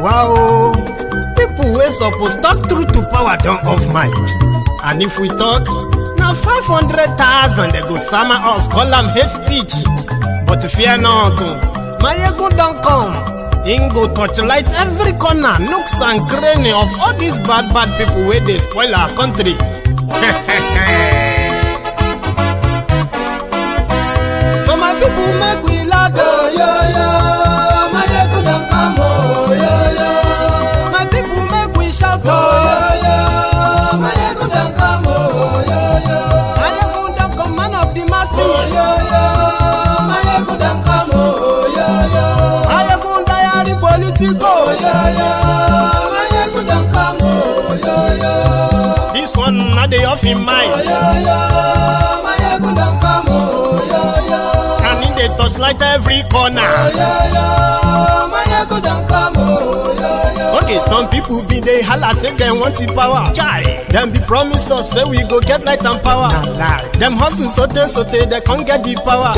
Wow, people wey suppose talk truth to power don off mic. And if we talk, now 500,000 they go sama us, call them hate speech. But fear not, Maiyegun don't come. He go torchlight every corner, nooks and cranny of all these bad people where they spoil our country. So my people make we laugh, oh, yo, yo. Maiyegun don't come, oh, yo, yo. My people make we shout, oh, yo, yo. Maiyegun don't come, oh, yo, yo. Maiyegun don't come, man of the masses, oh, yo, yo. Maiyegun don't come, oh, yo, yo. Maiyegun diary Politico, oh, yo, yo. Maiyegun don't come, oh, yo, yo. This one not the off in mind, oh, yo, yo. Maiyegun don't come, oh, yo, yo. Can in the touchlight every corner, oh, yo, yo. Maiyegun don't come, oh, yo, yo. Okay, some people be they holla say they want the power. Chai, them be promise us say we go get light and power. Them hustle sote they can't get the power.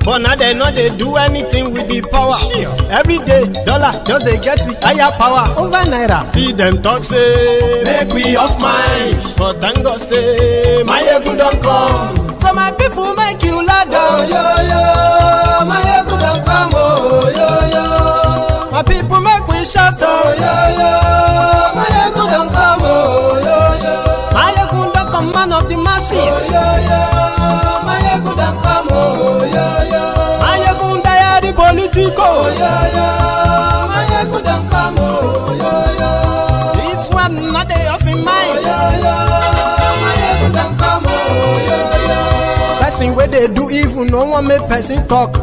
But now they know they do anything with the power. Every day, dollar just they get the higher power over naira. See them talk say make we off mind, but thank God say Maiyegun don't come. So my people make you laugh, oh, yo, yo. Maiyegun don't come, oh, yo, yo. My people make we shout, oh, yo, yo. Maiyegun don't come, oh, yo, yo. Maiyegun don't come, man of the masses, oh, yo, yo. Maiyegun don't come, oh, yo, yo. Maiyegun diary Politico, oh, yo, yo. Maiyegun don't come, oh, yo, yo. This one not they off in mind, oh, yo, yo. Maiyegun don't come, oh, yo, yo. Person where they do evil, no one make person talk.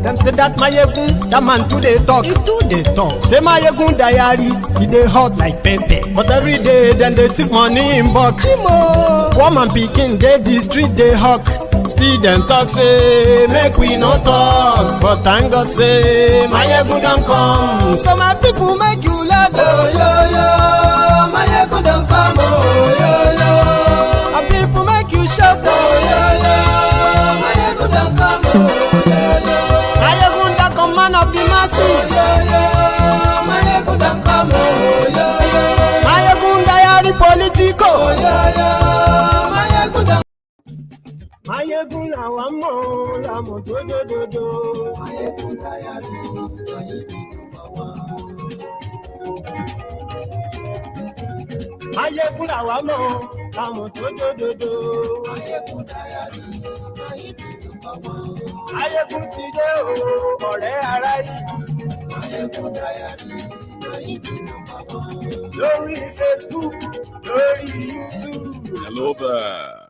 Them say that Maiyegun, that man too they talk. He too they talk. Say Maiyegun diary, he they hot like pepper. But every day, then they take money in bulk. Woman picking, they the street they hawk. Still them talk say, make we no talk. But thank God say, Maiyegun don't come. So my people make you laugh, oh, yo, yo. Maiyegun don't come, oh, yo, yo. My people make you shout, oh, yo, yo. Maiyegun don't come, oh, yo, yo. Maiyegun don't come, man of the masses, oh, yo, yo. Maiyegun don't come, oh, yo, yo. Maiyegun diary Politico, oh, yo, yo. Maiyegun don't. Maiyegun la wa mo la mo do do do do. Maiyegun diary, Maiyegun la wa mo la mo do do do do. Maiyegun diary, Maiyegun ti dé o, ọ̀rẹ́ ará yìí. Maiyegun diary, lórí Facebook, lórí YouTube. Hello there.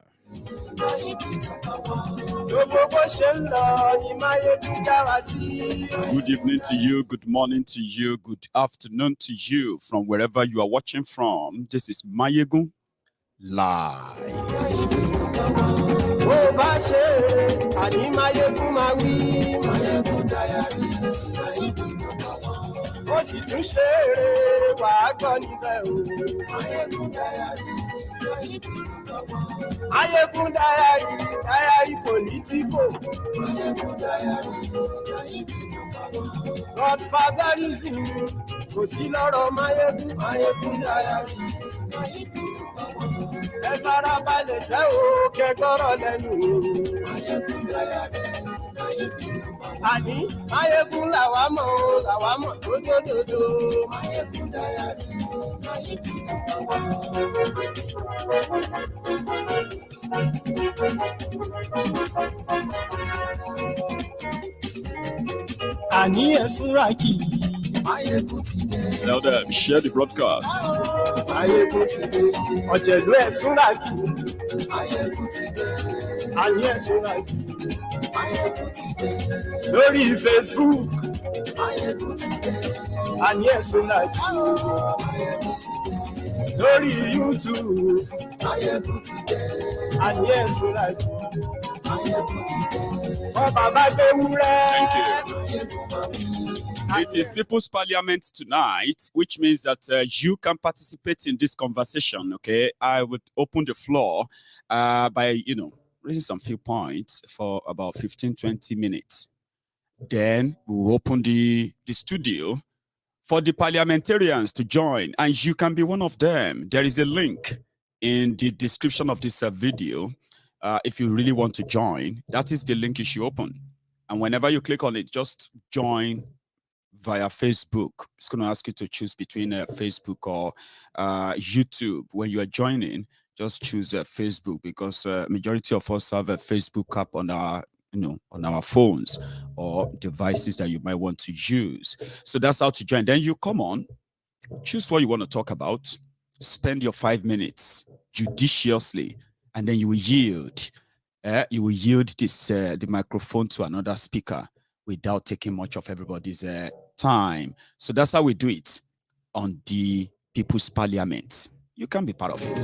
Good evening to you, good morning to you, good afternoon to you from wherever you are watching from. This is Maiyegun Live. Maiyegun diary Politico. Godfatherism kò sí lọ́rọ̀ Maiyegun diary. Ẹ farabalẹ̀ ṣe o kẹ́kọ̀rọ̀ lẹ́nu. Àní Maiyegun làwa mọ̀ dódódódó. Maiyegun diary. Àní ẹ̀sùn ràkì. Maiyegun ti dé. Tell them, share the broadcast. Maiyegun ti dé. Ọ̀jẹ̀lú ẹ̀sùn ràkì. Maiyegun ti dé. Àní ẹ̀sùn ràkì. Maiyegun ti dé. Lórí Facebook. Maiyegun ti dé. Àní ẹ̀sùn ràkì. Maiyegun ti dé. Lórí YouTube. Maiyegun ti dé. Àní ẹ̀sùn ràkì. Maiyegun ti dé. Bàbá gbé wúrẹ́. Thank you. It is People's Parliament tonight, which means that you can participate in this conversation, okay? I would open the floor by, raising some few points for about 15-20 minutes. Then we'll open the studio for the parliamentarians to join, and you can be one of them. There is a link in the description of this video. If you really want to join, that is the link you should open. And whenever you click on it, just join via Facebook. It's going to ask you to choose between Facebook or YouTube. When you are joining, just choose Facebook, because majority of us have a Facebook app on our on our phones or devices that you might want to use. So that's how to join. Then you come on, choose what you want to talk about, spend your 5 minutes judiciously, and then you will yield. You will yield this the microphone to another speaker without taking much of everybody's time. So that's how we do it on the People's Parliament. You can be part of it.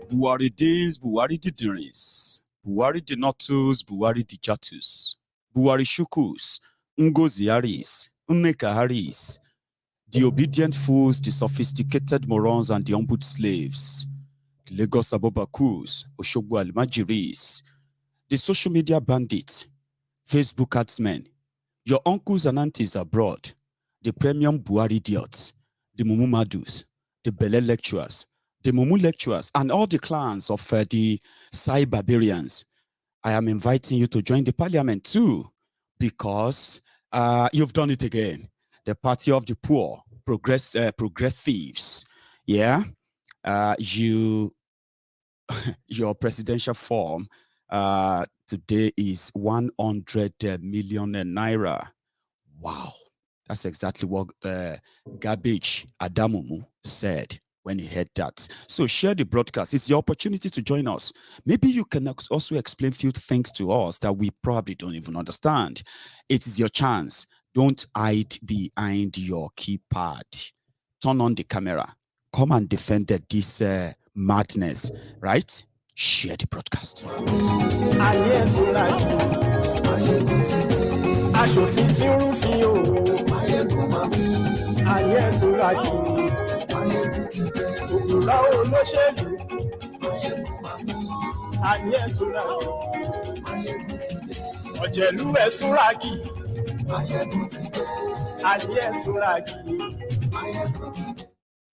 Buhari dins, Buhari didiris, Buhari dinotus, Buhari dijatus, Buhari shukus, Ngoziaris, Unekaharis, the obedient fools, the sophisticated morons, and the humbled slaves, the Lagos Abobakus, Oshogbo Almajiris, the social media bandits, Facebook adsmen, your uncles and aunties abroad, the premium Buhari idiots, the Mumu Madus, the Bele lecturers, the Mumu lecturers, and all the clans of the Sai barbarians. I am inviting you to join the parliament too, because you've done it again. The party of the poor, progressives. Yeah, your presidential form today is 100 million naira. Wow, that's exactly what Garbage Adamumu said when he heard that. So share the broadcast. It's your opportunity to join us. Maybe you can also explain few things to us that we probably don't even understand. It is your chance. Don't hide behind your keypad. Turn on the camera. Come and defend this madness, right? Share the broadcast.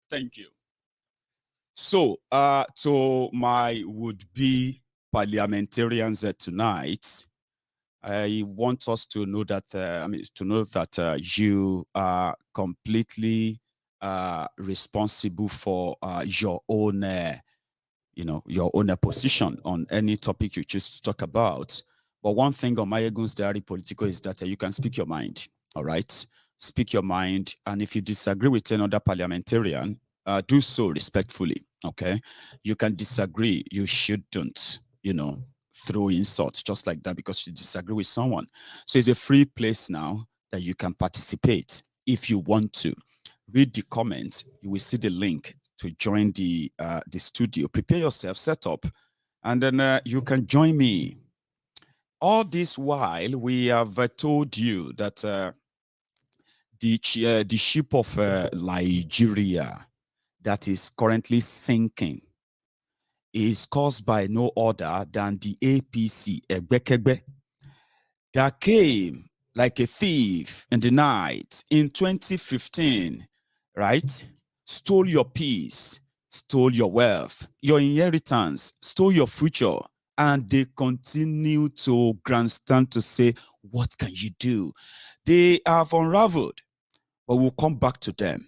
Thank you. So, to my would-be parliamentarians tonight, I want us to know that you are completely responsible for your own, your own position on any topic you choose to talk about. But one thing on Maiyegun's diary Politico is that you can speak your mind. All right, speak your mind, and if you disagree with another parliamentarian, do so respectfully. Okay, you can disagree. You shouldn't, throw insults just like that because you disagree with someone. So it's a free place now that you can participate if you want to. Read the comments. You will see the link to join the studio. Prepare yourself, set up, and then you can join me. All this while, we have told you that the ship of Nigeria that is currently sinking is caused by no other than the APC that came like a thief in the night in 2015, right? Stole your peace, stole your wealth, your inheritance, stole your future, and they continue to grandstand to say, what can you do? They have unraveled, but we'll come back to them.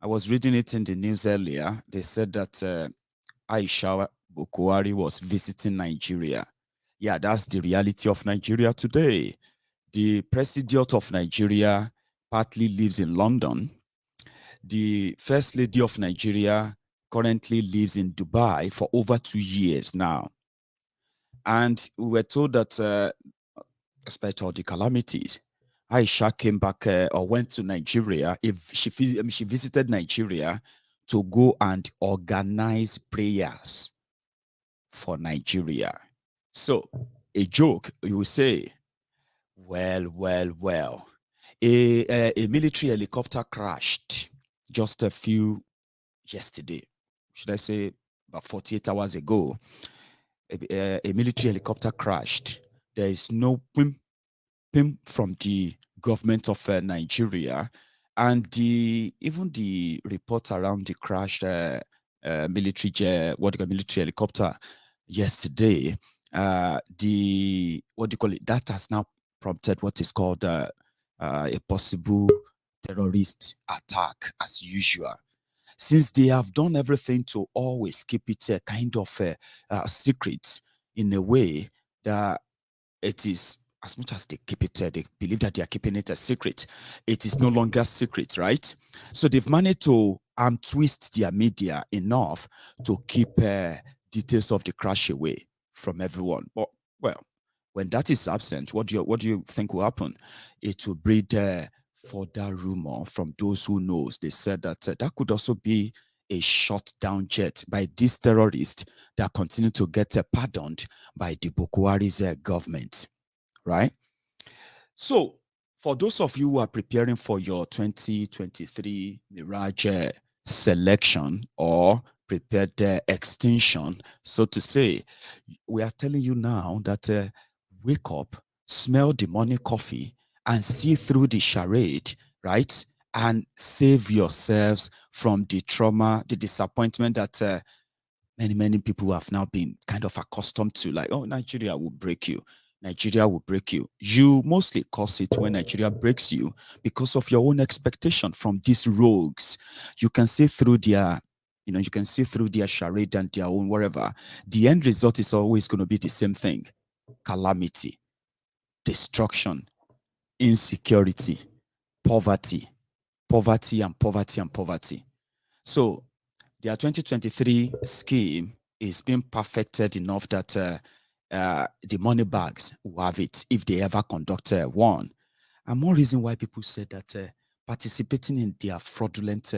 I was reading it in the news earlier. They said that Aisha Buhari was visiting Nigeria. Yeah, that's the reality of Nigeria today. The president of Nigeria partly lives in London. The first lady of Nigeria currently lives in Dubai for over 2 years now. And we were told that despite all the calamities, Aisha came back or went to Nigeria. She visited Nigeria to go and organize prayers for Nigeria. So, a joke, you will say, well. A military helicopter crashed just a few yesterday. Should I say about 48 hours ago? A military helicopter crashed. There is no pim from the government of Nigeria, and even the report around the crash military military helicopter yesterday, the what do you call it? That has now prompted what is called a possible terrorist attack as usual. Since they have done everything to always keep it a kind of secret in a way that it is, as much as they keep it, they believe that they are keeping it a secret. It is no longer secret, right? So they've managed to twist their media enough to keep details of the crash away from everyone. But well, when that is absent, what do you think will happen? It will breed further rumor from those who knows. They said that that could also be a shot down jet by these terrorists that continue to get pardoned by the Buhari's government, right? So, for those of you who are preparing for your 2023 Mirage selection or prepared extinction, so to say, we are telling you now that wake up, smell the morning coffee, and see through the charade, right? And save yourselves from the trauma, the disappointment that many people have now been kind of accustomed to, like, oh, Nigeria will break you. Nigeria will break you. You mostly cause it when Nigeria breaks you because of your own expectation from these rogues. You can see through their, you can see through their charade and their own whatever. The end result is always going to be the same thing: calamity, destruction, insecurity, poverty, and poverty. So their 2023 scheme is being perfected enough that the money bags will have it if they ever conduct one. And more reason why people said that participating in their fraudulent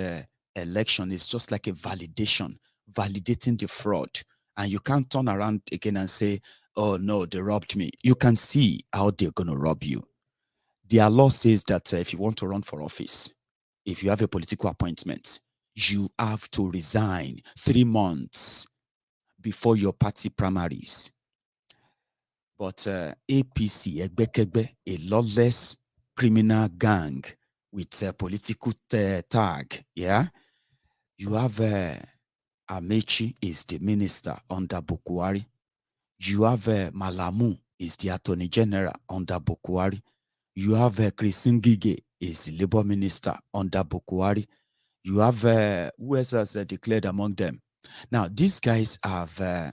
election is just like a validation, validating the fraud. And you can't turn around again and say, oh no, they robbed me. You can see how they're going to rob you. Their law says that if you want to run for office, if you have a political appointment, you have to resign 3 months before your party primaries. But APC, Egbekegbe, a lawless criminal gang with a political tag, yeah? You have Amechi is the minister under Buhari. You have Malamu is the attorney general under Buhari. You have Chris Ngige is the labor minister under Buhari. You have who else has declared among them? Now, these guys have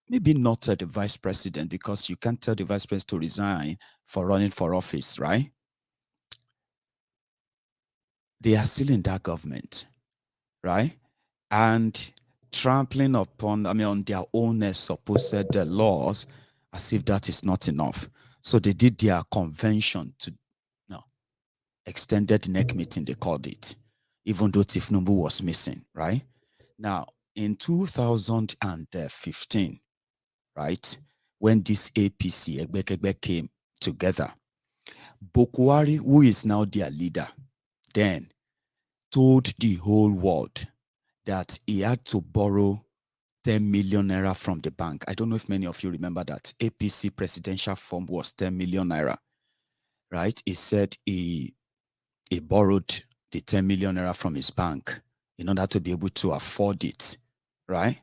maybe not the vice president, because you can't tell the vice president to resign for running for office, right? They are still in that government, right? And trampling upon, on their own supposed laws, as if that is not enough. So they did their convention to, extended neck meeting, they called it, even though Tifnumbu was missing, right? Now, in 2015, right, when this APC, Egbekegbe, came together, Buhari, who is now their leader, then told the whole world that he had to borrow 10 million naira from the bank. I don't know if many of you remember that APC presidential fund was 10 million naira, right? He said he borrowed the 10 million naira from his bank in order to be able to afford it, right?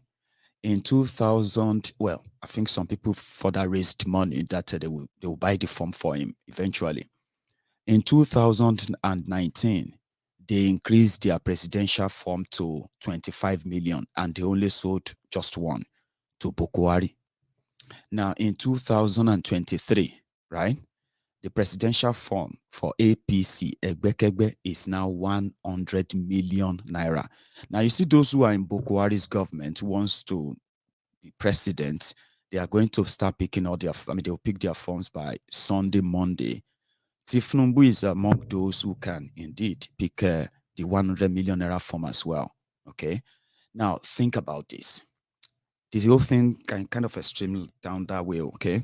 In 2000, well, I think some people further raised money that they will buy the form for him eventually. In 2019, they increased their presidential form to 25 million, and they only sold just one to Buhari. Now, in 2023, right, the presidential form for APC Egbekegbe is now 100 million naira. Now, you see those who are in Buhari's government who wants to be president, they are going to start picking all their, they'll pick their forms by Sunday, Monday. Tifnumbu is among those who can indeed pick the 100 million naira form as well. Okay. Now, think about this. this whole thing can kind of extreme down that way, okay?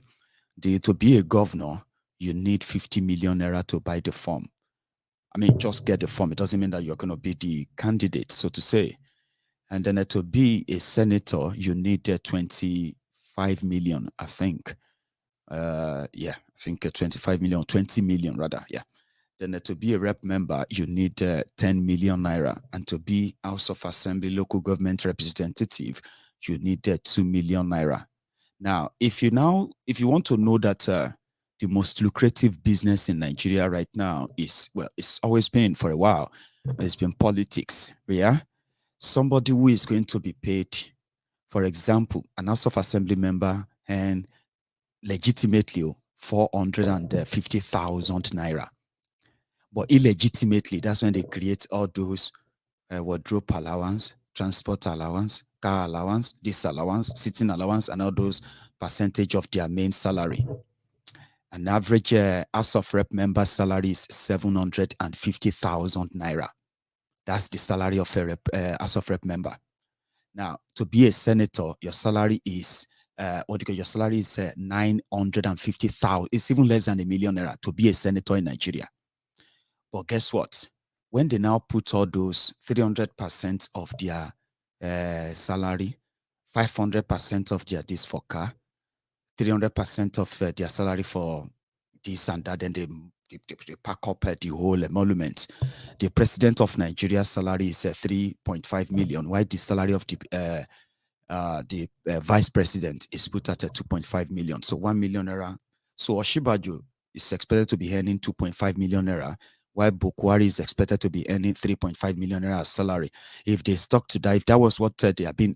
To be a governor, you need 50 million naira to buy the form. I mean, just get the form. It doesn't mean that you're going to be the candidate, so to say. And then to be a senator, you need 25 million, I think. Yeah, I think 25 million, 20 million rather. Yeah. Then to be a rep member, you need 10 million naira. And to be House of Assembly local government representative, you need 2 million naira. Now, if you want to know that the most lucrative business in Nigeria right now is, well, it's always been for a while, it's been politics. Yeah. Somebody who is going to be paid, for example, an House of Assembly member and legitimately 450,000 naira. But illegitimately, that's when they create all those wardrobe allowance, transport allowance, car allowance, disallowance, sitting allowance, and all those percentage of their main salary. An average House of Rep member salary is 750,000 naira. That's the salary of a House of Rep member. Now, to be a senator, your salary is your salary is 950,000. It's even less than a million naira to be a senator in Nigeria. But guess what? When they now put all those 300% of their salary, 500% of their this for car, 300% of their salary for this and that, then they pack up the whole emolument. The president of Nigeria's salary is 3.5 million, while the salary of the vice president is put at 2.5 million. So 1 million naira. So Oshibaju is expected to be earning 2.5 million naira, while Buhari is expected to be earning 3.5 million naira as salary. If they stuck to that, if that was what they are being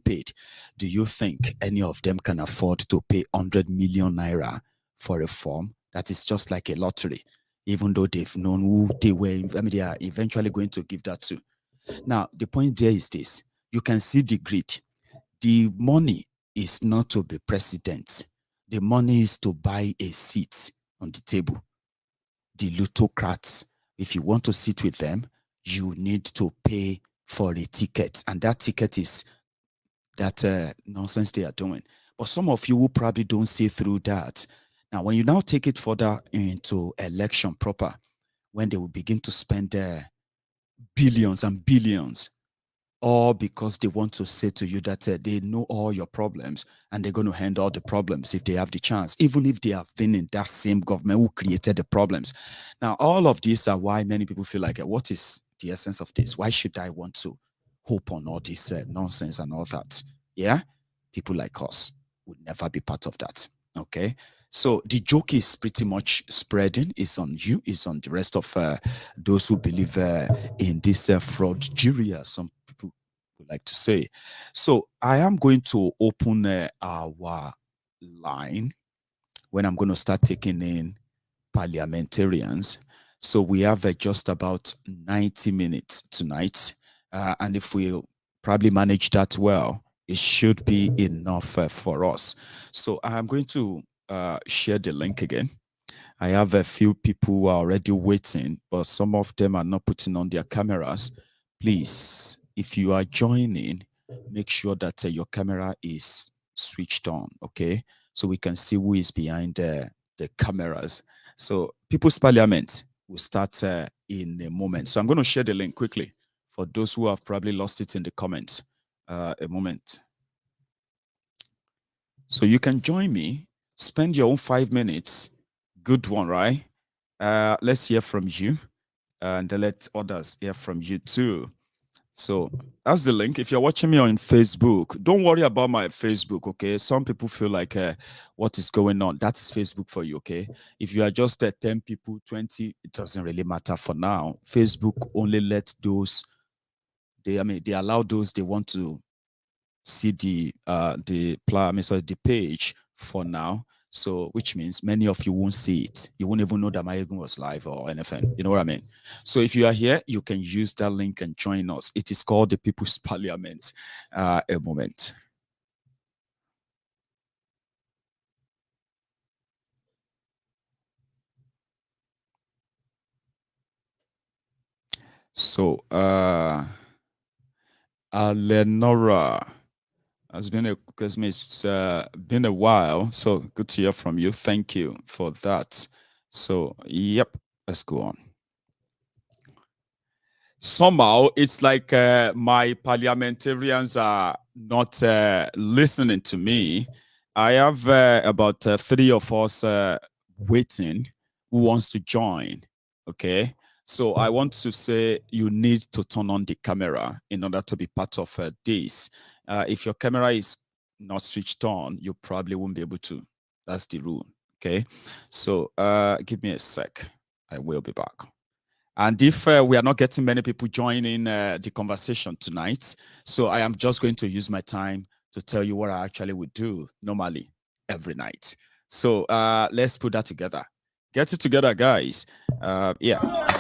paid, do you think any of them can afford to pay 100 million naira for a form? That is just like a lottery, even though they've known who they were. They are eventually going to give that to. Now, the point there is this: you can see the greed. The money is not to be president. The money is to buy a seat on the table. The plutocrats, if you want to sit with them, you need to pay for a ticket. And that ticket is that nonsense they are doing. But some of you will probably don't see through that. Now, when you now take it further into election proper, when they will begin to spend billions and billions, or because they want to say to you that they know all your problems and they're going to handle all the problems if they have the chance, even if they have been in that same government who created the problems. Now, all of these are why many people feel like, what is the essence of this? Why should I want to hope on all this nonsense and all that? Yeah, people like us would never be part of that. Okay. So the joke is pretty much spreading. It's on you. It's on the rest of those who believe in this frauderia, some people would like to say. So I am going to open our line when I'm going to start taking in parliamentarians. So we have just about 90 minutes tonight. And if we probably manage that well, it should be enough for us. So I'm going to share the link again. I have a few people who are already waiting, but some of them are not putting on their cameras. Please, if you are joining, make sure that your camera is switched on, okay? So we can see who is behind the cameras. So People's Parliament will start in a moment. So I'm going to share the link quickly for those who have probably lost it in the comments. A moment. So you can join me, spend your own 5 minutes. Good one, right? Let's hear from you and let others hear from you too. So that's the link. If you're watching me on Facebook, don't worry about my Facebook, okay? Some people feel like, what is going on? That's Facebook for you, okay? If you are just 10 people, 20, it doesn't really matter for now. Facebook only lets those, they allow those they want to see the page for now. So, which means many of you won't see it. You won't even know that Maiyegun was live or anything. You know what I mean? So, if you are here, you can use that link and join us. It is called the People's Parliament. A moment. So, Alenora, It's been a while, so good to hear from you. Thank you for that. So, yep, let's go on. Somehow, it's like my parliamentarians are not listening to me. I have about 3 of us waiting who wants to join. Okay, so I want to say you need to turn on the camera in order to be part of this. If your camera is not switched on, you probably won't be able to. That's the rule. Okay, so give me a sec. I will be back. And if we are not getting many people joining the conversation tonight, so I am just going to use my time to tell you what I actually would do normally every night. So let's put that together. Get it together, guys. Yeah.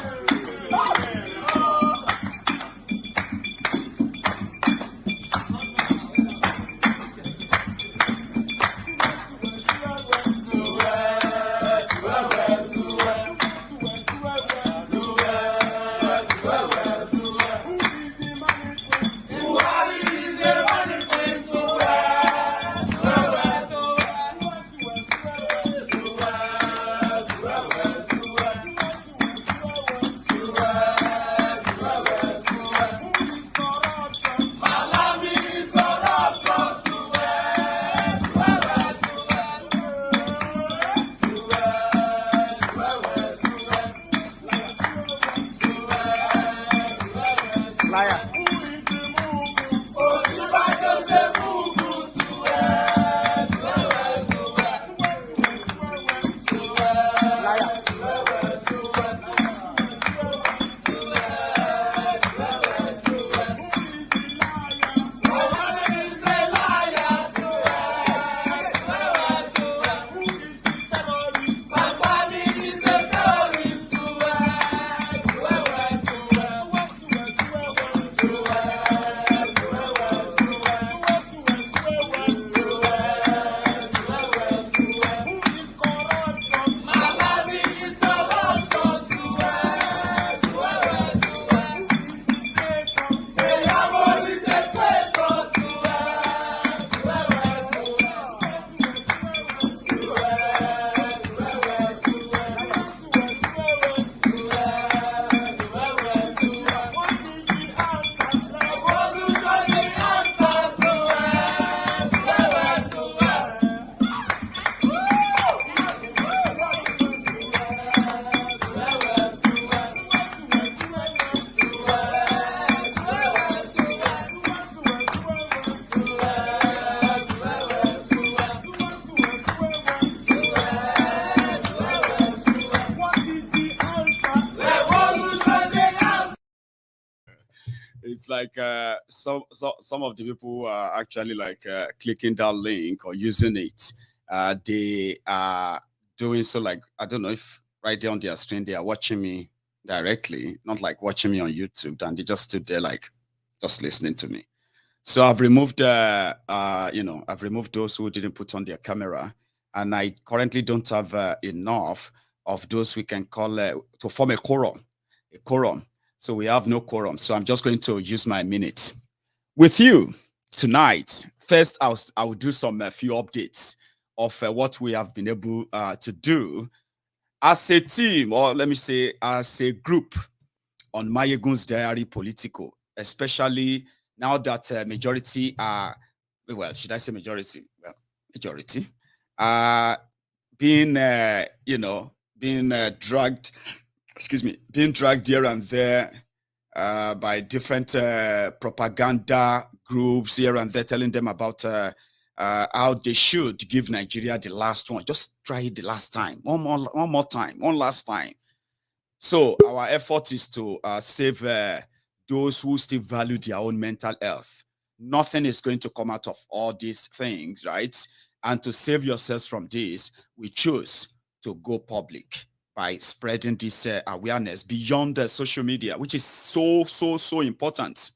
It's like some of the people who are actually like clicking that link or using it. They are doing so, like, I don't know if right there on their screen they are watching me directly, not like watching me on YouTube, and they just stood there like just listening to me. So I've removed I've removed those who didn't put on their camera, and I currently don't have enough of those we can call to form a quorum. So we have no quorum. So I'm just going to use my minutes with you tonight. First, I will do some few updates of what we have been able to do as a team, or let me say as a group, on Maiyegun's diary Politico, especially now that majority are, well, should I say majority? Well, majority being dragged, being dragged here and there by different propaganda groups here and there, telling them about how they should give Nigeria the last one. Just try it the last time, one more time, one last time. So our effort is to save those who still value their own mental health. Nothing is going to come out of all these things, right? And to save yourselves from this, we choose to go public by spreading this awareness beyond the social media, which is so important.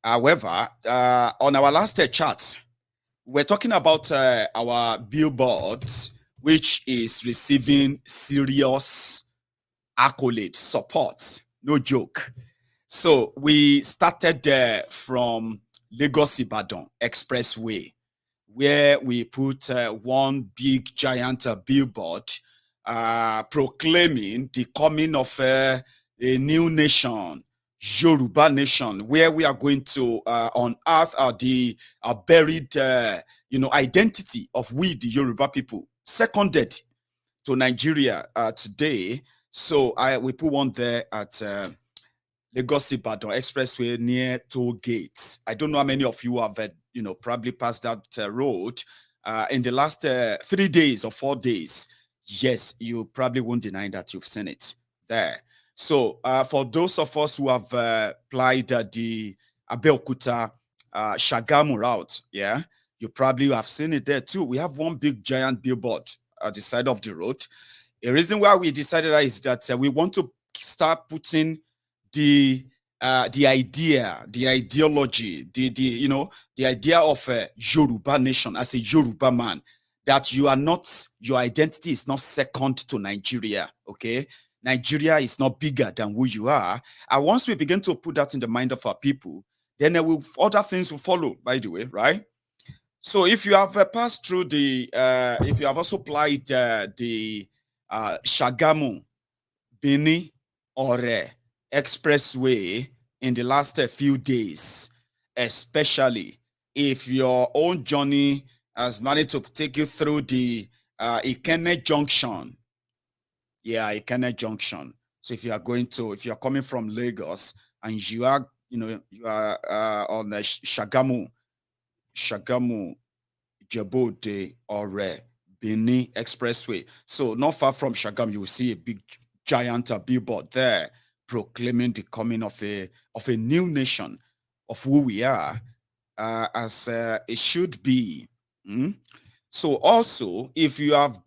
However, on our last chat, we're talking about our billboards, which is receiving serious accolade, support, no joke. So we started from Lagos-Ibadan Expressway, where we put one big giant billboard proclaiming the coming of a new nation, Yoruba nation, where we are going to unearth the buried, identity of we, the Yoruba people, seconded to Nigeria today. So we put one there at Lagos-Ibadan Expressway near toll gates. I don't know how many of you have, probably passed that road in the last 3 days or 4 days. Yes, you probably won't deny that you've seen it there. So for those of us who have applied the Abeokuta Shagamu route, yeah, you probably have seen it there too. We have one big giant billboard at the side of the road. A reason why we decided that is that we want to start putting the idea, the ideology, the idea of a Yoruba nation as a Yoruba man, that you are not, your identity is not second to Nigeria, okay? Nigeria is not bigger than who you are. And once we begin to put that in the mind of our people, then other things will follow, by the way, right? So if you have passed through the, if you have also applied the Shagamu, Bini, Ore Expressway in the last few days, especially if your own journey has managed to take you through the Ikenne Junction. Yeah, Ikenne Junction. So if you are coming from Lagos and you are, you are on the Shagamu, Jebode, or Benin Expressway. So not far from Shagamu, you will see a big giant billboard there proclaiming the coming of a new nation, of who we are, as it should be. So also, if you have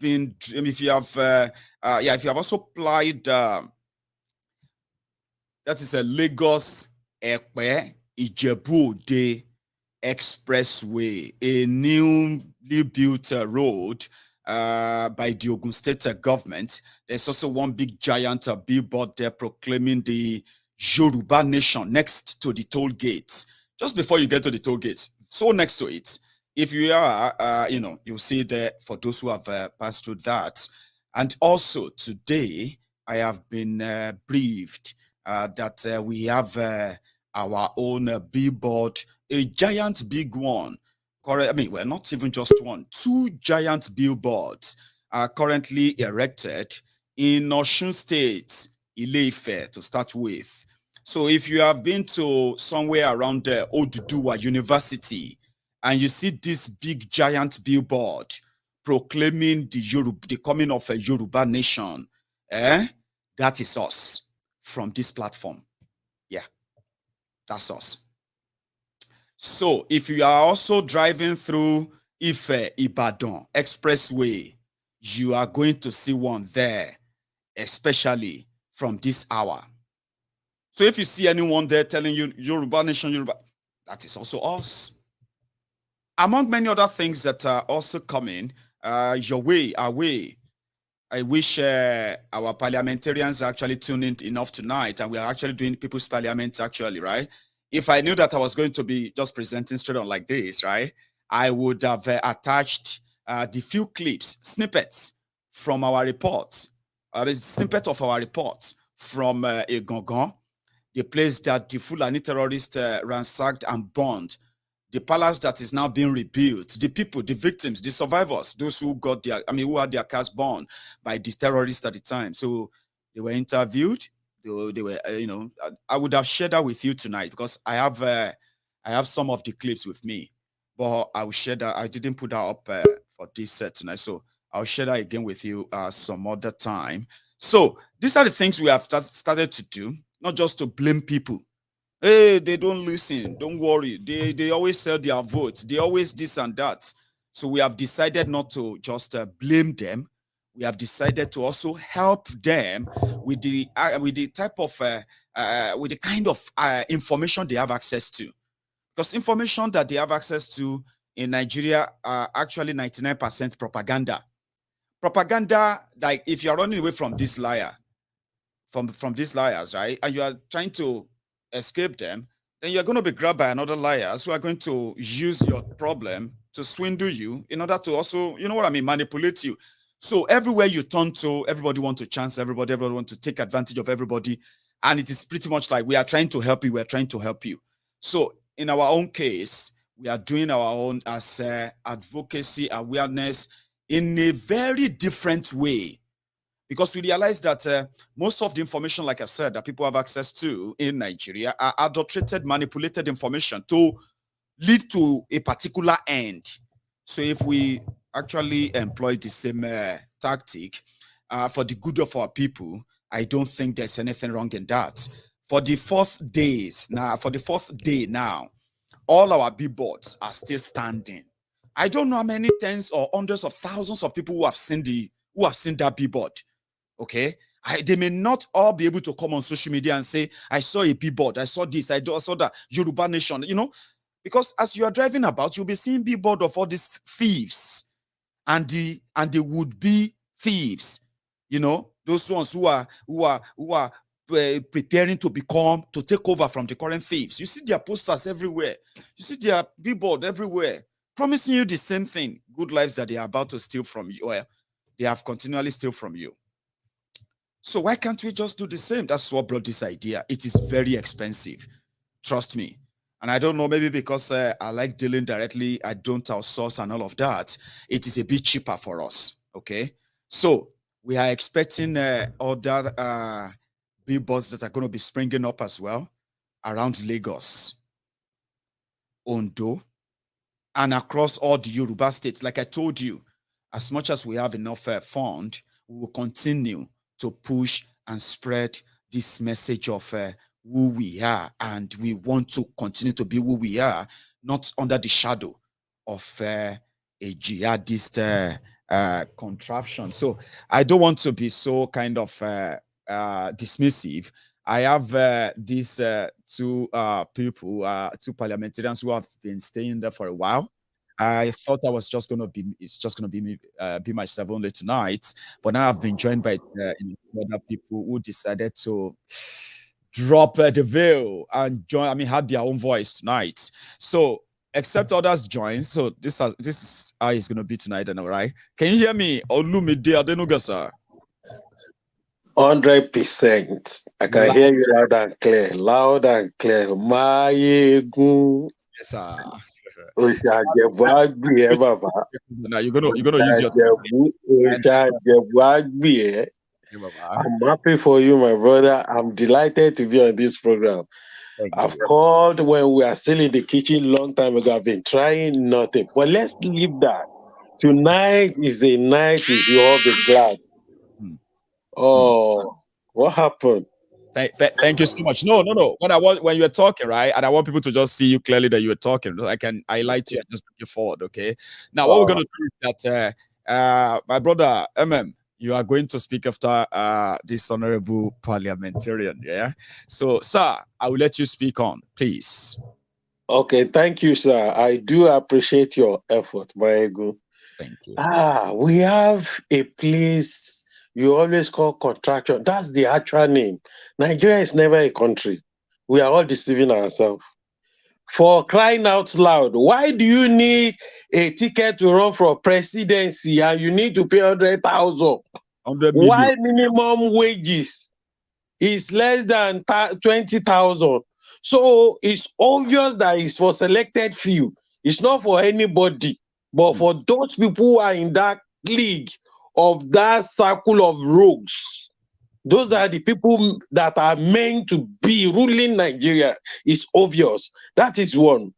also applied, that is a Lagos Ekpe Ijebu-Ode Expressway, a newly built road by the Ogun State government. There's also one big giant billboard there proclaiming the Yoruba nation next to the toll gates. Just before you get to the toll gates, so next to it, if you are, you'll see there for those who have passed through that. And also today, I have been briefed that we have our own billboard, a giant big one. I mean, well, not even just one, 2 giant billboards are currently erected in Osun State, Ile-Ife, to start with. So if you have been to somewhere around Oduduwa University and you see this big giant billboard proclaiming the coming of a Yoruba nation, that is us from this platform. Yeah, that's us. So if you are also driving through Ife-Ibadan Expressway, you are going to see one there, especially from this hour. So if you see anyone there telling you Yoruba nation, Yoruba, that is also us. Among many other things that are also coming your way, our way. I wish our parliamentarians are actually tuned in enough tonight, and we are actually doing People's Parliament actually, right? If I knew that I was going to be just presenting straight on like this, right, I would have attached the few clips, snippets from our report, a snippet of our report from Egongon, the place that the Fulani terrorists ransacked and burned, the palace that is now being rebuilt, the people, the victims, the survivors, those who got their, who had their cars burned by the terrorists at the time. So they were interviewed. They were, I would have shared that with you tonight because I have some of the clips with me, but I will share that. I didn't put that up for this set tonight, so I'll share that again with you some other time. So these are the things we have started to do, not just to blame people. Hey, they don't listen. Don't worry. They always sell their votes. They always this and that. So we have decided not to just blame them. We have decided to also help them with the type of with the kind of information they have access to, because information that they have access to in Nigeria are actually 99% propaganda. Propaganda, like if you are running away from this liar, from these liars, right, and you are trying to escape them, then you're going to be grabbed by another liars who are going to use your problem to swindle you in order to also, you know what I mean, manipulate you. So everywhere you turn to, everybody wants to chance everybody wants to take advantage of everybody. And it is pretty much like, we are trying to help you, we're trying to help you. So in our own case, we are doing our own as advocacy, awareness in a very different way. Because we realize that most of the information, like I said, that people have access to in Nigeria are adulterated, manipulated information to lead to a particular end. So if we actually employ the same tactic for the good of our people, I don't think there's anything wrong in that. For the fourth day now, all our billboards are still standing. I don't know how many tens or hundreds of thousands of people who have seen that billboard. Okay, they may not all be able to come on social media and say, I saw a billboard, I saw this, I saw that, Yoruba Nation, you know, because as you are driving about, you'll be seeing billboard of all these thieves and the would-be thieves, you know, those ones who are preparing to take over from the current thieves. You see their posters everywhere, you see their billboard everywhere, promising you the same thing, good lives that they are about to steal from you, or they have continually steal from you. So why can't we just do the same? That's what brought this idea. It is very expensive. Trust me. And I don't know, maybe because I like dealing directly, I don't outsource and all of that. It is a bit cheaper for us. Okay. So we are expecting other billboards that are going to be springing up as well around Lagos, Ondo, and across all the Yoruba states. Like I told you, as much as we have enough fund, we will continue to push and spread this message of who we are, and we want to continue to be who we are, not under the shadow of a jihadist contraption. So I don't want to be so kind of dismissive. I have these two people, two parliamentarians who have been staying there for a while. I thought I was just gonna be, it's just gonna be me, be myself only tonight, but now I've been joined by other people who decided to drop the veil and join. I mean, had their own voice tonight. So, except others join. So this is how it's gonna be tonight. And all right, can you hear me? Olumide Adenuga, sir. 100%. I can hear you loud and clear. Loud and clear. Maiyegun. Yes, sir. Now you're gonna use your I'm happy for you, my brother. I'm delighted to be on this program. I've called when we are still in the kitchen long time ago. I've been trying nothing. But let's leave that. Tonight is a night we should all be glad. Oh, what happened? Thank you so much. No. When you were talking, right, and I want people to just see you clearly that you were talking. I can highlight you and just bring you forward. Okay. Now, what we're gonna do is that my brother you are going to speak after this honorable parliamentarian. Yeah. So, sir, I will let you speak on, please. Okay. Thank you, sir. I do appreciate your effort, Maiyegun. Thank you. We have a place you always call contraction. That's the actual name. Nigeria is never a country. We are all deceiving ourselves. For crying out loud, why do you need a ticket to run for presidency and you need to pay 100,000? Why minimum wages is less than 20,000? So it's obvious that it's for selected few. It's not for anybody, but for those people who are in that league of that circle of rogues. Those are the people that are meant to be ruling Nigeria. It's obvious. That is one.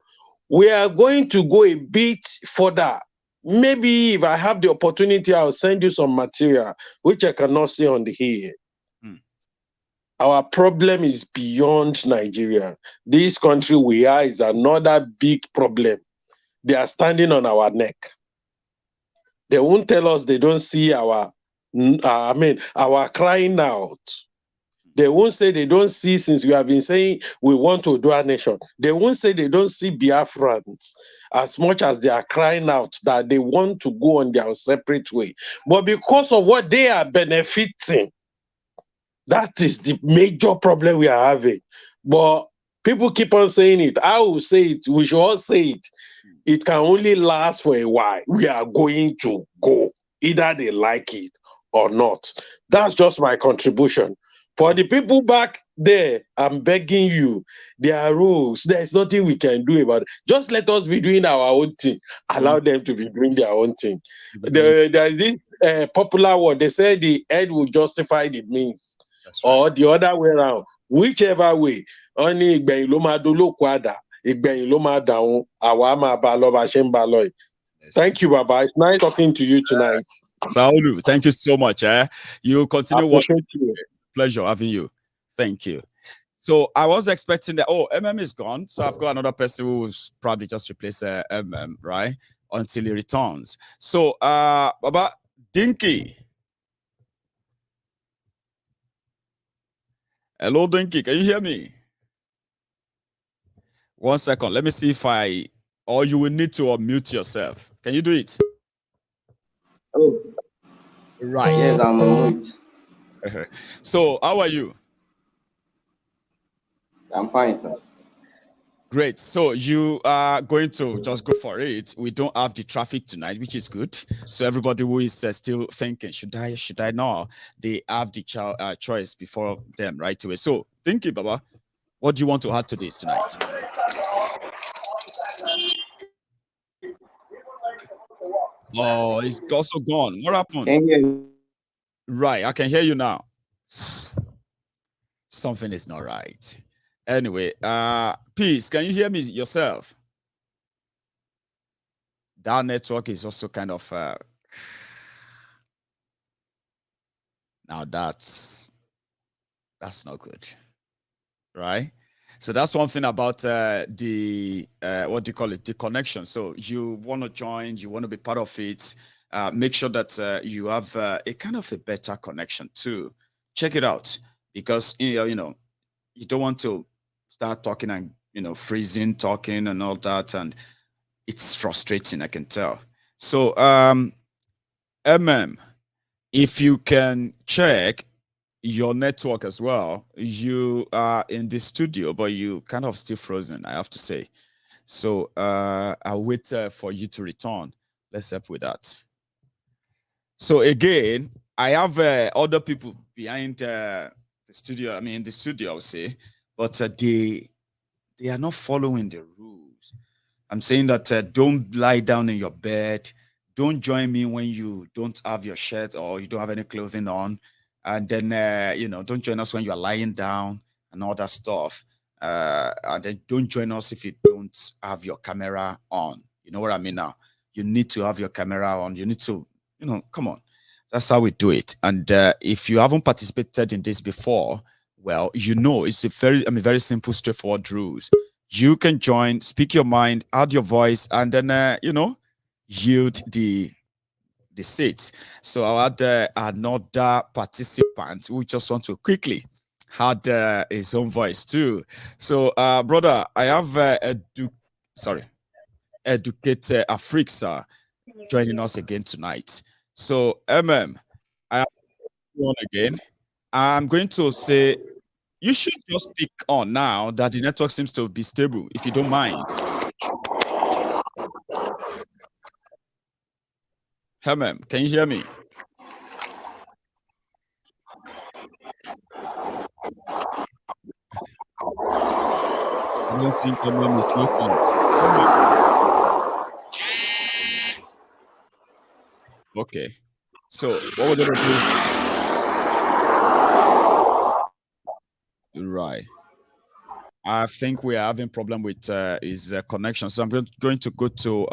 We are going to go a bit further. Maybe if I have the opportunity, I'll send you some material, which I cannot see on the here. Our problem is beyond Nigeria. This country we are is another big problem. They are standing on our neck. They won't tell us they don't see our crying out. They won't say they don't see, since we have been saying we want to do a nation. They won't say they don't see Biafrans as much as they are crying out that they want to go on their separate way. But because of what they are benefiting, that is the major problem we are having. But People keep on saying it. I will say it. We should all say it. It can only last for a while. We are going to go. Either they like it or not. That's just my contribution. For the people back there, I'm begging you, there are rules. There's nothing we can do about it. Just let us be doing our own thing. Allow them to be doing their own thing. There's this popular word. They say the end will justify the means. That's right. Or the other way around. Whichever way. Only ìgbẹ̀yìn ló máa dolóko àdá, ìgbẹ̀yìn ló máa dàrún, àwa máa bá lọ bá ṣe ń bá lọ yìí. Thank you, Baba. It's nice talking to you tonight. Saulu, thank you so much. You continue working. You. Pleasure having you. Thank you. So I was expecting that. Oh, is gone. So I've got another person who's probably just replace right? Until he returns. So Baba Dinky. Hello, Dinky. Can you hear me? 1 second. Let me see if or you will need to unmute yourself. Can you do it? Oh, right. Yes, I'm on it. So, how are you? I'm fine, sir. Great. So you are going to just go for it. We don't have the traffic tonight, which is good. So everybody who is still thinking, should I know? They have the choice before them right away. So, thank you, Baba. What do you want to add to this tonight? Oh, it's also gone. What happened? Can you hear me? Right, I can hear you now. Something is not right. Anyway, Peace, can you hear me yourself? That network is also kind of now that's not good, right? So that's one thing about the what do you call it, the connection. So you want to join, you want to be part of it. Make sure that you have a kind of a better connection too. Check it out, because you know you don't want to start talking and freezing talking and all that, and it's frustrating, I can tell. So if you can check your network as well. You are in the studio, but you kind of still frozen, I have to say. So I'll wait for you to return. Let's help with that. So again, I have other people behind the studio. I mean, in the studio, I'll say, but they are not following the rules. I'm saying that don't lie down in your bed. Don't join me when you don't have your shirt or you don't have any clothing on. And then, don't join us when you're lying down and all that stuff. And then don't join us if you don't have your camera on. You know what I mean now? You need to have your camera on. You need to, come on. That's how we do it. And if you haven't participated in this before, well, it's a very simple, straightforward rules. You can join, speak your mind, add your voice, and then, yield the seats. So I'll add another participant who just wants to quickly add his own voice too. So, brother, I have Educate Afrixa joining us again tonight. So, I have one again. I'm going to say you should just speak on now that the network seems to be stable, if you don't mind. Can you hear me? I don't think is listening. Okay. So what we're gonna do? Right. I think we are having problem with his connection. So I'm going to go to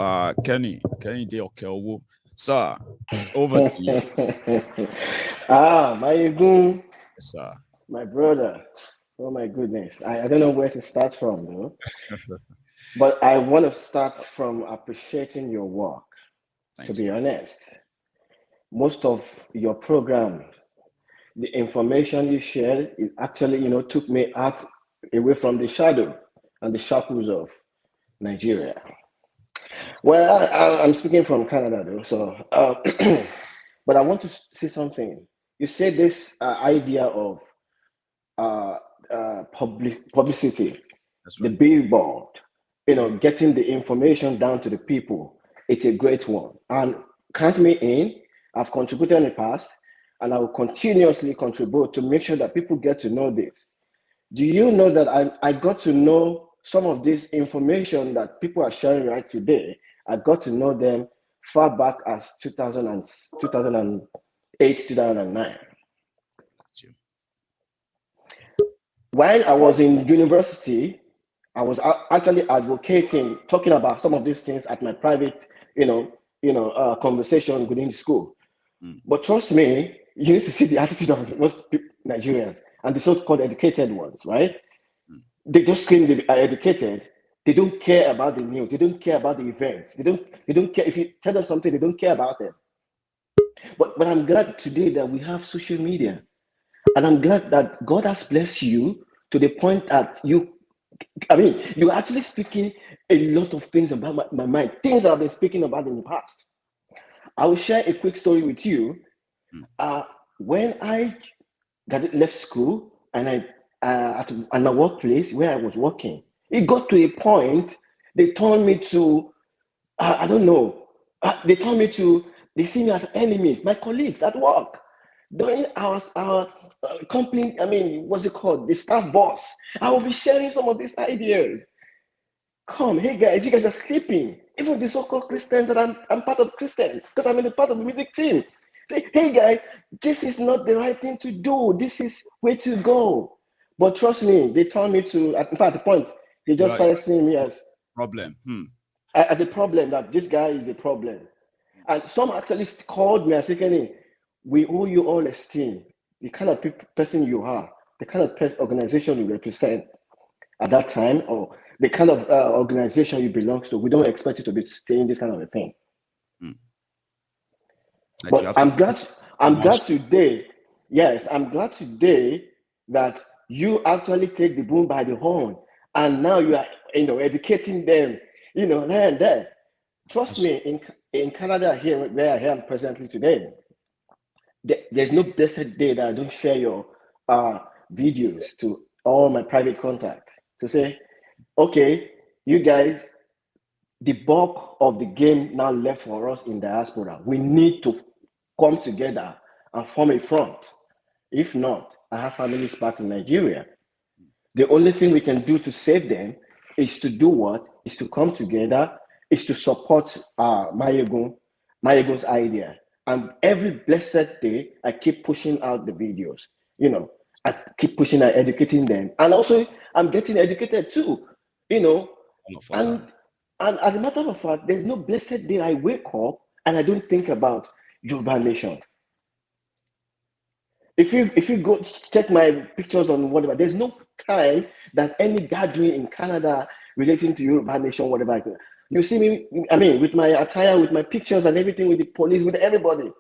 Kenny De Okeowo. Sir, over to you. Maiyegun. Yes, sir. My brother. Oh my goodness. I don't know where to start from though. But I want to start from appreciating your work. Thanks, to be honest. Most of your program, the information you shared, it actually, took me away from the shadow and the shackles of Nigeria. Well, I'm speaking from Canada though, so but I want to say something. You said this idea of publicity the billboard, getting the information down to the people. It's a great one. And count me in. I've contributed in the past, and I will continuously contribute to make sure that people get to know this. Do you know that I got to know some of this information that people are sharing right today? I got to know them far back as 2008, 2009. When I was in university, I was actually advocating, talking about some of these things at my private, conversation within the school. But trust me, you need to see the attitude of most Nigerians and the so-called educated ones, right? They just claim they are educated. They don't care about the news. They don't care about the events. They don't care if you tell them something. They don't care about them. But I'm glad today that we have social media, and I'm glad that God has blessed you to the point that you're actually speaking a lot of things about my mind, things that I've been speaking about in the past. I will share a quick story with you. When I left school and at my workplace where I was working, it got to a point they turned me to, they see me as enemies, my colleagues at work. During our company, what's it called? The staff boss. I will be sharing some of these ideas. Hey guys, you guys are sleeping. Even the so-called Christians that I'm part of Christian, because I'm in a part of the music team. Say, hey guys, this is not the right thing to do. This is where to go. But trust me, they turned me to, in fact, at the point, they just started seeing me as problem. As a problem, that this guy is a problem. And some actually called me and said, Kenny, we owe you all esteem. The kind of person you are, the kind of organization you represent at that time, or the kind of organization you belong to, we don't expect you to be saying this kind of a thing. But I'm glad today, yes, I'm glad today that you actually take the bull by the horn, and now you are, educating them, there and there. Trust me, in Canada here, where I am presently today, there's no blessed day that I don't share your videos to all my private contacts to say, okay, you guys, the bulk of the game now left for us in diaspora. We need to come together and form a front. If not, I have families back in Nigeria. The only thing we can do to save them is to do what? Is to come together, is to support Maiyegun's idea. And every blessed day, I keep pushing out the videos. I keep pushing out, educating them. And also, I'm getting educated too, And as a matter of fact, there's no blessed day I wake up and I don't think about Yoruba Nation. If you go check my pictures on whatever, there's no time that any gathering in Canada relating to Yoruba Nation, whatever. You see me, with my attire, with my pictures and everything, with the police, with everybody,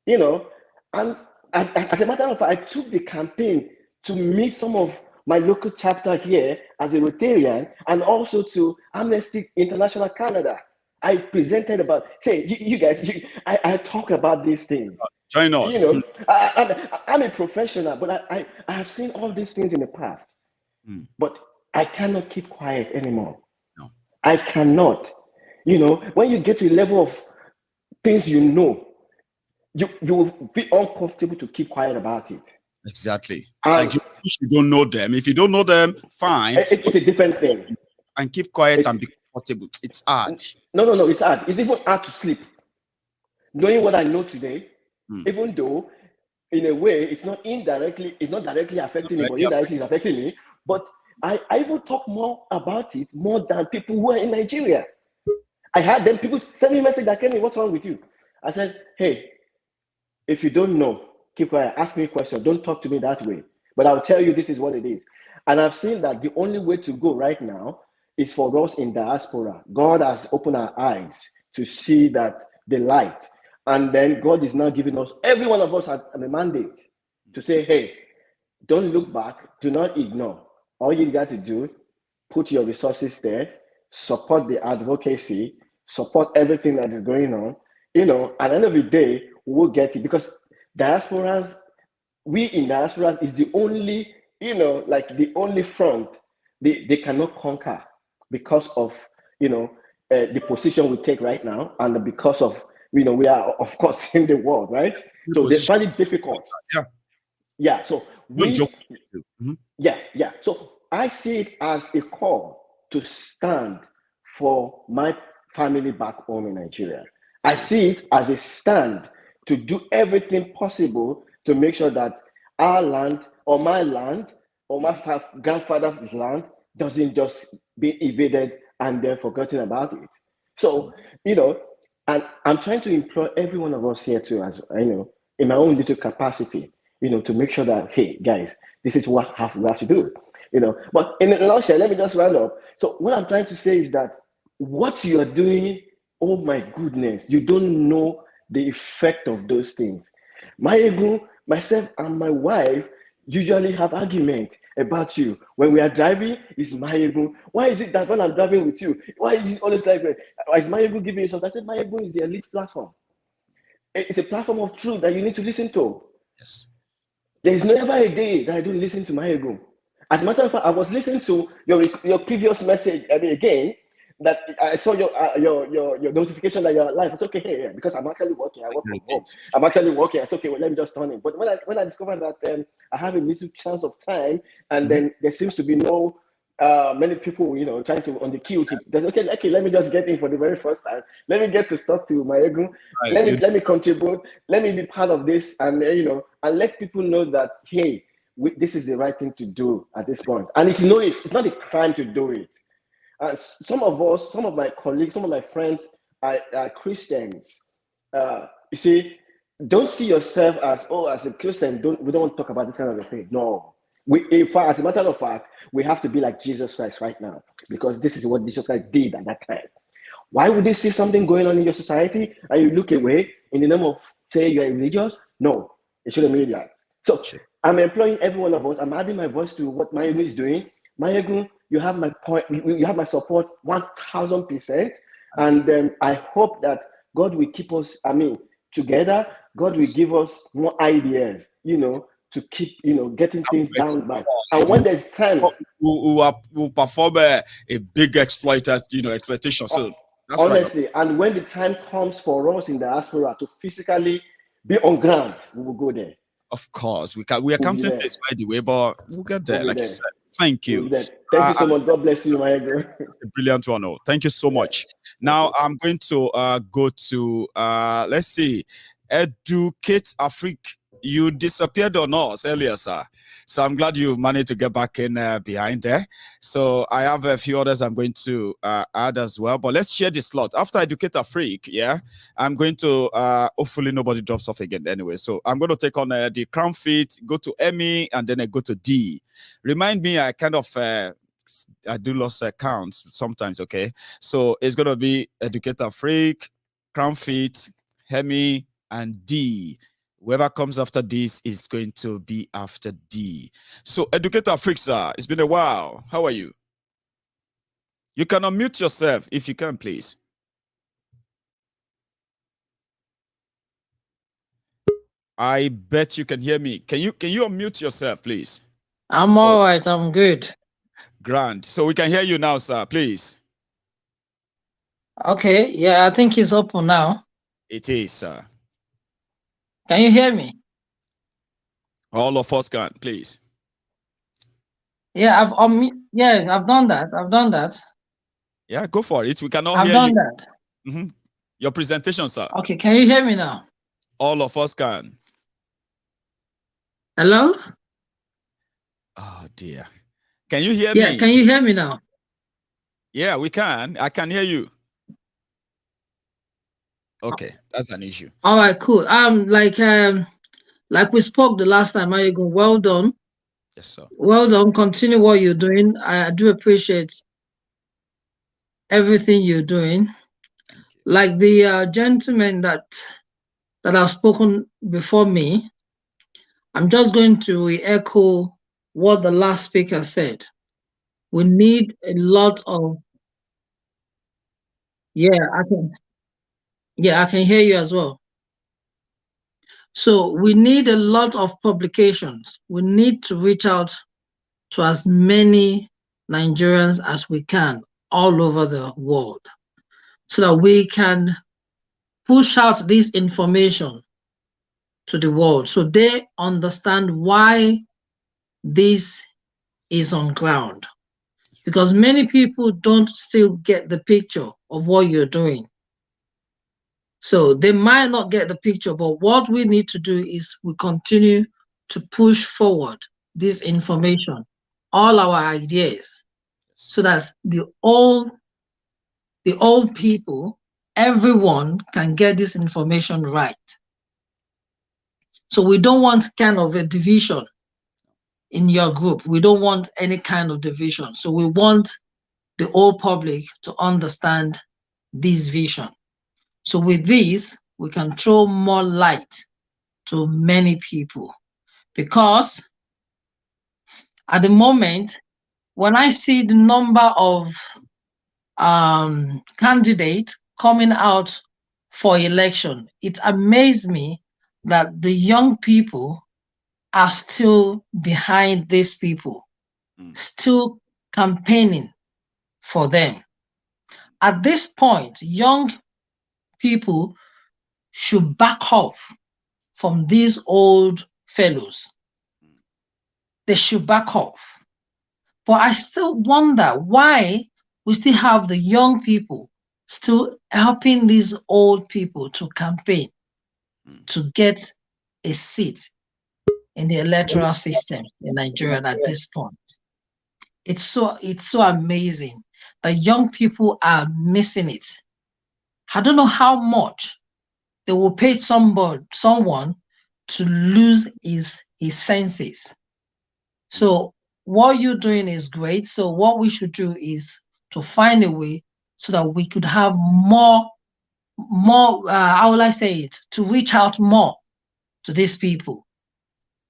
And as a matter of fact, I took the campaign to meet some of my local chapter here as a Rotarian, and also to Amnesty International Canada. I presented about, you guys, I talk about these things. Join us. I'm a professional, but I have seen all these things in the past. But I cannot keep quiet anymore. No. I cannot. When you get to a level of things you will be uncomfortable to keep quiet about it. Exactly. Like you don't know them. If you don't know them, fine. It's a different thing. And keep quiet and be comfortable. It's hard. No, it's hard. It's even hard to sleep. Knowing what I know today, even though in a way it's not directly affecting me, but indirectly it's affecting me. But I even talk more about it more than people who are in Nigeria. I had them, people send me a message that, Kenny, what's wrong with you? I said, hey, if you don't know, keep quiet, ask me a question. Don't talk to me that way. But I'll tell you this is what it is. And I've seen that the only way to go right now is for us in diaspora. God has opened our eyes to see that the light. And then God is now giving us, every one of us has a mandate to say, hey, don't look back, do not ignore. All you got to do, put your resources there, support the advocacy, support everything that is going on. At the end of the day, we'll get it, because diasporans, we in diaspora is the only, the only front they cannot conquer because of, the position we take right now, and because of, we are, of course, in the world, right? So they find it difficult. Yeah. So yeah. So I see it as a call to stand for my family back home in Nigeria. I see it as a stand to do everything possible to make sure that our land, or my land, or my grandfather's land doesn't just be invaded and then forgotten about it. So, and I'm trying to implore every one of us here too, as in my own little capacity, to make sure that, hey, guys, this is what we have to do. But in a nutshell, let me just round up. So what I'm trying to say is that what you are doing, oh my goodness, you don't know the effect of those things. Maiyegun, myself, and my wife usually have argument about you. When we are driving, it's Maiyegun. Why is it that when I'm driving with you, why is it always like, is Maiyegun giving you something? I said, Maiyegun is the elite platform. It's a platform of truth that you need to listen to. Yes. There is never a day that I don't listen to Maiyegun. As a matter of fact, I was listening to your previous message again, that I saw your notification that you're live. It's okay, because I'm actually working. I work from home. I'm actually working. It's okay. Well, let me just turn it. But when I discovered that I have a little chance of time, and then there seems to be no many people, trying to on the queue to. Okay. Let me just get in for the very first time. Let me get to talk to Maiyegun. Right. Let me contribute. Let me be part of this, and and let people know that, hey, this is the right thing to do at this point. And it's not a crime to do it. Some of us, some of my colleagues, some of my friends are Christians. You see, don't see yourself as a Christian. We don't want to talk about this kind of a thing. No, as a matter of fact, we have to be like Jesus Christ right now, because this is what Jesus Christ did at that time. Why would you see something going on in your society and you look away in the name of say you're religious? No, it shouldn't be that. So I'm employing every one of us. I'm adding my voice to what Maiyegun is doing. Maiyegun, you have my point. You have my support 1,000%, and I hope that God will keep us. Together. God will give us more ideas. To keep getting things down back. And when there's time, we'll perform a big exploitation. So that's honestly, right. And when the time comes for us in the diaspora to physically be on ground, we will go there. Of course, we are counting this, by the way, but we'll get there, like you said. Thank you. Thank you so much. God bless you, Maiyegun. A brilliant one. Thank you so much. Now I'm going to go to let's see, Educate Afrique. You disappeared on us earlier, sir. So I'm glad you managed to get back in behind there. So I have a few others I'm going to add as well. But let's share the slot. After Educate Afrique, I'm going to, hopefully nobody drops off again anyway. So I'm going to take on the Crown Fit, go to Emmy, and then I go to D. Remind me, I kind of, I do lost counts sometimes, okay? So it's going to be Educate Afrique, Crown Fit, Emmy, and D. Whoever comes after this is going to be after D. So, Educate Afrique, sir, it's been a while. How are you? You can unmute yourself if you can, please. I bet you can hear me. Can you unmute yourself, please? I'm all right. I'm good. Grand. So we can hear you now, sir, please. Okay. Yeah, I think it's open now. It is, sir. Can you hear me? All of us can, please. Yeah, I've done that. I've done that. Yeah, go for it. We cannot hear you. I've done that. Mm-hmm. Your presentation, sir. Okay, can you hear me now? All of us can. Hello? Oh dear. Can you hear me? Yeah, can you hear me now? Yeah, we can. I can hear you. Okay, that's an issue. All right, cool. Like we spoke the last time, Maiyegun, well done. Yes, sir. Well done. Continue what you're doing. I do appreciate everything you're doing. Like the gentleman that have spoken before me, I'm just going to echo what the last speaker said. We need a lot of I can hear you as well. So we need a lot of publications. We need to reach out to as many Nigerians as we can all over the world, so that we can push out this information to the world so they understand why this is on ground. Because many people don't still get the picture of what you're doing. So they might not get the picture, but what we need to do is we continue to push forward this information, all our ideas, so that the old people, everyone can get this information right. So we don't want kind of a division in your group. We don't want any kind of division. So we want the whole public to understand this vision. So with this, we can throw more light to many people. Because at the moment, when I see the number of candidates coming out for election, it amazed me that the young people are still behind these people, still campaigning for them. At this point, young people should back off from these old fellows. They should back off. But I still wonder why we still have the young people still helping these old people to campaign to get a seat in the electoral system in Nigeria at this point. It's so amazing that young people are missing it. I don't know how much they will pay someone to lose his senses. So what you're doing is great. So what we should do is to find a way so that we could have more, how will I say it, to reach out more to these people.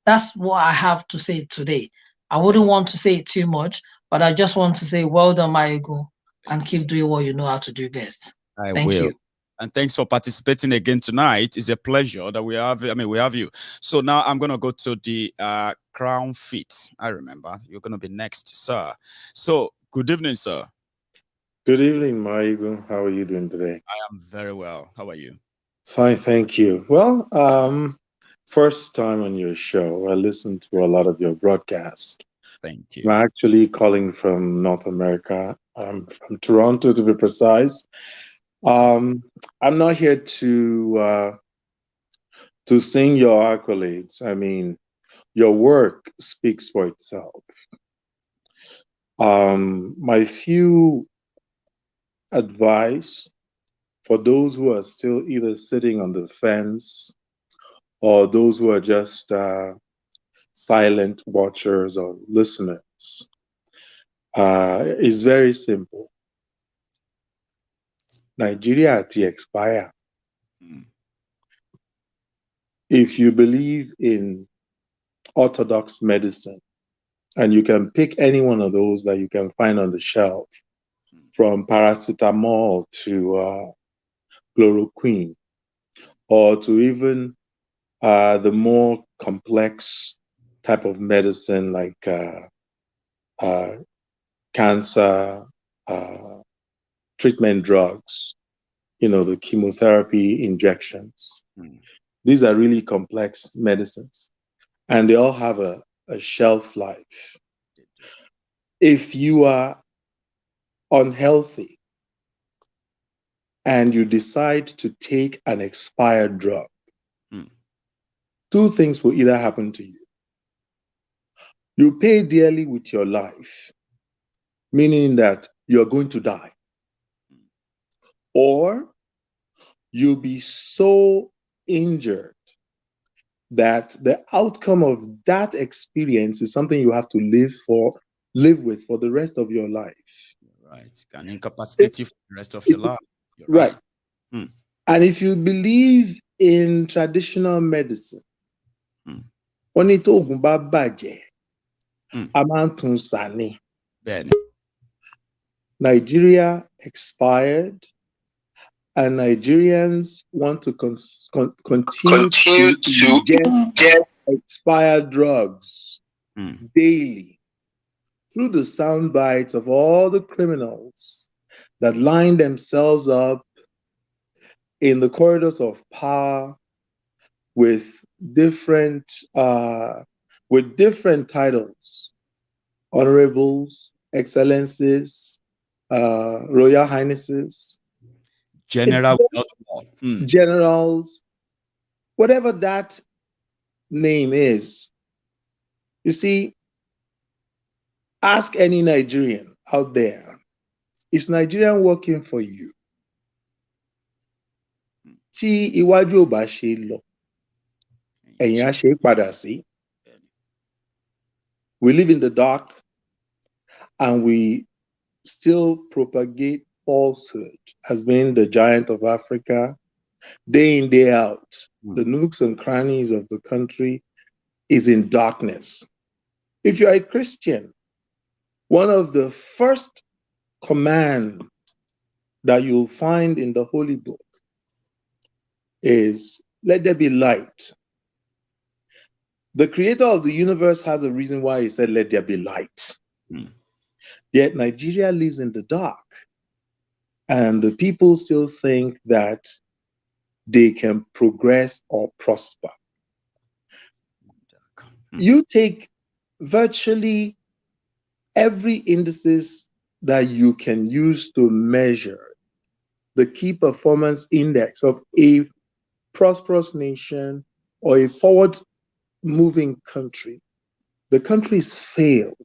That's what I have to say today. I wouldn't want to say it too much, but I just want to say, well done, Maiyegun, and keep doing what you know how to do best. Thank you. And thanks for participating again tonight. It's a pleasure that we have. We have you. So now I'm going to go to the crown feet. I remember you're going to be next, sir. So good evening, sir. Good evening, Maiyegun. How are you doing today? I am very well. How are you? Fine, thank you. Well, first time on your show. I listened to a lot of your broadcast. Thank you. I'm actually calling from North America. I'm from Toronto, to be precise. I'm not here to sing your accolades. I mean, your work speaks for itself. My few advice for those who are still either sitting on the fence or those who are just silent watchers or listeners is very simple. Nigeria at the expire. If you believe in orthodox medicine, and you can pick any one of those that you can find on the shelf, from paracetamol to chloroquine, or to even the more complex type of medicine like cancer treatment drugs, the chemotherapy injections. These are really complex medicines, and they all have a shelf life. If you are unhealthy and you decide to take an expired drug, two things will either happen to you. You pay dearly with your life, meaning that you're going to die. Or you'll be so injured that the outcome of that experience is something you have to live with for the rest of your life. Right. Can incapacitate you for the rest of your life. You're right. And if you believe in traditional medicine, Nigeria expired, and Nigerians want to continue to get expired drugs daily through the sound bites of all the criminals that line themselves up in the corridors of power with different titles, honorables, excellencies, royal highnesses, General generals, whatever that name is. You see, ask any Nigerian out there, is Nigerian working for you? Tí iwájú ò bá ṣe lọ, ẹ̀yìn á ṣe padà sí. We live in the dark and we still propagate falsehood as being the giant of Africa, day in, day out. The nooks and crannies of the country is in darkness. If you are a Christian, one of the first commands that you'll find in the Holy Book is, let there be light. The creator of the universe has a reason why he said, let there be light. Yet Nigeria lives in the dark. And the people still think that they can progress or prosper. You take virtually every indices that you can use to measure the key performance index of a prosperous nation or a forward-moving country. The country's failed.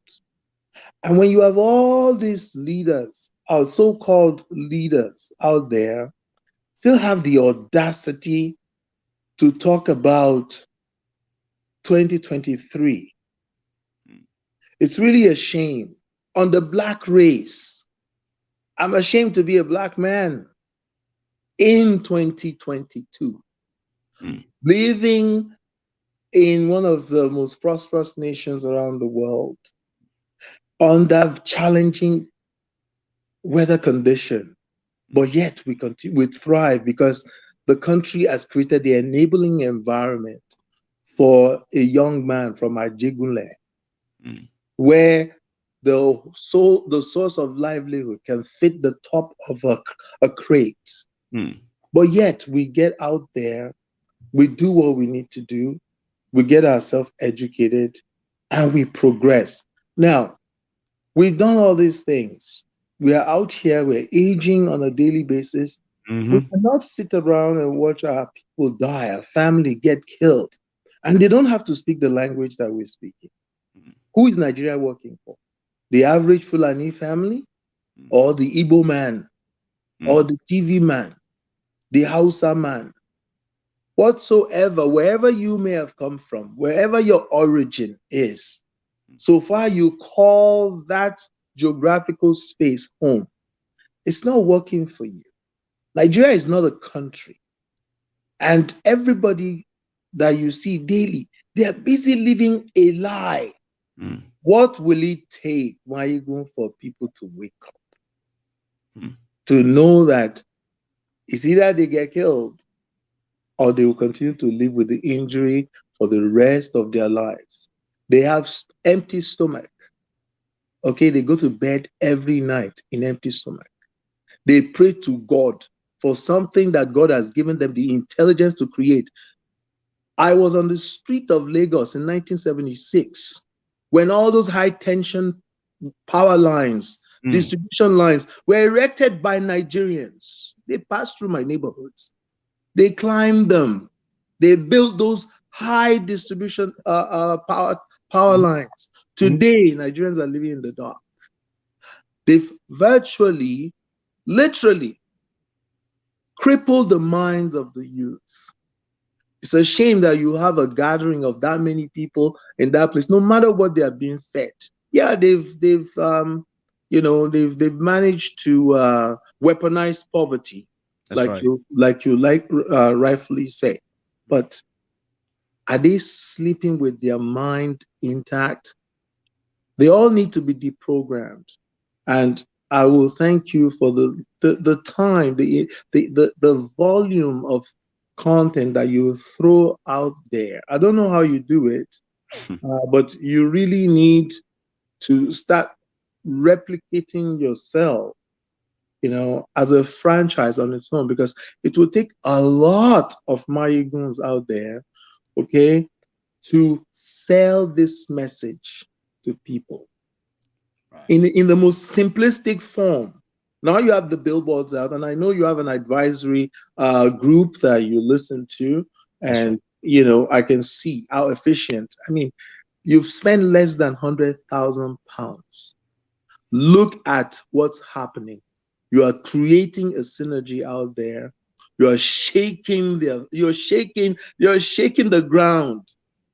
And when you have all these leaders, our so-called leaders out there, still have the audacity to talk about 2023. It's really a shame. On the black race, I'm ashamed to be a black man in 2022. Living in one of the most prosperous nations around the world, under challenging weather condition, but yet we continue, we thrive because the country has created the enabling environment for a young man from Ajegunle, where the source of livelihood can fit the top of a crate. But yet we get out there, we do what we need to do, we get ourselves educated, and we progress. Now, we've done all these things. We are out here, we're aging on a daily basis. We cannot sit around and watch our people die, our family get killed. And they don't have to speak the language that we're speaking. Who is Nigeria working for? The average Fulani family? Or the Igbo man? Or the TV man? The Hausa man? Whatsoever, wherever you may have come from, wherever your origin is, so far you call that geographical space home, it's not working for you. Nigeria is not a country. And everybody that you see daily, they are busy living a lie. What will it take, Maiyegun, for people to wake up? To know that it's either they get killed or they will continue to live with the injury for the rest of their lives. They have empty stomach. Okay, they go to bed every night in empty stomach. They pray to God for something that God has given them the intelligence to create. I was on the street of Lagos in 1976 when all those high tension power lines, distribution lines were erected by Nigerians. They passed through my neighborhoods. They climbed them. They built those high distribution power lines. Today, Nigerians are living in the dark. They've virtually, literally crippled the minds of the youth. It's a shame that you have a gathering of that many people in that place, no matter what they are being fed. Yeah, they've managed to weaponize poverty, like you rightfully say. But are they sleeping with their mind intact? They all need to be deprogrammed. And I will thank you for the time, the volume of content that you throw out there. I don't know how you do it, but you really need to start replicating yourself, you know, as a franchise on its own, because it will take a lot of Maiyeguns out there, okay, to sell this message to people in the most simplistic form. Now you have the billboards out, and I know you have an advisory group that you listen to, and you know, I can see how efficient. I mean, you've spent less than £100,000. Look at what's happening. You are creating a synergy out there. You are shaking you're shaking the ground,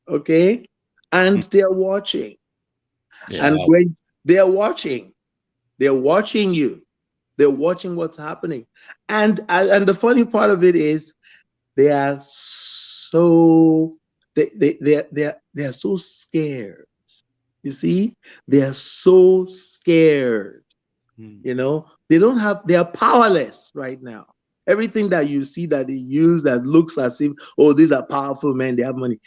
okay? And they're watching. Yeah. And when they're watching you. They're watching what's happening. And the funny part of it is they are so they're so scared. You see, they are so scared. You know, they are powerless right now. Everything that you see that they use that looks as if, oh, these are powerful men, they have money.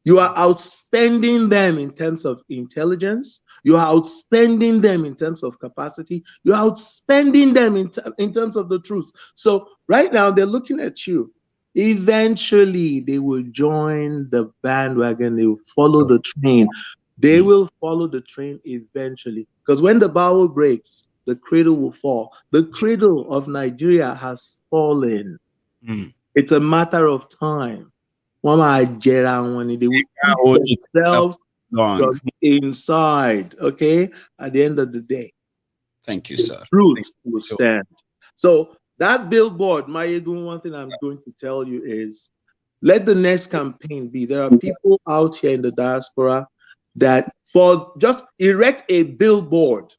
You are outspending them in terms of intelligence. You are outspending them in terms of capacity. You are outspending them in terms of the truth. So right now they're looking at you. Eventually they will join the bandwagon. They will follow the train. They will follow the train eventually. Because when the bow breaks, the cradle will fall. The cradle of Nigeria has fallen. It's a matter of time. They will eat themselves from inside, okay? At the end of the day. Thank you, sir. Truth will stand. So that billboard, Maiyegun, one thing I'm going to tell you is, let the next campaign be, there are people out here in the diaspora that just erect a billboard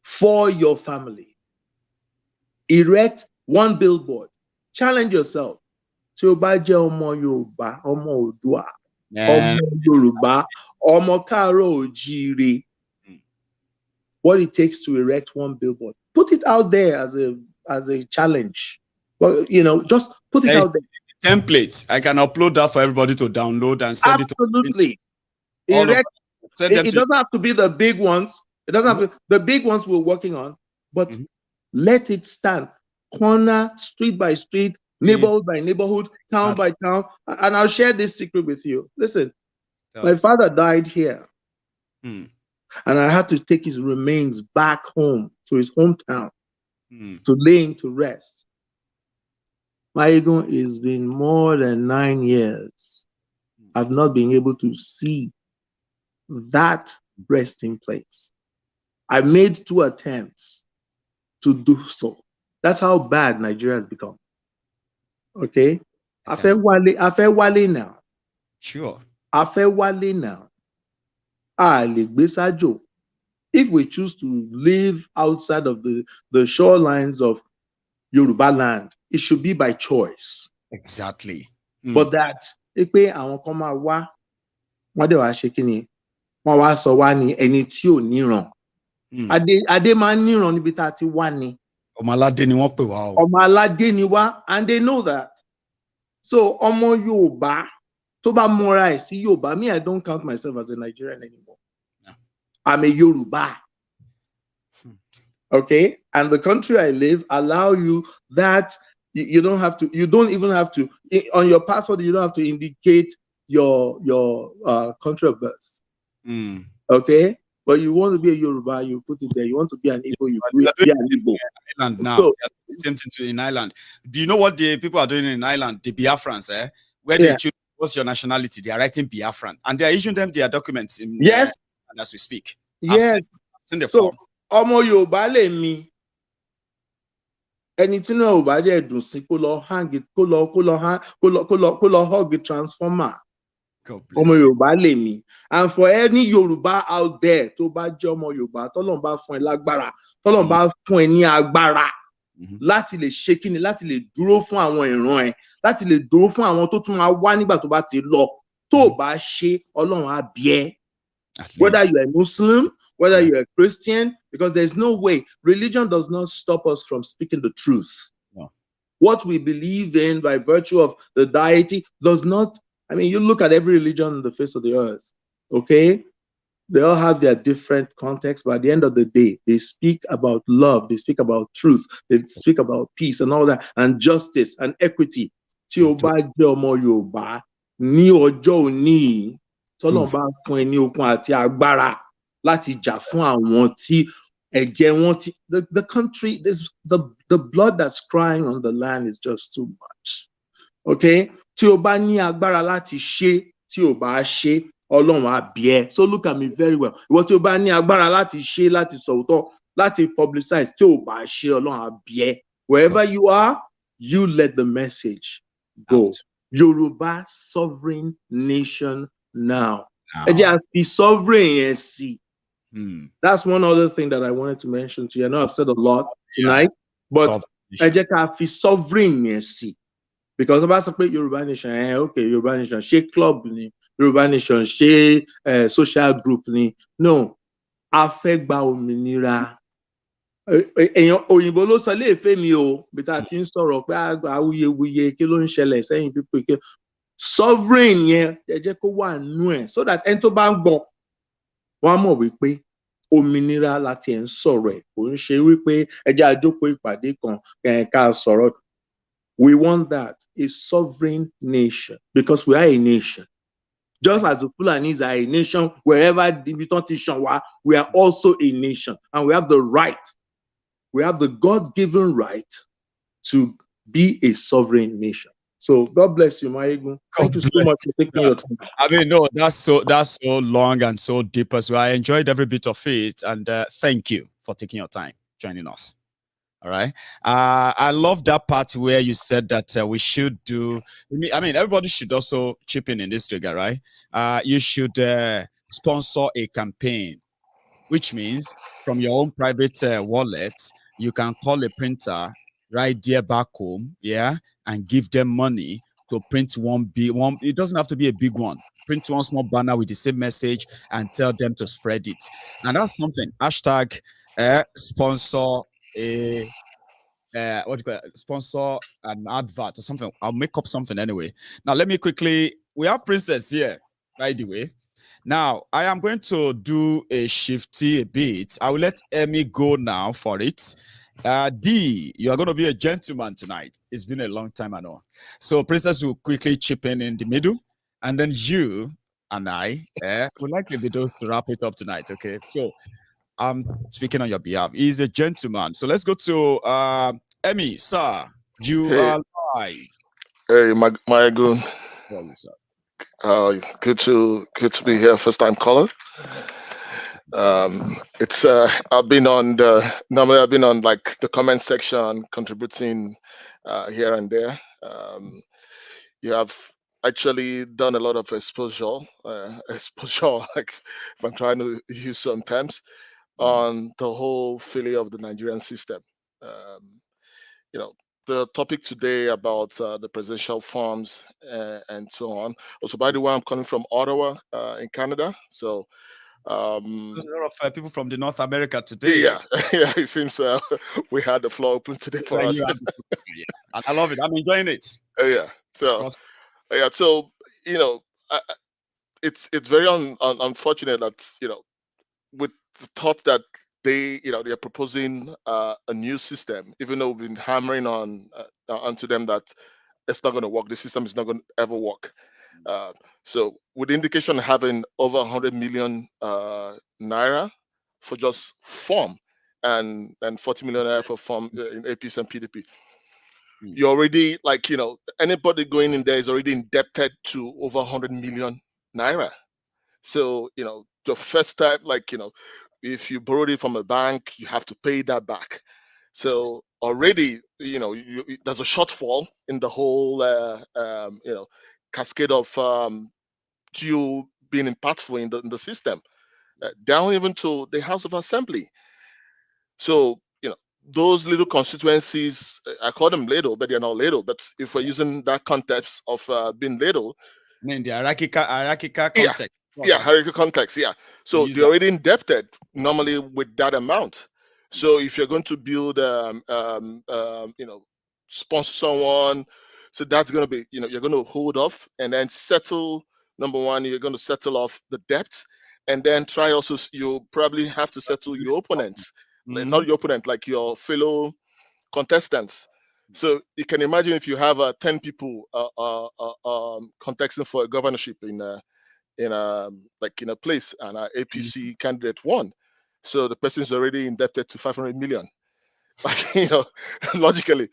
for your family. Erect one billboard. Challenge yourself. Tí o bá jẹ́ ọmọ Yorùbá, ọmọ Oòduà, ọmọ Yorùbá, ọmọ Káàárọ̀ Oòjíire, what it takes to erect one billboard. Put it out there as a challenge. Well, you know, just put it out there. Templates. I can upload that for everybody to download and send it to. Absolutely. It doesn't have to be the big ones. It doesn't have to, the big ones we're working on, but let it stand. Corner, street by street, neighborhood by neighborhood, town by town. And I'll share this secret with you. Listen, my father died here. And I had to take his remains back home to his hometown to lay him to rest. Maiyegun, it's been more than 9 years. I've not been able to see that resting place. I made 2 attempts to do so. That's how bad Nigeria has become. Okay? I feel wale now. Sure. I feel wale now. If we choose to live outside of the shorelines of Yoruba land, it should be by choice. Exactly. But that, àwọn kan máa wá, wọ́n dẹ̀ wá ṣe kí ni, wọ́n wá sọ wá ní ẹni tí ò níran. Adé máa ń níran níbi tá a ti wá ni. Ọmọ aládé ni wọ́n pè wá o. Ọmọ aládé ni wá, and they know that. So ọmọ Yorùbá tó bá múra ẹ̀ sí Yorùbá, me, I don't count myself as a Nigerian anymore. No. I'm a Yoruba. Okay, and the country I live allow you that you don't even have to on your passport. You don't have to indicate your country of birth. Okay, but you want to be a Yoruba, you put it there. You want to be an Igbo, you be an Igbo. Ireland now, so, same thing in Ireland. Do you know what the people are doing in Ireland? The Biafrans, where they choose what's your nationality, they are writing Biafran, and they are issuing them their documents. Yes, as we speak. Yes, I've seen the form. Ọmọ Yorùbá lè mi ẹni tí náà ò bá dẹ̀ dùn sí kó lọ hug transformer. Ọmọ Yorùbá lè mi. And for any Yorùbá out there tó bá jẹ́ ọmọ Yorùbá, tọ́lọ́run bá fún ẹ lágbára, tọ́lọ́run bá fún ẹ ní agbára láti lè ṣe kíni, láti lè dúró fún àwọn ìran ẹ, láti lè dúró fún àwọn tó tún máa wá nígbà tó bá ti lọ. Tó bá ṣe, Ọlọ́run á bí ẹ. Whether you're a Muslim, whether you're a Christian, because there's no way. Religion does not stop us from speaking the truth. No. What we believe in by virtue of the deity does not, I mean, you look at every religion on the face of the earth, okay? They all have their different contexts, but at the end of the day, they speak about love, they speak about truth, they speak about peace and all that, and justice and equity. Tí o bá jẹ́ ọmọ Yorùbá ní ọjọ́ òní, tọ́lọ́run bá fún ẹ ní okun àti agbára láti jà fún àwọn tí ẹ̀jẹ̀ wọn ti. The country, the blood that's crying on the land is just too much. Okay? Tí o bá ní agbára láti ṣe, tí o bá ṣe, Ọlọ́run á bí ẹ. So look at me very well. Ìwọ tí o bá ní agbára láti ṣe, láti sọ̀tọ̀, láti publicize, tí o bá ṣe, Ọlọ́run á bí ẹ. Wherever you are, you let the message go. Out. Yoruba sovereign nation now. Ẹ jẹ́ a fi sovereign yẹn sí. That's one other thing that I wanted to mention to you. I know I've said a lot tonight, but ẹ jẹ́ ká fi sovereign yẹn sí. Because about sọ pé Yoruba nation, okay, Yoruba nation, ṣé club ni, Yoruba nation, ṣé social group ni. No, a fẹ́ gba òmìnira. Èèyàn òyìnbó ló sọ léèfé mi o, bí tá a ti ń sọ̀rọ̀ pé awuyewuye kí ló ń ṣẹlẹ̀ sẹ́yìn pípé. Sovereign yẹn ẹ jẹ́ kó wà nú ẹ̀, so that ẹni tó bá ń gbọ́ wọ́n á mọ̀ wípé òmìnira láti ẹ̀ ń sọ̀rọ̀ ẹ̀, kò ń ṣe wípé ẹ jẹ́ àjókòó ìpàdé kan ká sọ̀rọ̀. We want that, a sovereign nation, because we are a nation. Just as the Fulanis are a nation, wherever we are also a nation, and we have the right. We have the God-given right to be a sovereign nation. So God bless you, Maiyegun. Thank you so much for taking your time. I mean, no, that's so long and so deep as well. I enjoyed every bit of it, and thank you for taking your time joining us. All right. I love that part where you said that we should do. I mean, everybody should also chip in this regard, right? You should sponsor a campaign, which means from your own private wallet, you can call a printer right there back home, yeah, and give them money to print one big one. It doesn't have to be a big one. Print one small banner with the same message and tell them to spread it. And that's something. Hashtag sponsor a what do you call it? Sponsor an advert or something. I'll make up something anyway. Now let me quickly. We have Princess here, by the way. Now I am going to do a shifty a bit. I will let Emmy go now for it. D, you are going to be a gentleman tonight. It's been a long time, I know. So Princess will quickly chip in the middle, and then you and I would like the videos to wrap it up tonight. Okay, so I'm speaking on your behalf. He's a gentleman. So let's go to Emmy, sir. You are live. Hey, Maiyegun. Good to be here. First time caller. It's I've been on normally I've been on like the comment section, contributing here and there. You have actually done a lot of exposure, like if I'm trying to use some terms, on the whole failure of the Nigerian system. You know, the topic today about the presidential forms and so on. Also, by the way, I'm coming from Ottawa in Canada, so a lot of people from the North America today. Yeah, it seems we had the floor open today for us. Yeah. And I love it. I'm enjoying it. Yeah. So, so you know, it's very unfortunate that with the thought that they're proposing a new system, even though we've been hammering onto them that it's not going to work. The system is not going to ever work. So with the indication of having over 100 million naira for just form and 40 million naira for form in APC and PDP, you're already anybody going in there is already indebted to over 100 million naira. So the first time, if you borrowed it from a bank, you have to pay that back. So already there's a shortfall in the whole cascade of you being impactful in the system, down even to the House of Assembly. So those little constituencies, I call them little, but they're not little. But if we're using that context of being little, I mean the hierarchical context. Yeah, hierarchical context. Yeah. So they're already indebted normally with that amount. So if you're going to build, sponsor someone, so that's going to be, you're going to hold off and then settle. Number one, you're going to settle off the debt, and then try also. You probably have to settle your opponents, not your opponent, like your fellow contestants. So you can imagine if you have 10 people contesting for a governorship in a place, and an APC candidate won. So the person is already indebted to 500 million, like, logically.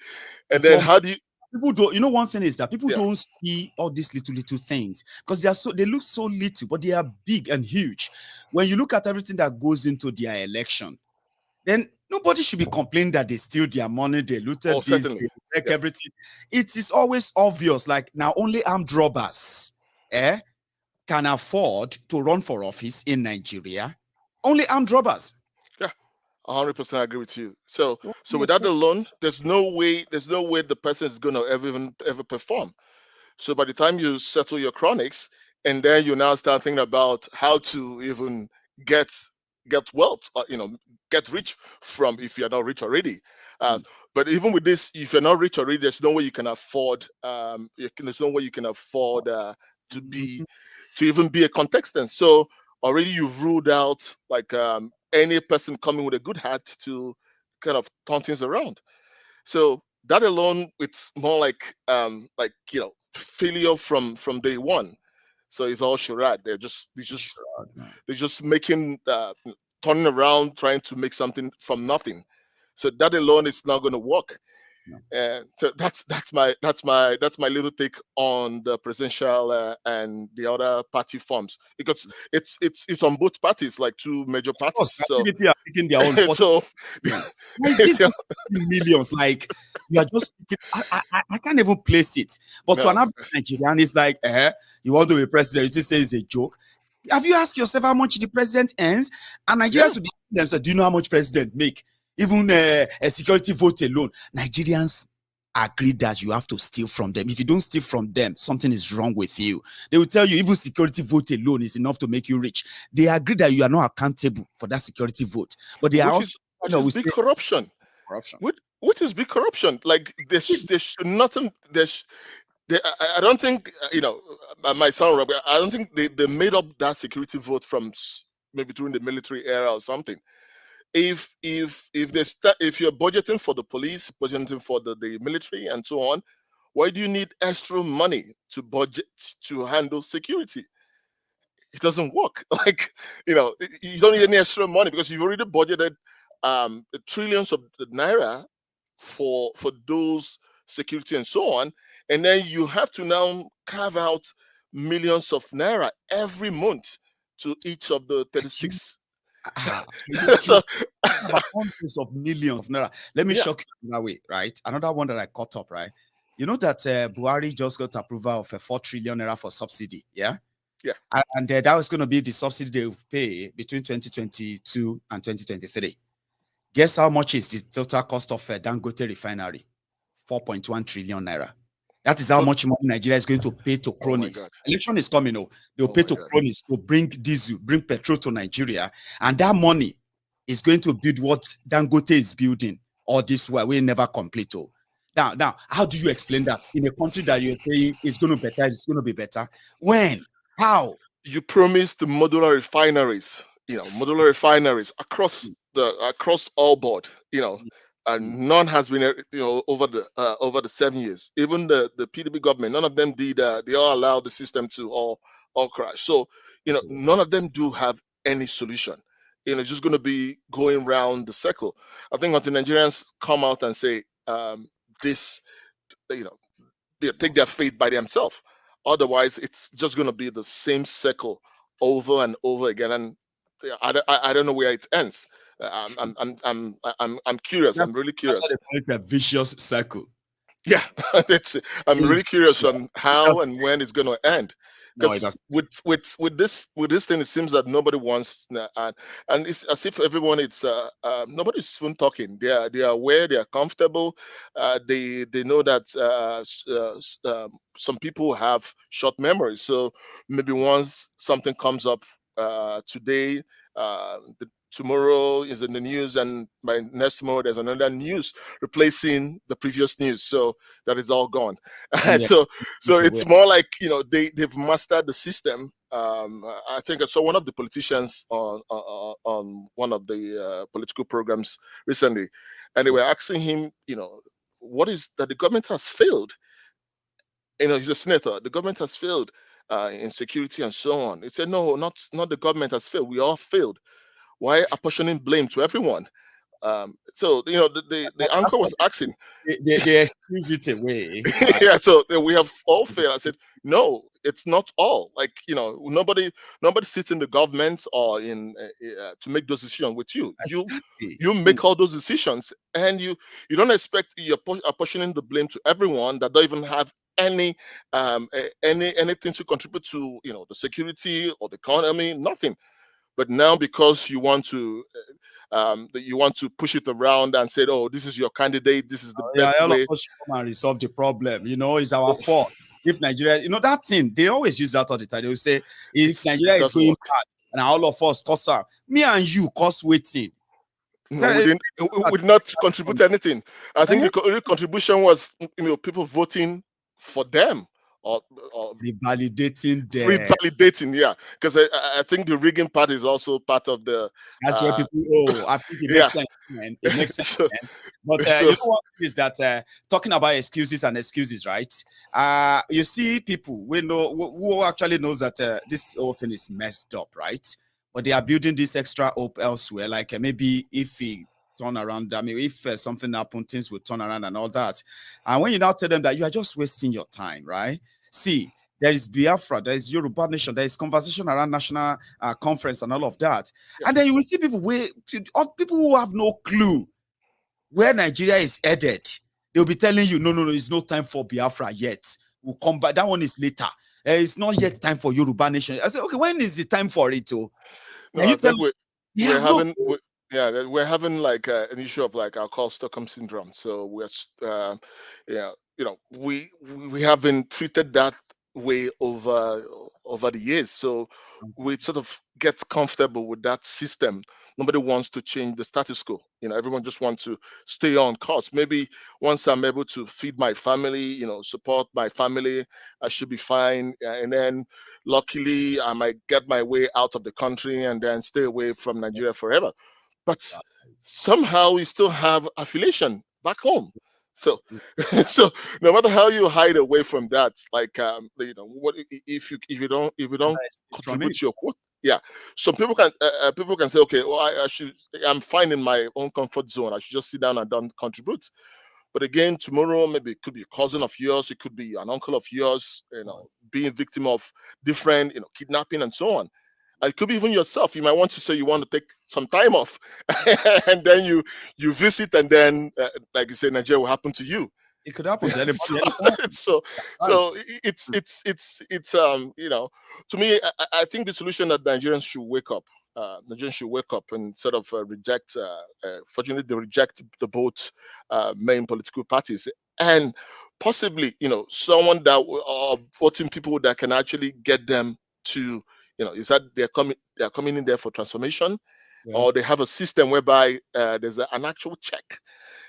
And then how do you? People don't. One thing is that people don't see all these little things because they look so little, but they are big and huge. When you look at everything that goes into their election, then nobody should be complaining that they steal their money, they looted this, they wreck everything. It is always obvious. Like, now only armed robbers can afford to run for office in Nigeria. Only armed robbers. Yeah, 100% agree with you. So with that alone, there's no way the person is gonna ever perform. So by the time you settle your chronics, and then you now start thinking about how to even get wealth, get rich from, if you're not rich already. But even with this, if you're not rich already, there's no way you can afford. There's no way you can afford to even be a contestant. So already you've ruled out like any person coming with a good heart to kind of turn things around. So that alone, it's more like failure from day one. So it's all charade. They're just making turning around, trying to make something from nothing. So that alone is not going to work. And so that's my little take on the presidential and the other party forms, because it's on both parties, like two major parties. So PDP are picking their own. So millions, like you are just I can't even place it. But to an average Nigerian, it's like, you want to be president, you just say it's a joke. Have you asked yourself how much the president earns? And Nigerians will be themselves, do you know how much president make? Even a security vote alone, Nigerians agree that you have to steal from them. If you don't steal from them, something is wrong with you. They will tell you even security vote alone is enough to make you rich. They agree that you are not accountable for that security vote. But they are also which is big corruption. Which is big corruption. Like there should nothing. I don't think my sound wrong. I don't think they made up that security vote from maybe during the military era or something. If you're budgeting for the police, budgeting for the military and so on, why do you need extra money to budget to handle security? It doesn't work. Like, you don't need any extra money because you've already budgeted trillions of naira for those security and so on, and then you have to now carve out millions of naira every month to each of the 36. So hundreds of millions of naira. Let me shock you that way, right? Another one that I caught up, right? You know that Buhari just got approval of a 4 trillion naira for subsidy, yeah? And that was going to be the subsidy they will pay between 2022 and 2023. Guess how much is the total cost of Dangote refinery? 4.1 trillion naira. That is how much money Nigeria is going to pay to cronies. Election is coming. They'll pay to cronies to bring diesel, bring petrol to Nigeria. And that money is going to build what Dangote is building all this while we never complete. Now, how do you explain that in a country that you're saying it's going to be better? When? How? You promised the modular refineries, across all board, and none has been, over the 7 years. Even the PDP government, none of them did. They all allowed the system to all crash. So, none of them do have any solution. It's just going to be going round the circle. I think until Nigerians come out and say this, they take their fate by themselves. Otherwise, it's just going to be the same circle over and over again, and I don't know where it ends. I'm curious. I'm really curious. It's a vicious circle. Yeah, I'm really curious on how and when it's going to end. Because with this thing, it seems that nobody wants, and it's as if everyone, nobody's even talking. They are aware, they are comfortable. They know that some people have short memories. So maybe once something comes up today, tomorrow is in the news, and by next tomorrow there's another news replacing the previous news, so that is all gone. So it's more like they've mastered the system, I think I saw one of the politicians on one of the political programs recently, and they were asking him, what is that the government has failed? He's a senator. The government has failed in security and so on. He said, no, not the government has failed. We all failed. Why apportioning blame to everyone? So the anchor was asking. They excuse it away. Right? Yeah, so we have all failed. I said, no, it's not all. Like, nobody sits in the government or in to make those decisions with you. You make all those decisions, and you don't expect you're apportioning the blame to everyone that don't even have anything to contribute to the security or the economy, nothing. But now, because you want to push it around and say, oh, this is your candidate, this is the best all way. of us come and resolve the problem. It's our fault. If Nigeria, that thing, they always use that all the time. They will say, if Nigeria is going bad and all of us cause me and you cause waiting. No, we did not contribute anything. I think the only contribution was people voting for them. Or revalidating them. Revalidating, yeah. Because I think the rigging part is also part of the. That's where people. I think it makes sense, man. It makes sense, man. But you know what is that? Talking about excuses, right? You see people who actually knows that this whole thing is messed up, right? But they are building this extra hope elsewhere. Like maybe if he turn around, if something happened, things will turn around and all that. And when you now tell them that you are just wasting your time, right? See, there is Biafra, there is Yoruba Nation, there is conversation around national conference and all of that. Yes. And then you will see people who have no clue where Nigeria is headed. They'll be telling you, no, it's no time for Biafra yet. We'll come back. That one is later. It's not yet time for Yoruba Nation. I said, okay, when is the time for it? No, I think we're having like an issue of like I'll call Stockholm syndrome. So we're we have been treated that way over the years. So we sort of get comfortable with that system. Nobody wants to change the status quo. Everyone just wants to stay on course. Maybe once I'm able to feed my family, support my family, I should be fine. And then luckily I might get my way out of the country and then stay away from Nigeria forever. But somehow we still have affiliation back home. So no matter how you hide away from that, like what if you don't contribute to your quote? Yeah, some people can say, okay, well, I'm fine in my own comfort zone. I should just sit down and don't contribute. But again, tomorrow maybe it could be a cousin of yours, it could be an uncle of yours, being victim of different kidnapping and so on. It could be even yourself. You might want to say you want to take some time off, and then you visit, and then like you say, Nigeria will happen to you. It could happen to anybody. So it's to me, I think the solution that Nigerians should wake up. Nigerians should wake up and sort of reject. Fortunately, they reject the both main political parties, and possibly someone that voting people that can actually get them to. Is that they're coming in there for transformation, or they have a system whereby there's an actual check.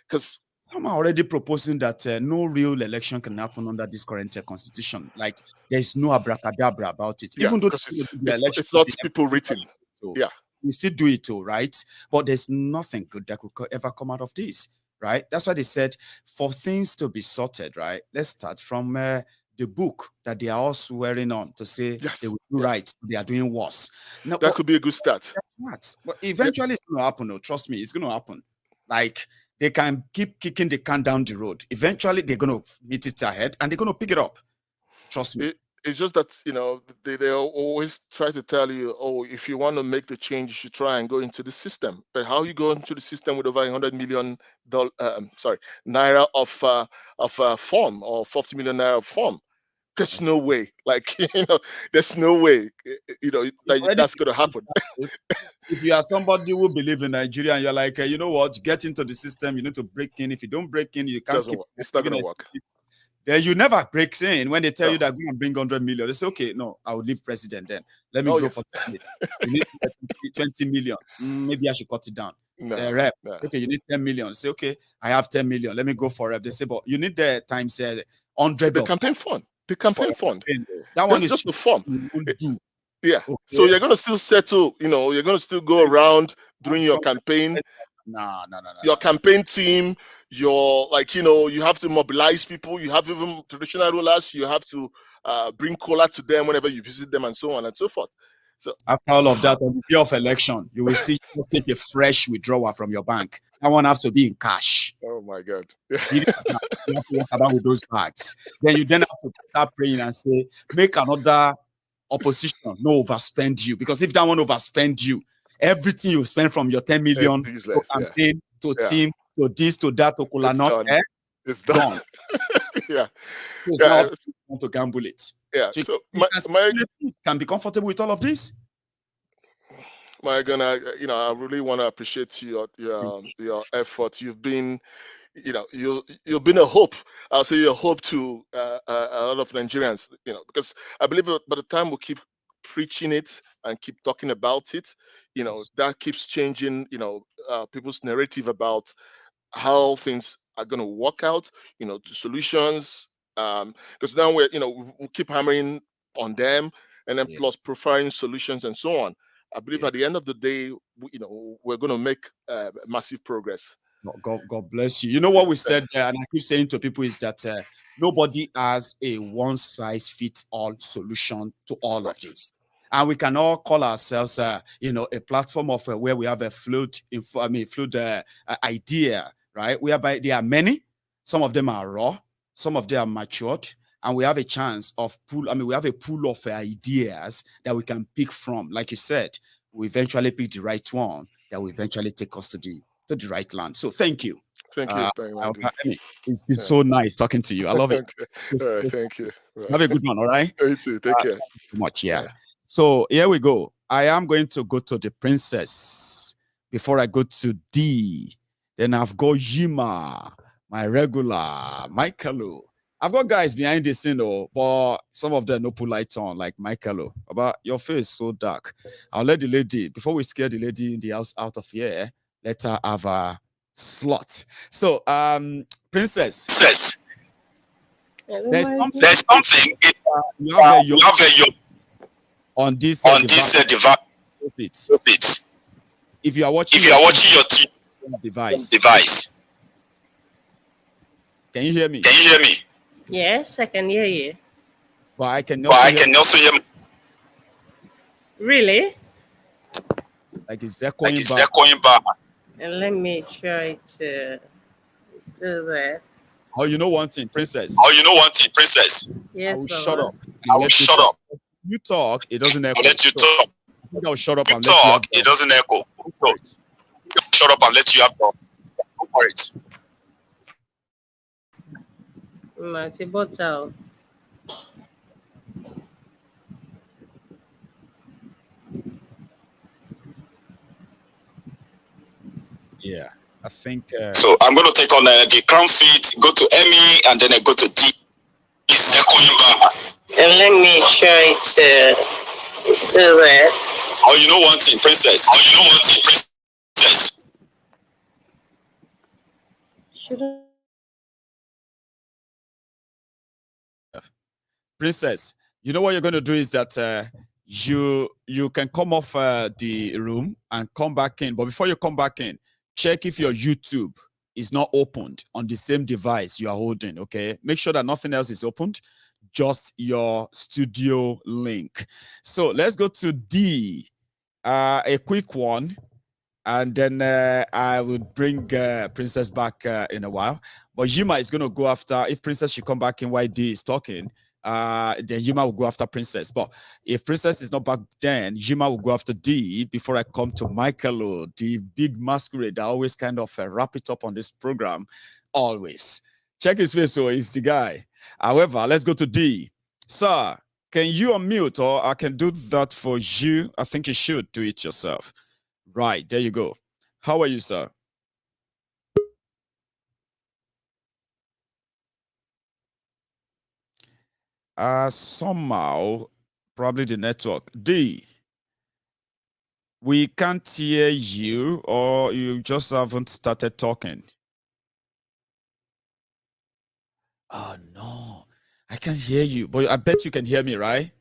Because I'm already proposing that no real election can happen under this current constitution. Like there's no abracadabra about it. Yeah, even though it's not people written. Yeah, we still do it too, right? But there's nothing good that could ever come out of this, right? That's why they said for things to be sorted, right? Let's start from the book that they are all swearing on to say they will do right, they are doing worse. Now, that could be a good start. But eventually it's going to happen. No, trust me, it's going to happen. Like they can keep kicking the can down the road. Eventually they're going to meet it ahead and they're going to pick it up. Trust me. It's just that they always try to tell you, oh, if you want to make the change, you should try and go into the system. But how you go into the system with over $100 million naira of form or 40 million naira of form? There's no way. Like there's no way. That's going to happen. If you are somebody who believes in Nigeria and you're like, you know what, get into the system. You need to break in. If you don't break in, you can't. It's not going to work. Then you never break in when they tell you that go and bring 100 million. They say, okay, no, I will leave president then. Let me go for Senate. You need 20 million. Maybe I should cut it down. Rep. No. Okay, you need 10 million. Say, okay, I have 10 million. Let me go for rep. They say, but you need the times 100. The campaign fund. The campaign fund. That one is just the form. Yeah. Okay. So you're gonna still settle, you're gonna still go around during your campaign. No. Your campaign team, you have to mobilize people. You have even traditional rulers. You have to bring cola to them whenever you visit them, and so on and so forth. So after all of that, on the day of election, you will still just take a fresh withdrawal from your bank. That one has to be in cash. oh my God. You have to walk about with those bags. Then you then have to start praying and say, make another opposition no overspend you. Because if that one overspend you, everything you spend from your 10 million to campaign, to team, to this, to that, to Kulanot, it's done. Yeah. So it's now to gamble it. Yeah. So can be comfortable with all of this. Maiyegun, I really want to appreciate your effort. You've been, you've been a hope. I'll say a hope to a lot of Nigerians. Because I believe by the time we keep preaching it and keep talking about it, that keeps changing, people's narrative about how things are going to work out, to solutions. Because now we keep hammering on them, and then plus profiling solutions and so on. I believe at the end of the day, we're going to make massive progress. God bless you. You know what we said, and I keep saying to people is that nobody has a one-size-fits-all solution to all of this. And we can all call ourselves, a platform of where we have a fluid idea, right? Whereby there are many. Some of them are raw. Some of them are matured. And we have a chance of we have a pool of ideas that we can pick from. Like you said, we eventually pick the right one that will eventually take us to the right land. So thank you. Thank you very much. It's been so nice talking to you. I love it. All right, thank you. Have a good one, all right? You too. Take care. Thank you so much. Yeah. So here we go. I am going to go to the princess before I go to D. Then I've got Yima, my regular, Michael. I've got guys behind the scene, but some of them no put lights on, like Michael. But your face so dark. I'll let the lady, before we scare the lady in the house out of here, let her have a slot. So, princess. There's something you have on this device. If you are watching your device. Can you hear me? Yes, I can hear you. But I can also hear. Really? Like it's echoing back. And let me try to do that. Oh, you know one thing, princess. Yes, I will shut up. I will shut up. You talk, it doesn't echo. I'll let you talk. I'll shut up and talk, it doesn't echo. Shut up and let you have the. Go for it. Bottle. Yeah, I think. So I'm going to take on the crown feet, go to Emmy, and then I go to D. And let me try to do that. Oh, you know one thing, princess. Should I? Princess, you know what you're going to do is that you can come off the room and come back in. But before you come back in, check if your YouTube is not opened on the same device you are holding, okay? Make sure that nothing else is opened, just your studio link. So let's go to D, a quick one, and then I will bring Princess back in a while. But Yuma is going to go after, if Princess should come back in while D is talking, then Yuma will go after Princess. But if Princess is not back, then Yuma will go after D before I come to Michael, the big masquerade that always kind of wrap it up on this program. Always. Check his face, so he's the guy. However, let's go to D. Sir, can you unmute, or I can do that for you? I think you should do it yourself. Right, there you go. How are you, sir? Somehow, probably the network. D, we can't hear you, or you just haven't started talking. Oh, no. I can't hear you, but I bet you can hear me, right?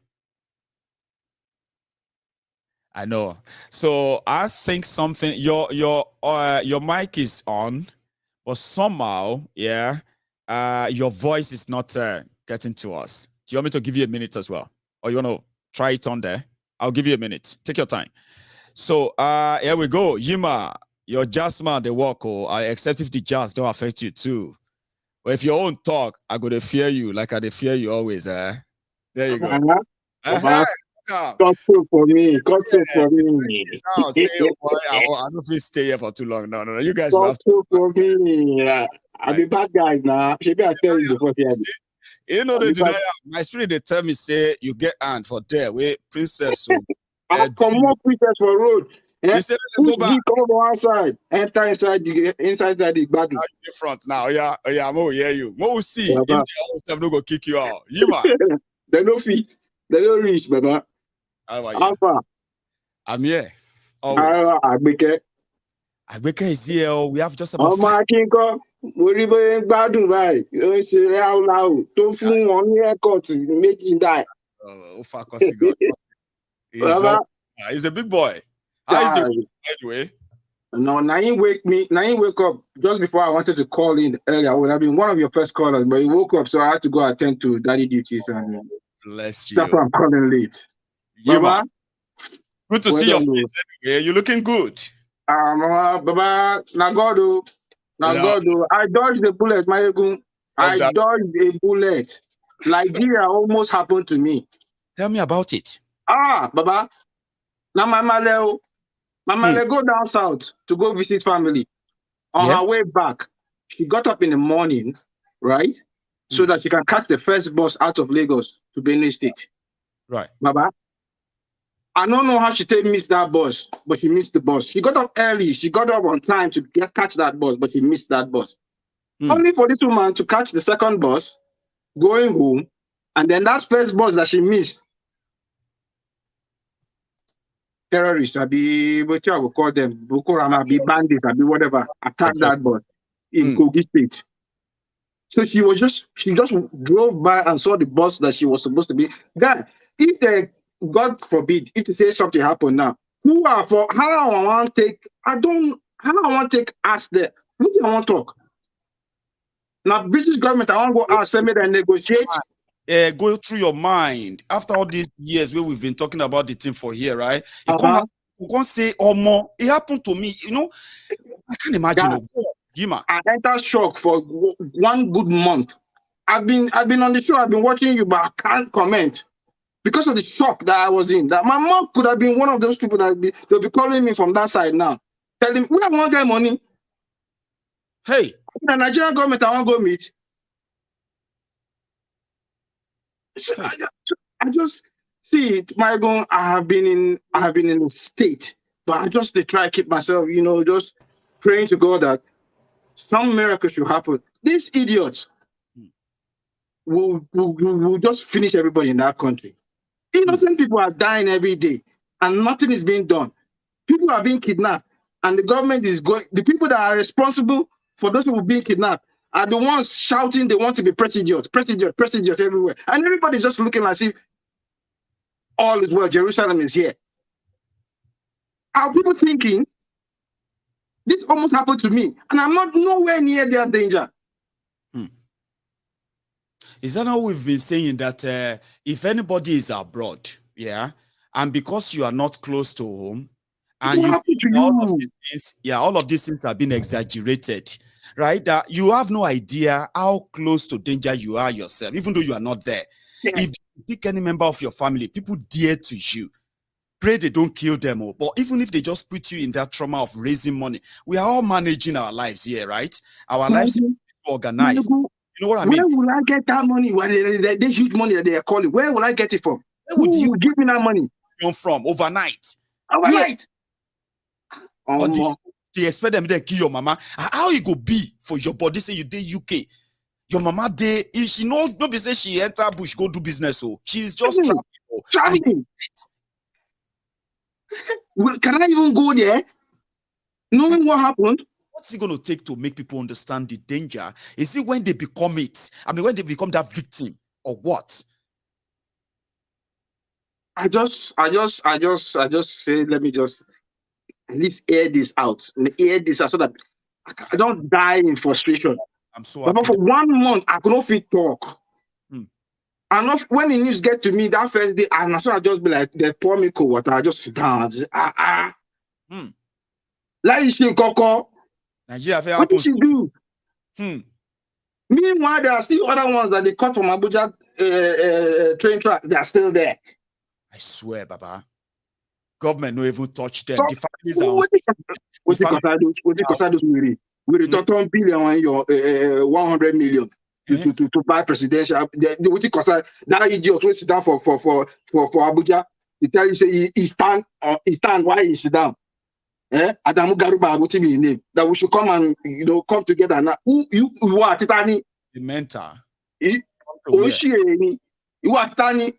I know. So I think something your mic is on, but somehow, yeah, your voice is not getting to us. Do you want me to give you a minute as well? Or you want to try it on there? I'll give you a minute. Take your time. So here we go. Yima, your jazz man, they walk. Oh, I accept if the jazz don't affect you too. But if your own talk, I go to fear you like I fear you always. There you go. Cut through for me. Cut through for me. Now, say, oh boy, I don't feel stay here for too long. No. You guys will Cut have to. through for me. I be bad guys now. Should I tell you before you know they deny my spirit. They tell me say you get aunt for there. Wait, princess. So I come more princess for road. You say go back. Come on outside. Enter inside the battle. In front now. Yeah. I'm over hear you. What we see if the old stuff no go kick you out. You man. They no fit. They don't reach, Baba. Alpha. I'm here. Always. Agbeke is here. We have just about. My king, we live in Badun, right? He's a big boy. How is the anyway? No, now he wake up just before I wanted to call in earlier. I would have been one of your first callers, but he woke up, so I had to go attend to daddy duties and bless you. That's why I'm calling late. Baba, good to see your face anyway. You're looking good. Baba, Nagodo. I dodged the bullet, Maiyegun. I dodged a bullet. Nigeria almost happened to me. Tell me about it. Baba. Now my mother go down south to go visit family. On her way back, she got up in the morning, right? So that she can catch the first bus out of Lagos to Benue State. Right. Baba. I don't know how she missed that bus, but she missed the bus. She got up early. She got up on time to catch that bus, but she missed that bus. Only for this woman to catch the second bus, going home, and then that first bus that she missed, terrorists, what you will call them, boko haram, bandits, whatever, attacked that bus in Kogi State. So she just drove by and saw the bus that she was supposed to be. God, if they, God forbid, if they say something happened now, how I want to take us there? What do I want to talk? Now, British government, I want to go outside and negotiate. Go through your mind after all these years where we've been talking about the thing for here, right? You can't say, oh, more. It happened to me, you know. I can't imagine. I entered shock for 1 good month. I've been on the show. I've been watching you, but I can't comment because of the shock that I was in. That my mom could have been one of those people that they'll be calling me from that side now, telling me we have one guy money. Hey, the Nigerian government, I want to go meet. So I just see it, Maiyegun. I have been in a state, but I just try to keep myself, just praying to God that some miracle should happen. These idiots will just finish everybody in that country. Innocent people are dying every day, and nothing is being done. People are being kidnapped, and the government is going. The people that are responsible for those people being kidnapped are the ones shouting they want to be presidents everywhere. And everybody's just looking as if all is well, Jerusalem is here. Are people thinking, this almost happened to me, and I'm not nowhere near their danger? Is that how we've been saying that if anybody is abroad, and because you are not close to home, and all of these things have been exaggerated, right? That you have no idea how close to danger you are yourself, even though you are not there. Yeah. If you pick any member of your family, people dear to you, pray they don't kill them all. But even if they just put you in that trauma of raising money, we are all managing our lives here, right? Our lives are organized. You know what I mean? Where will I get that money? The huge money that they are calling, where will I get it from? Who will give me that money? From overnight. Overnight. They expect them to kill your mama. How it go be for your body? Say you dey UK, your mama dey. She knows nobody say she enter bush go do business. So she's just traveling. Can I even go there? Knowing what happened? What's it going to take to make people understand the danger? Is it when they become it? I mean, when they become that victim, or what? I just say, let me just at least air this out. Air this out so that I don't die in frustration. I'm so But happy. for 1 month, I could not fit talk. Hmm. And not, when the news get to me that first day, and I just be like, they pour me cold water. I just sit down. I just, Like she Coco. Nigeria, what did she do? Hmm. Meanwhile, there are still other ones that they cut from Abuja train tracks. They are still there. I swear, Baba. Government no even touch them. So, The families are. What the we return billion on your 100 million to buy presidential. What the cost that idiot will sit down for Abuja. He tell you say he stand why he sit down. Adamu Garuba, what you mean? That we should come and come together now. Who are Titani? The mentor. You are Tani.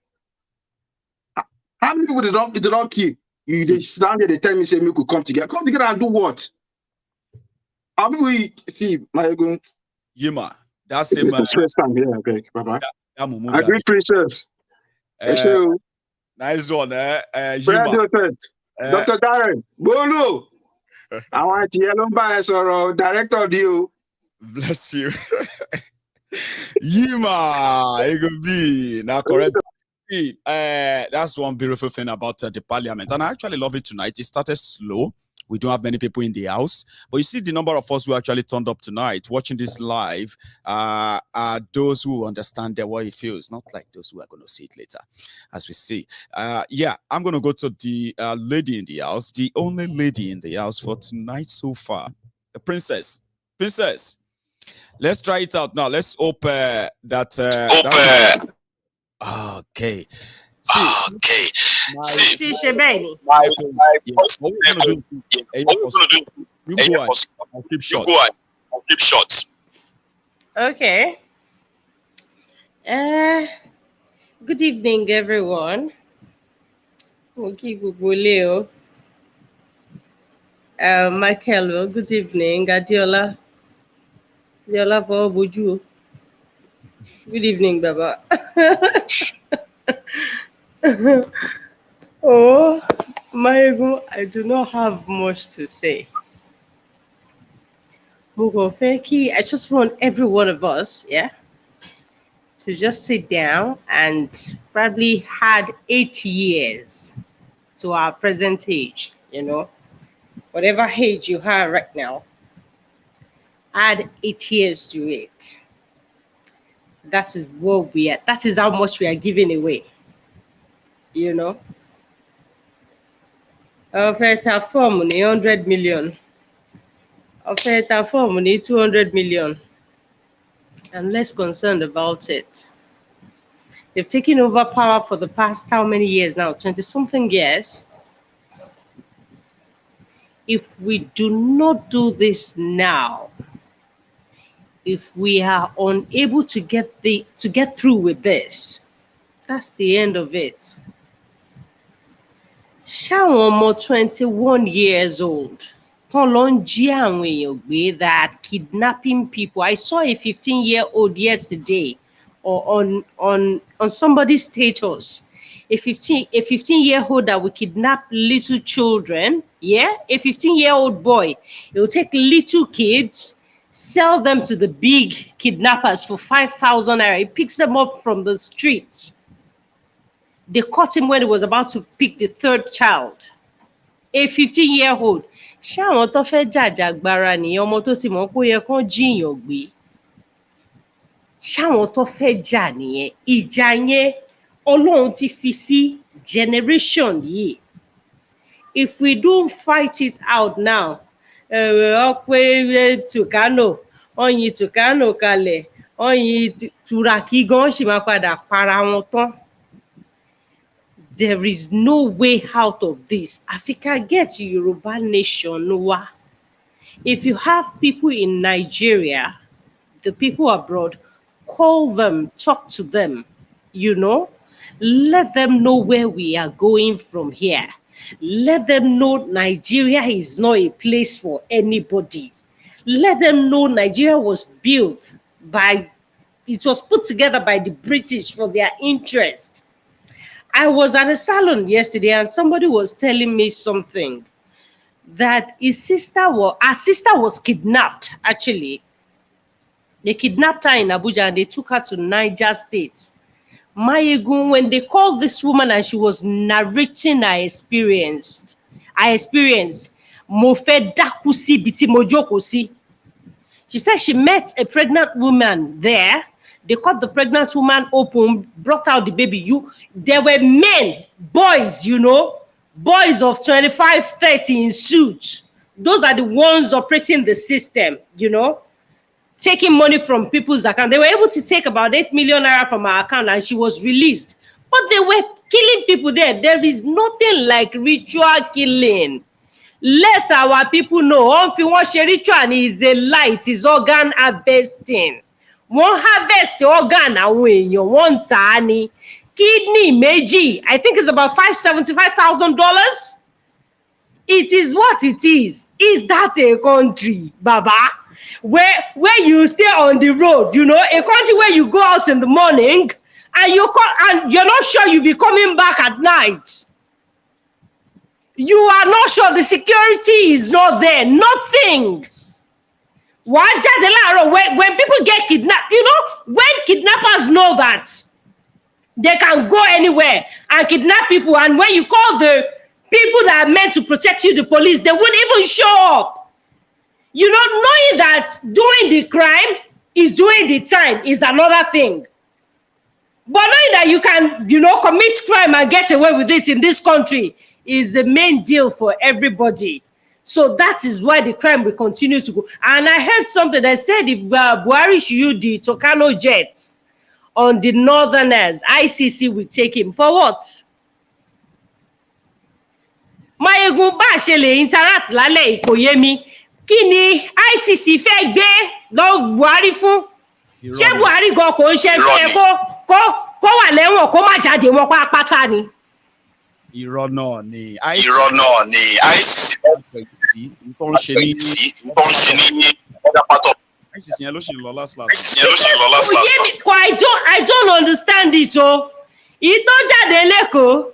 How many people they don't kill? They stand there, they tell me say we could come together. Come together and do what? How we see Maiyegun? Yima, that's him. First time here, okay, bye-bye. I agree, princess. Nice one, Yima. Dr. Darren, Bolo. I want yellow bias or director of you. Bless you. Yima, it could be now correct. That's one beautiful thing about the parliament, and I actually love it tonight. It started slow. We don't have many people in the house, but you see the number of us who actually turned up tonight watching this live are those who understand what it feels, not like those who are going to see it later, as we see. Yeah, I'm going to go to the lady in the house, the only lady in the house for tonight so far, the princess. Princess, let's try it out now. Let's hope that. Okay. See, what we're gonna do? You go on. I'll keep short. Okay. Good evening, everyone. Michael, good evening. Adiola. Adiola for Buju. Good evening, Baba. Oh, Maiyegun, I do not have much to say. I just want every one of us, to just sit down and probably add 8 years to our present age, whatever age you have right now, add 8 years to it. That is what we are. That is how much we are giving away. Offer form 100 million. Offer form 200 million. I'm less concerned about it. They've taken over power for the past how many years now? 20-something years. If we do not do this now, if we are unable to get through with this, that's the end of it. Shawomo, 21 years old, that kidnapping people. I saw a 15-year-old yesterday on somebody's status. A 15-year-old that will kidnap little children. Yeah, a 15-year-old boy. It will take little kids, sell them to the big kidnappers for 5,000 naira. He picks them up from the streets. They caught him when he was about to pick the third child. A 15-year-old. Ṣáwọn tó fẹ́ jàjàgbara nìyẹn, ọmọ tó ti mọ̀ pé ó yẹ kán jiyàn gbé. Ṣáwọn tó fẹ́ jà nìyẹn. Ìjà yẹn Ọlọ́run ti fi sí generation yìí. If we don't fight it out now, ọpẹ́ Tukano, ọyìn Tukano kalẹ̀, ọyìn Turaki gan ṣì máa padà para wọn tán. There is no way out of this. Africa gets Yoruba nation. If you have people in Nigeria, the people abroad, call them, talk to them, let them know where we are going from here. Let them know Nigeria is not a place for anybody. Let them know Nigeria was built it was put together by the British for their interest. I was at a salon yesterday and somebody was telling me something that her sister was kidnapped, actually. They kidnapped her in Abuja and they took her to Niger State. Maiyegun, when they called this woman and she was narrating her experience, mo fe daku si biti mo joko si. She said she met a pregnant woman there. They cut the pregnant woman open, brought out the baby. There were men, boys, boys of 25, 30 in suits. Those are the ones operating the system, taking money from people's account. They were able to take about 8 million naira from her account and she was released. But they were killing people there. There is nothing like ritual killing. Let our people know. Ritual is a lie. It is organ harvesting. One harvest organ away your one tani. Kidney meji. I think it's about $575,000. It is what it is. Is that a country, Baba? Where you stay on the road, a country where you go out in the morning and you're not sure you'll be coming back at night. You are not sure, the security is not there, nothing. When people get kidnapped, when kidnappers know that they can go anywhere and kidnap people, and when you call the people that are meant to protect you, the police, they won't even show up. Knowing that doing the crime is doing the time is another thing. But knowing that you can, commit crime and get away with it in this country is the main deal for everybody. So that is why the crime will continue to go. And I heard something that said if Buhari should use the Tucano jet on the northerners, ICC will take him for what? Maiyegun bá ṣe lè interact lálẹ́ ìkòyé mi. Kí ni ICC fẹ́ gbé lọ Buhari fún? Ṣé Buhari gan kò ń ṣe fẹ́ kó wà lẹ́wọ̀n kó má jáde wọn pátá ni? Irọ́ náà ni ICC tó ń ṣe ní other part of ICC yẹn ló ṣì ń lọ last. I don't understand it o. Ìtọ́ jáde lẹ́kọ̀ọ́.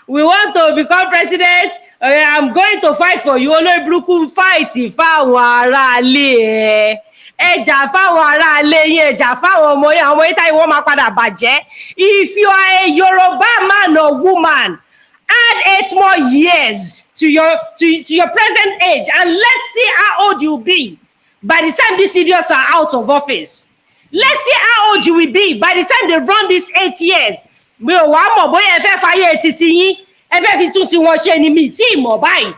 We want to become president. I'm going to fight for you. Olórí burúkú fight fáwọn aráalé ẹ̀. Ẹjà fáwọn aráalé yín, ẹjà fáwọn ọmọ yín, àwọn ìta ìwọ́n máa padà bàjẹ́. If you are a Yoruba man or woman, add 8 more years to your present age and let's see how old you'll be by the time these idiots are out of office. Let's see how old you will be by the time they run these 8 years. Mi ò wá mọ̀ bóyá ẹ fẹ́ fàyè títí yín, ẹ fẹ́ fi tún ti wọn ṣe ni mi tí mọ̀ báyìí.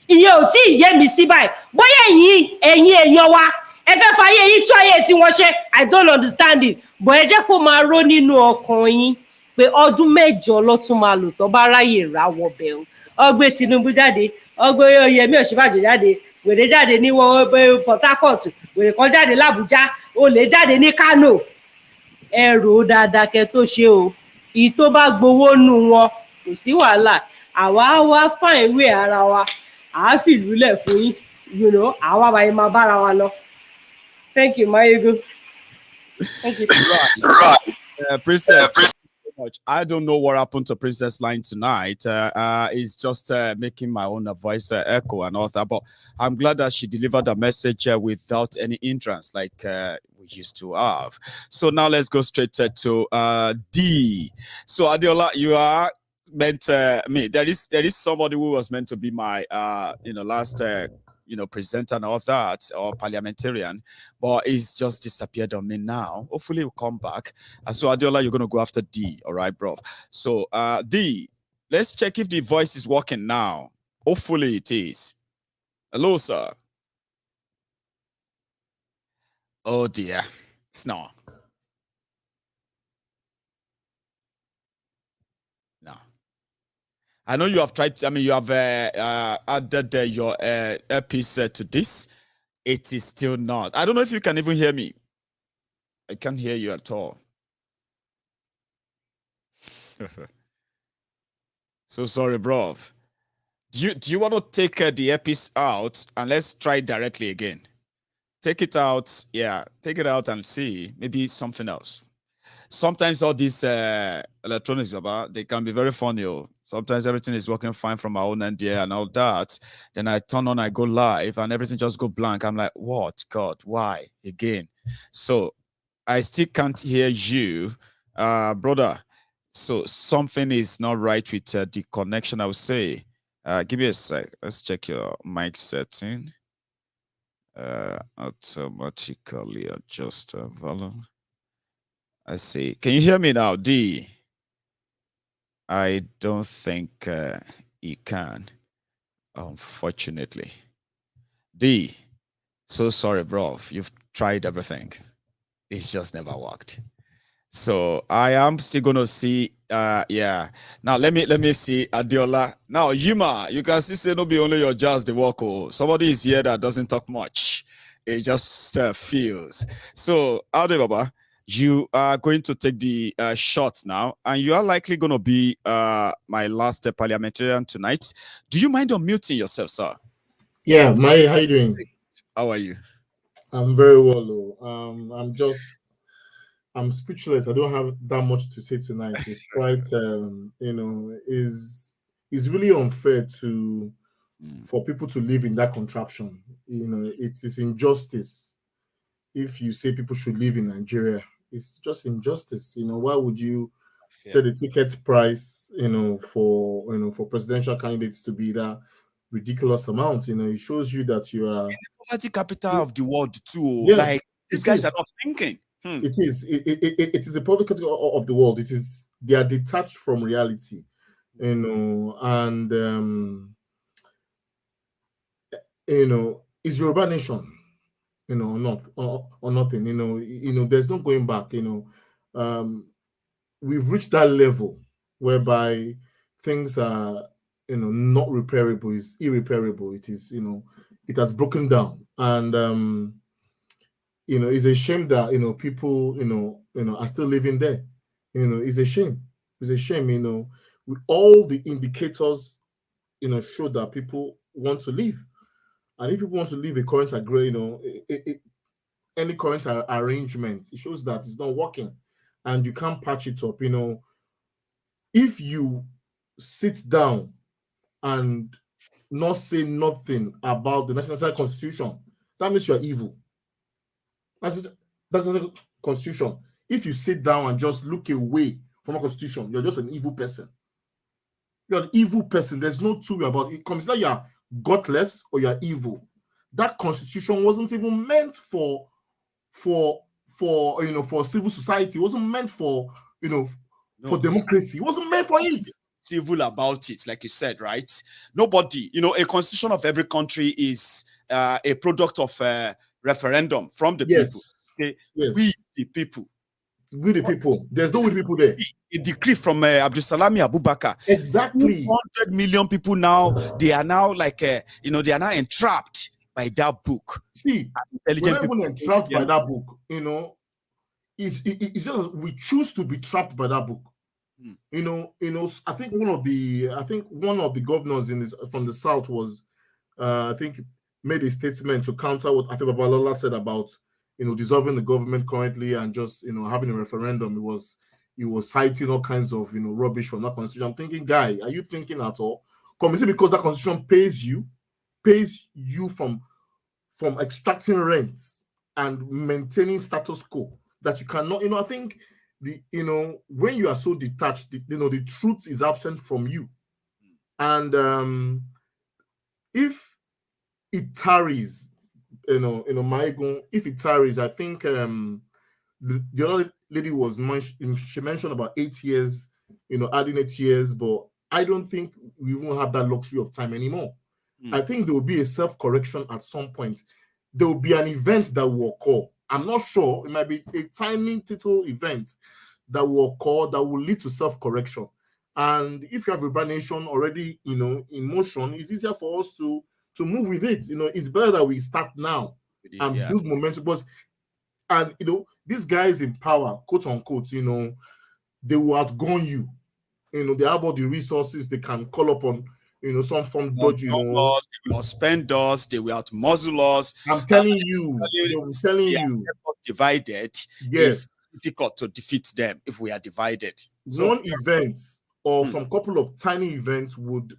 Ìyẹn ò tí ì yé mi sí báyìí. Bóyá ẹ̀yin èèyàn wa, ẹ fẹ́ fàyè yín tún ayé tí wọ́n ṣe. I don't understand it. But ẹ jẹ́ kó máa ró nínú ọkàn yín pé ọdún 8 ló tún máa lò tó bá ráyè rà wọ̀bẹ̀ o. Ọgbẹ́ Tinubu jáde, ọgbẹ́ Yẹmí Ọ̀ṣínbàjò jáde, wèrè jáde ní Port Harcourt, wèrè kan jáde l'Abuja, olè jáde ní Kano. Ẹ rò dáadáa kẹ́ tó ṣe o. Ìyí tó bá gbowó nù wọn kò sí wàhálà. Àwa wá fáìn ìwé ara wa. Àá fìlú lẹ̀ fún yín. Àwa báyìí máa bára wa lọ. Thank you, Maiyegun. Thank you so much. Right. Princess, thank you so much. I don't know what happened to Princess Line tonight. It's just making my own voice echo and all that. But I'm glad that she delivered a message without any hindrance like we used to have. So now let's go straight to D. So Adeola, you are meant me. There is somebody who was meant to be my last presenter and all that, or parliamentarian, but he's just disappeared on me now. Hopefully he'll come back. So Adeola, you're gonna go after D, all right, bro? So D, let's check if the voice is working now. Hopefully it is. Hello, sir. Oh dear, it's not. No. I know you have tried. I mean, you have added your earpiece to this. It is still not. I don't know if you can even hear me. I can't hear you at all. So sorry, bro. Do you want to take the earpiece out and let's try directly again? Take it out. Yeah, take it out and see. Maybe something else. sometimes all these electronics, they can be very funny. Sometimes everything is working fine from my own end here and all that. Then I turn on, I go live, and everything just go blank. I'm like, what? God, why? Again. So I still can't hear you, brother. So something is not right with the connection, I would say. Give me a sec. Let's check your mic setting. Automatically adjust volume. I see. Can you hear me now, D? I don't think he can, unfortunately. D, so sorry, bro. You've tried everything. It's just never worked. So I am still gonna see. Yeah. Now let me see Adiola. Now Yuma, you can see say no be only your jazz the work. Oh, somebody is here that doesn't talk much. It just feels. So Ade Baba, you are going to take the shot now, and you are likely going to be my last parliamentarian tonight. Do you mind unmuting yourself, sir? Yeah, Mai, how you doing? How are you? I'm very well. I'm speechless. I don't have that much to say tonight. It's quite, is really unfair for people to live in that contraption. It is injustice. If you say people should live in Nigeria, it's just injustice. Why would you set the ticket price, for presidential candidates to be that ridiculous amount? It shows you that you are in the poverty capital of the world too. Yeah, like these guys are not thinking. It is. It is a poverty capital of the world. They are detached from reality, and it's Yoruba nation. Or nothing. There's no going back. We've reached that level whereby things are, not repairable. It's irreparable. It is, it has broken down, and it's a shame that people, are still living there. It's a shame. It's a shame. With all the indicators, show that people want to leave. And if people want to leave a current any current arrangement, it shows that it's not working, and you can't patch it up. If you sit down and not say nothing about the National Constitution, that means you are evil. That's the Constitution. If you sit down and just look away from a Constitution, you're just an evil person. You're an evil person. There's no two way about it. Consider you are godless or you're evil. That Constitution wasn't even meant for civil society. It wasn't meant for for democracy. It wasn't meant for it. Civil about it, like you said, right? Nobody, a constitution of every country is a product of referendum from the people. Okay? Yes. We the people. We the people. There's no we the people there. A decree from Abdul Salami Abubakar. Exactly. 200 million people now. They are now like they are now entrapped by that book. See, we're not even entrapped by that book. It's just we choose to be trapped by that book. I think one of the governors from the south was made a statement to counter what Afe Babalola said about dissolving the government currently and just having a referendum. He was citing all kinds of rubbish from that constitution. I'm thinking, guy, are you thinking at all? Is it because that constitution pays you from extracting rents and maintaining status quo that you cannot? I think when you are so detached, the truth is absent from you, and if it tarries, Maiyegun, if it tarries, I think the other lady she mentioned about 8 years, adding 8 years, but I don't think we even have that luxury of time anymore. I think there will be a self-correction at some point. There will be an event that will occur. I'm not sure. It might be a tiny little event that will occur that will lead to self-correction. And if you have Yoruba nation already, in motion, it's easier for us to move with it. It's better that we start now and build momentum. And these guys in power, quote unquote, they will outgun you. They have all the resources they can call upon. Some form dodgy. They will spend us. They will out muzzle us. I'm telling you. I'm telling you. divided, it's difficult to defeat them if we are divided. So, one event or some couple of tiny events would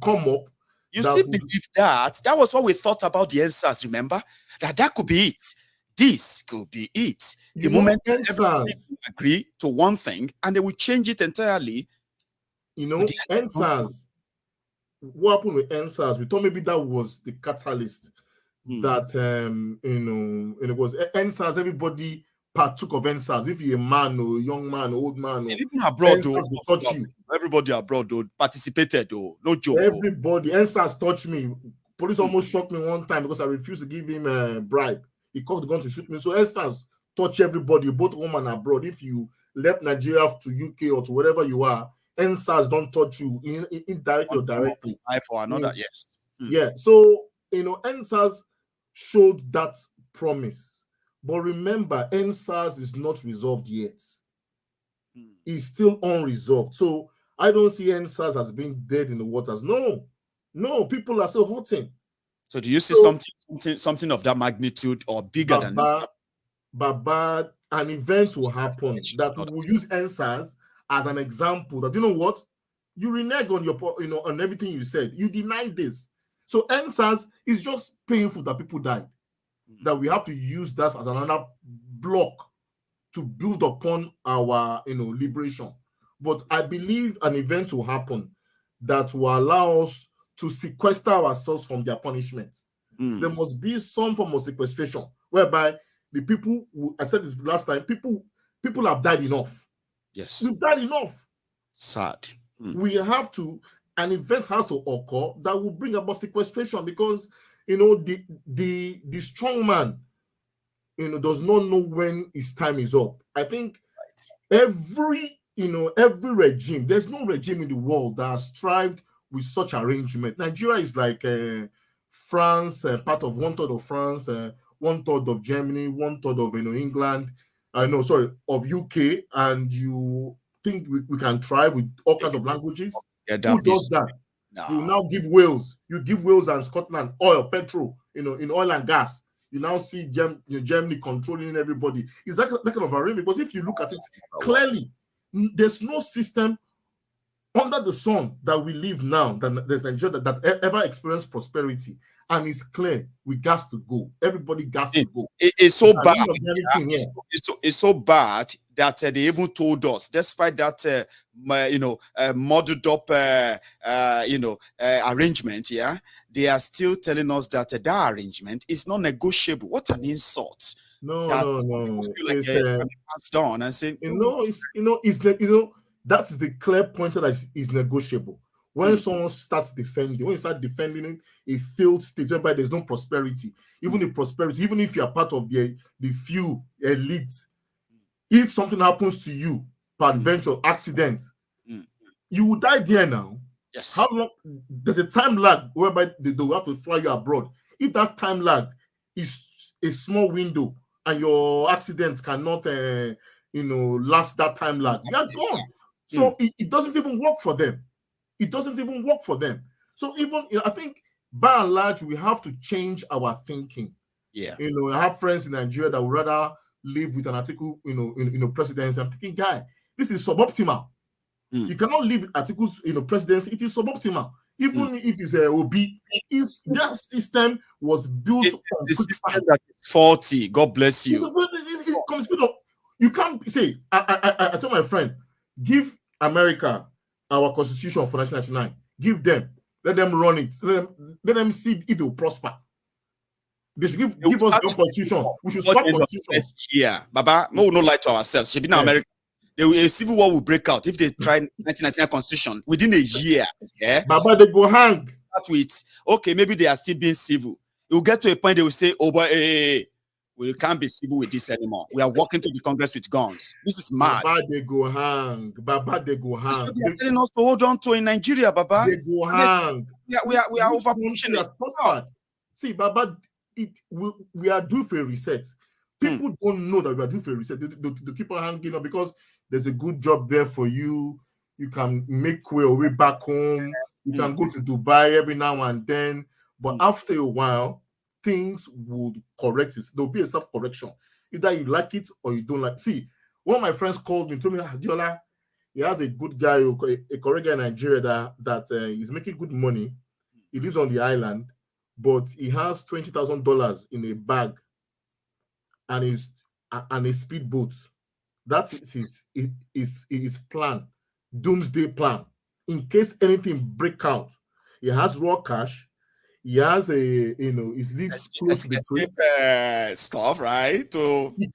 come up. You still believe that? That was what we thought about the NSAS, remember? That could be it. This could be it. The moment everybody agree to one thing and they will change it entirely. You know, NSAS, what happened with NSAS? We thought maybe that was the catalyst that, you know, and it was NSAS, everybody partook of NSAS. If you're a man or a young man, or old man, or even abroad, everybody abroad participated, no joke. Everybody, NSAS touched me. Police almost shot me one time because I refused to give him a bribe. He called the gun to shoot me. So NSAS touch everybody, both home and abroad. If you left Nigeria to UK or to wherever you are, NSAS don't touch you indirectly or directly. For another, yes. Yeah. So, you know, NSAS showed that promise. But remember, NSAS is not resolved yet. It's still unresolved. So I don't see NSAS as being dead in the waters. No, people are still voting. So do you see something of that magnitude or bigger than that? But an event will happen that will use NSAS as an example that, you know what, you renege on your, you know, on everything you said. You denied this. So NSAS is just painful that people died. That we have to use that as another block to build upon our, you know, liberation. But I believe an event will happen that will allow us to sequester ourselves from their punishment. There must be some form of sequestration whereby the people who, I said this last time, people have died enough. Yes. We've died enough. Sad. We have to, an event has to occur that will bring about sequestration because, you know, the strong man, you know, does not know when his time is up. I think every regime, there's no regime in the world that has strived with such arrangement. Nigeria is like France, part of 1/3 of France, 1/3 of Germany, 1/3 of England, of UK, and you think we can thrive with all kinds of languages? Who does that? No. You now give Wales, and Scotland oil, petrol, in oil and gas. You now see Germany controlling everybody. Is that kind of arrangement? Because if you look at it clearly, there's no system under the sun that we live now, that there's Nigeria that ever experienced prosperity. And it's clear we got to go. Everybody got to go. It's so bad. It's so bad that they even told us, despite that, muddled up, arrangement. Yeah, they are still telling us that that arrangement is not negotiable. What an insult! No. Like passed on and say, that is the clear point that is negotiable. When someone starts defending, when you start defending a failed state whereby there's no prosperity, even if you're part of the few elite, if something happens to you, peradventure, accident, you will die there now. Yes. How long? There's a time lag whereby they will have to fly you abroad. If that time lag is a small window and your accidents cannot, last that time lag, you are gone. So it doesn't even work for them. It doesn't even work for them. So even, I think, by and large, we have to change our thinking. Yeah. I have friends in Nigeria that would rather live with an article, presidency. I'm thinking, guy, this is suboptimal. You cannot live with articles, presidency. It is suboptimal. Even if it's a OB, that system was built on the system that is faulty. God bless you. You can't say, I told my friend, give America our constitution for 1999. Give them. Let them run it. Let them see if it will prosper. They should give us the constitution. We should swap constitutions. Yeah, Baba, we will not lie to ourselves. Should be in America. A civil war will break out if they try 1999 constitution within a year. Yeah, Baba, they go hang. Okay, maybe they are still being civil. It will get to a point they will say, "Oh boy, we can't be civil with this anymore. We are walking to the Congress with guns. This is mad." Baba, they go hang. Baba, they go hang. That's what they are telling us to hold on to in Nigeria, Baba. They go hang. We are over pushing it. See, Baba, we are due for a reset. People don't know that we are due for a reset. They keep on hanging up because there's a good job there for you. You can make your way back home. You can go to Dubai every now and then. But after a while, things would correct it. There'll be a self-correction. Either you like it or you don't like it. See, one of my friends called me, told me, Diola, he has a good guy, a correct guy in Nigeria that is making good money. He lives on the island, but he has $20,000 in a bag and a speedboat. That is his plan, doomsday plan. In case anything break out, he has raw cash. He has he lives close to the escape stuff, right? So he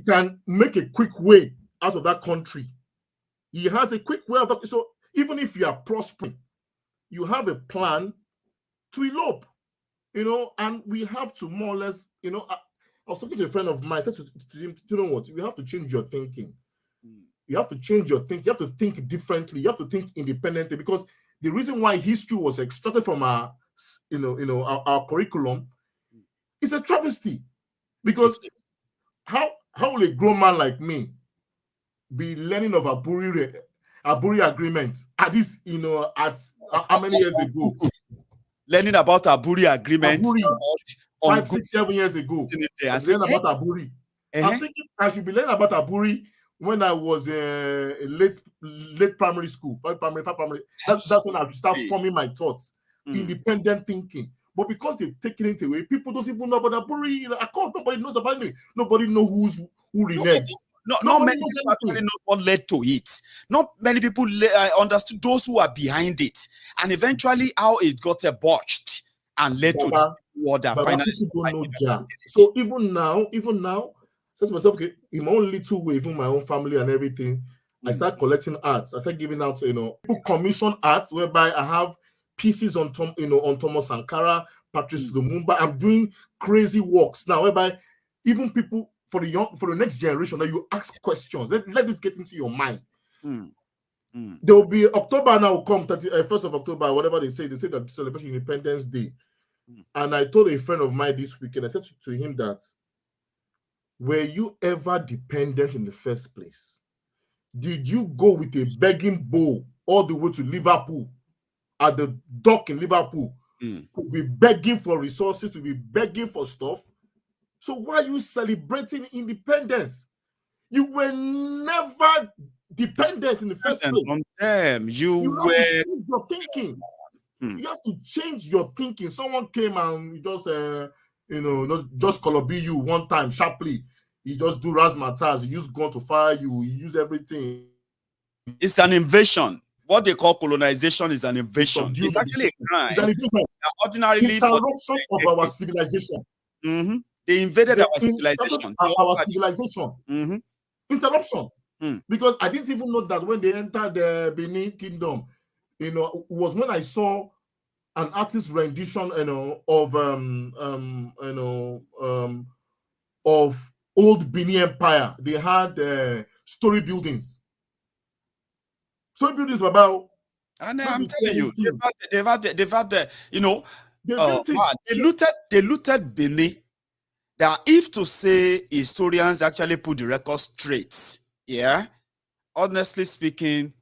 can make a quick way out of that country. He has a quick way out of. So even if you are prospering, you have a plan to elope, and we have to more or less, I was talking to a friend of mine. I said to him, you know what? You have to change your thinking. You have to change your thinking. You have to think differently. You have to think independently, because the reason why history was extracted from our curriculum is a travesty. Because how will a grown man like me be learning of Aburi agreement at this, at how many years ago? Learning about Aburi agreement. 5, 6, 7 years ago. I learned about Aburi. I'm thinking I should be learning about Aburi when I was late primary school, primary. That's when I start forming my thoughts, independent thinking. But because they've taken it away, people don't even know about Aburi. Nobody knows about me. Nobody knows who reneged. Not many people actually know what led to it. Not many people understood those who are behind it, and eventually how it got botched and led to this order. Finally, people don't know jam. So even now, says to myself, okay, in my own little way, even my own family and everything, I start collecting arts. I start giving out, people commission arts whereby I have pieces on Thomas Sankara, Patrice Lumumba. I'm doing crazy works now, whereby even people for the next generation, that you ask questions. Let this get into your mind. There will be October now will come, 1st of October, whatever they say that celebrate Independence Day. And I told a friend of mine this weekend, I said to him that, were you ever dependent in the first place? Did you go with a begging bowl all the way to Liverpool, at the dock in Liverpool, to be begging for resources, to be begging for stuff? So why are you celebrating independence? You were never dependent in the first place. On them. You were. Have to change your thinking. You have to change your thinking. Someone came and just just color you one time sharply. He just do razzmatazz. He use gun to fire you. He use everything. It's an invasion. What they call colonization is an invasion. It's actually a crime. It's an invasion. Ordinarily, interruption of our civilization. They invaded our civilization. Our civilization. Interruption. Because I didn't even know that when they entered the Benin Kingdom, was when I saw an artist rendition, of old Benin Empire. They had story buildings. Story buildings were about. And I'm telling you, they've had they looted Benin. That if to say historians actually put the record straight, honestly speaking,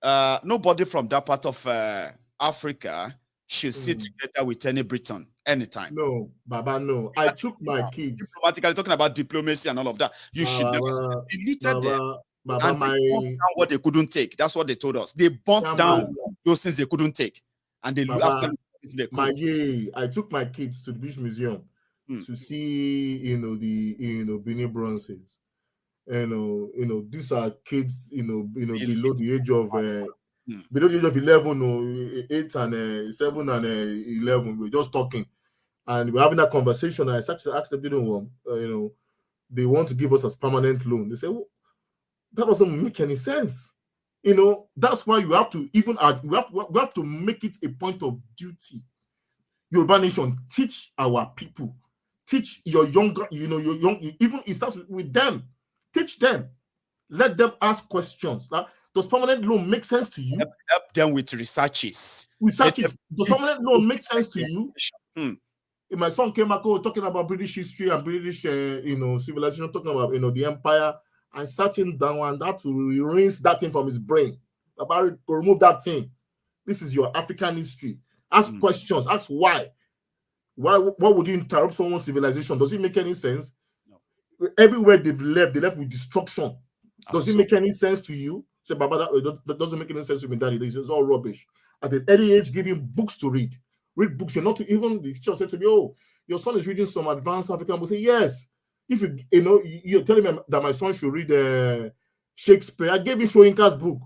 nobody from that part of Africa should sit together with any Briton anytime. No, Baba, no. I took my kids. Diplomatically talking about diplomacy and all of that. You should never deleted them. Baba, and they burnt down what they couldn't take. That's what they told us. They burnt down those things they couldn't take. And they I took my kids to the British Museum to see the Benin bronzes. These are kids below the age of below the age of 11 8 and 7 and 11. We're just talking and we're having that conversation. I asked them, they want to give us as permanent loan. They say, well, that doesn't make any sense. That's why you have to we have to make it a point of duty. Yoruba Nation, teach our people, teach your younger, even it starts with them. Teach them, let them ask questions. Does permanent loan make sense to you? Help them with researches. Does permanent loan make sense to you? If my son came back talking about British history and British, civilization, talking about the empire, I sat him down and that to rinse that thing from his brain. About to remove that thing. This is your African history. Ask questions. Ask why. Why would you interrupt someone's civilization? Does it make any sense? No. Everywhere they left with destruction. Does it make any sense to you? Say, Baba, that doesn't make any sense to me, Daddy. This is all rubbish. At an early age, give him books to read. Read books. You're not to, even the teacher said to me, oh, your son is reading some advanced African books. Say, yes. If you're telling me that my son should read Shakespeare, I gave him Shoyinka's book.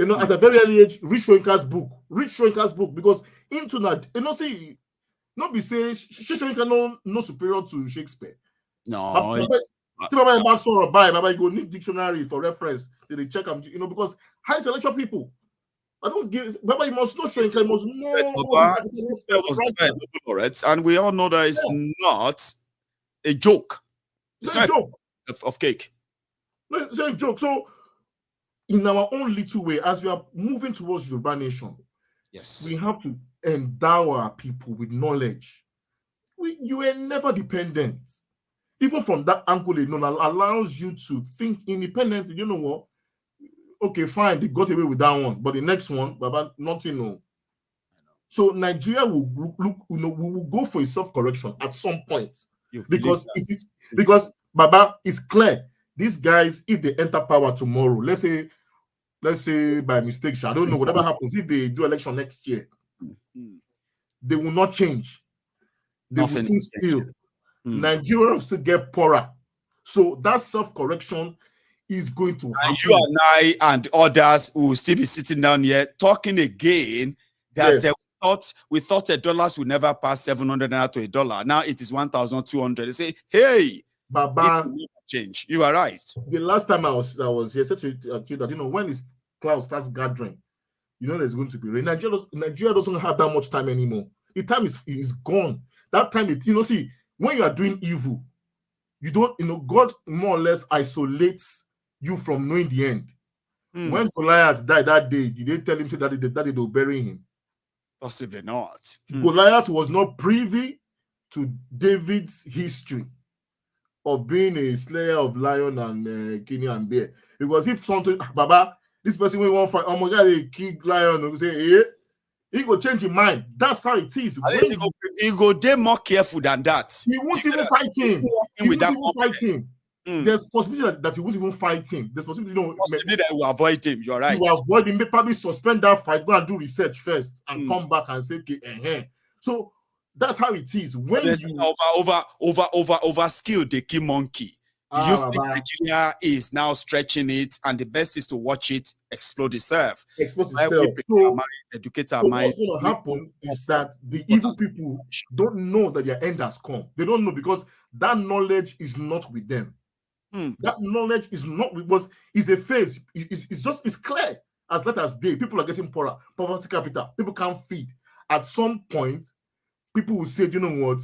At a very early age, read Shoyinka's book. Read Shoyinka's book, because into that, see, not be say Shoyinka no superior to Shakespeare. No. Baba, you go need dictionary for reference. They check them, because high intellectual people. I don't give Baba, you must know Shoyinka, you must know. And we all know that it's not a joke. It's not a joke of cake. No, it's a joke. So, in our own little way, as we are moving towards Yoruba nation, yes, we have to endow our people with knowledge. You are never dependent. Even from that angle, it allows you to think independently. You know what? Okay, fine, they got away with that one, but the next one, Baba, nothing. No. So Nigeria will look, we will go for a self-correction at some point, because Baba, is clear. These guys, if they enter power tomorrow, let's say by mistake, I don't know, whatever happens, if they do election next year, they will not change. They will still. Nigeria will still get poorer. So that self-correction is going to happen. And you and I and others will still be sitting down here talking again that we thought the dollars would never pass 700 naira to $1. Now it is 1,200. They say, hey, Baba, change. You are right. The last time I was here, said to you that when this cloud starts gathering, there's going to be rain. Nigeria doesn't have that much time anymore. The time is gone. That time, see, when you are doing evil, you don't, God more or less isolates you from knowing the end. When Goliath died that day, did they tell him that they will bury him? Possibly not. Goliath was not privy to David's history of being a slayer of lion and guinea and bear. Because if something, Baba, this person will want to fight, oh my God, a king lion, and say, he will change his mind. That's how it is. He go there more careful than that. He won't even fight him. He won't even fight him. There's possibility that he won't even fight him. There's possibility, possibility that he will avoid him. You're right. He will avoid him. May probably suspend that fight, go and do research first, and come back and say, okay, So that's how it is. When over skill the key monkey. Do you think Nigeria is now stretching it, and the best is to watch it explode itself? Explode itself. Educate our mind. What's going to happen is that the evil people don't know that their end has come. They don't know, because that knowledge is not with them. That knowledge is not because it's a phase. It's clear as let as day. People are getting poorer. Poverty capital. People can't feed. At some point, people will say, you know what?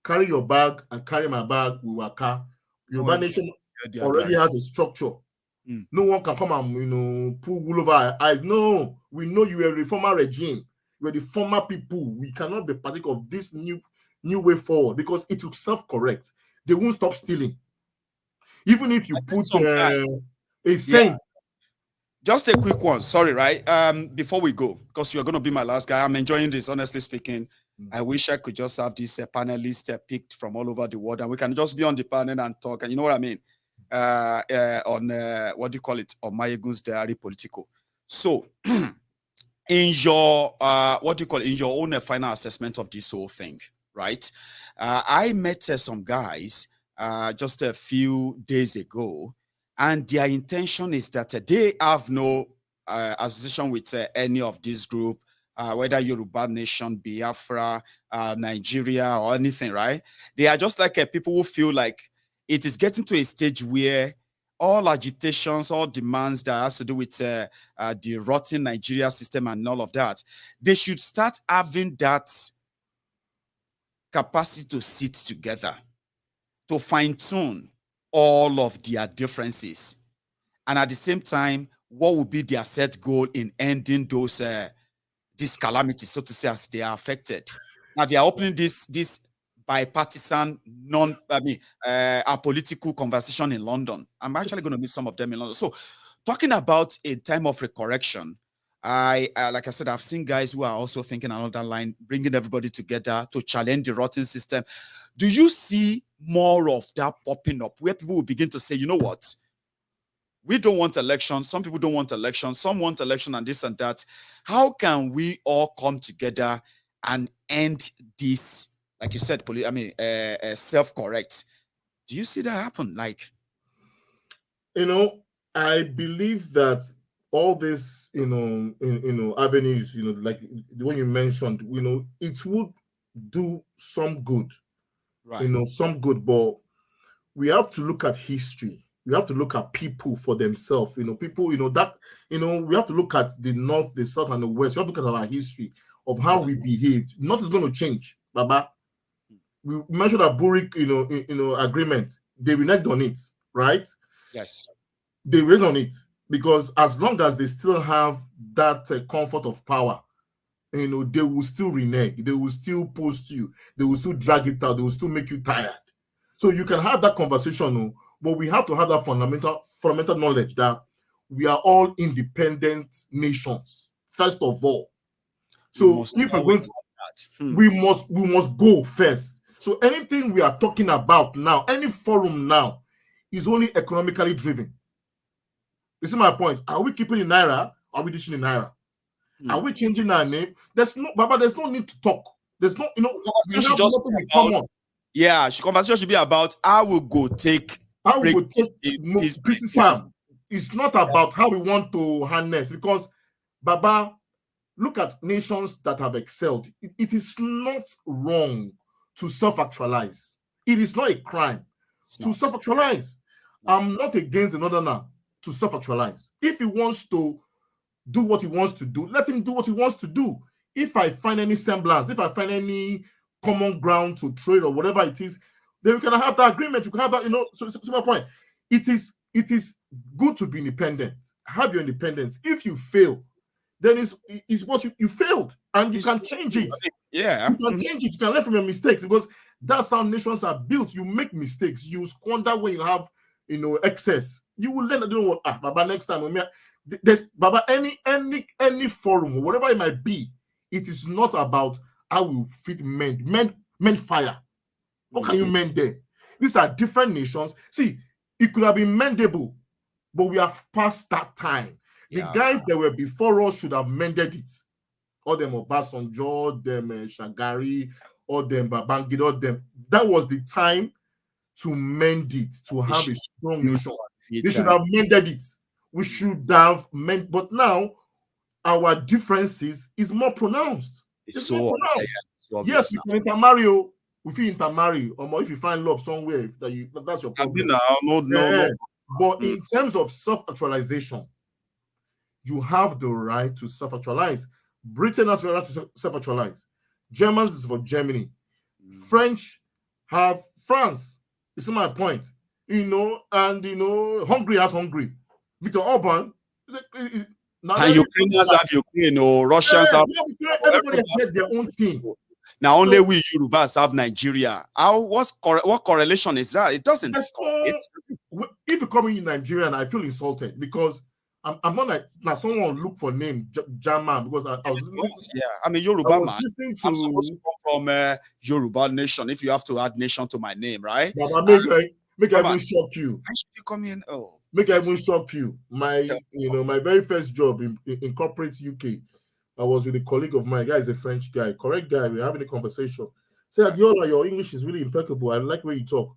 Carry your bag and carry my bag. We will car. Yoruba nation already has a structure. No one can come and pull wool over our eyes. No, we know you are a reformer regime. You are the former people. We cannot be part of this new way forward, because it will self-correct. They won't stop stealing. Even if you put a saint. Just a quick one. Sorry, right? Before we go, because you're going to be my last guy. I'm enjoying this, honestly speaking. I wish I could just have these panelists picked from all over the world, and we can just be on the panel and talk. And you know what I mean? On what do you call it? On Maiyegun's diary, Politico. So, in your in your own final assessment of this whole thing, right? I met some guys just a few days ago, and their intention is that they have no association with any of this group, whether Yoruba Nation, Biafra, Nigeria, or anything, right? They are just like people who feel like it is getting to a stage where all agitations, all demands that has to do with the rotten Nigeria system and all of that, they should start having that capacity to sit together, to fine-tune all of their differences, and at the same time, what will be their set goal in ending those these calamities, so to say, as they are affected. Now they are opening this bipartisan, apolitical conversation in London. I'm actually going to meet some of them in London. So, talking about a time of recorrection, Like I said, I've seen guys who are also thinking along that line, bringing everybody together to challenge the rotten system. Do you see more of that popping up where people will begin to say, you know what? We don't want election. Some people don't want election. Some want election and this and that. How can we all come together and end this, like you said, self-correct? Do you see that happen? Like, I believe that all this, avenues, like the one you mentioned, it would do some good, right? Some good, but we have to look at history. We have to look at people for themselves. People, we have to look at the North, the South, and the West. We have to look at our history of how we behaved. Nothing's going to change, Baba. We mentioned that Burik, agreement. They reneged on it, right? Yes. They reneged on it because as long as they still have that comfort of power, they will still renege. They will still post you. They will still drag it out. They will still make you tired. So you can have that conversation, but we have to have that fundamental knowledge that we are all independent nations, first of all. So if we're going to, we must go first. So anything we are talking about now, any forum now, is only economically driven. This is my point. Are we keeping in Naira? Are we ditching in Naira? Are we changing our name? There's no need to talk. There's no, conversation should be about how we go take pieces farm. It's not about how we want to harness, because Baba, look at nations that have excelled. It is not wrong to self-actualize. It is not a crime to self-actualize. I'm not against the northerner to self-actualize. If he wants to do what he wants to do, let him do what he wants to do. If I find any semblance, if I find any common ground to trade or whatever it is, then we can have that agreement. You can have that, so my point. It is good to be independent. Have your independence. If you fail, then it's what you failed, and you can change it. Yeah. You can change it. You can learn from your mistakes, because that's how nations are built. You make mistakes. You squander when you have, excess. You will learn. Baba, next time, there's Baba, any forum or whatever it might be, it is not about how we fit men fire. How can you mend there? These are different nations. See, it could have been mendable, but we have passed that time. The guys that were before us should have mended it. All them Obasanjo, them Shagari, all them Babangida, all them. That was the time to mend it, to have a strong nation. They should have mended it. We should have mended, but now our differences is more pronounced. It's more pronounced. Yes, we can intermarry. If you intermarry, or if you find love somewhere, that's your problem. No. But in terms of self-actualization, you have the right to self-actualize. Britain has the right to self-actualize. Germans is for Germany. French have France. This is my point. And Hungary has Hungary. Viktor Orban. And Ukrainians have Ukraine, or Russians have. Everybody has their own thing. Now only we Yorubas have Nigeria. What correlation is that? It doesn't. If you come in Nigerian, I feel insulted, because I'm not like now someone look for name Jama, because I was Yoruba man. I'm supposed to come from Yoruba nation. If you have to add nation to my name, right? Make everyone shock you. How should you come in? Make everyone shock you. My very first job in corporate UK, I was with a colleague of mine. Guy is a French guy, correct guy. We're having a conversation. Say, Adiola, your English is really impeccable. I like where you talk.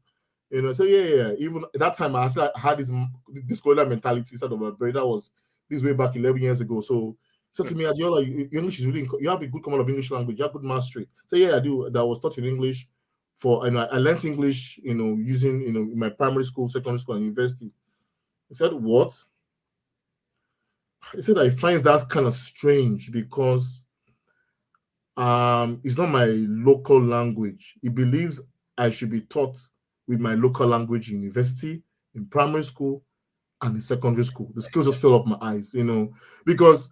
So yeah. Even at that time, I had this colonial mentality instead of a brain. That was this way back 11 years ago. So said to me, Adiola, your English is really, you have a good command of English language. You have good mastery. So yeah, I do. That was taught in English I learned English, using, in my primary school, secondary school, and university. He said, what? He said, I find that kind of strange, because it's not my local language. He believes I should be taught with my local language in university, in primary school, and in secondary school. The skills just fell off my eyes, because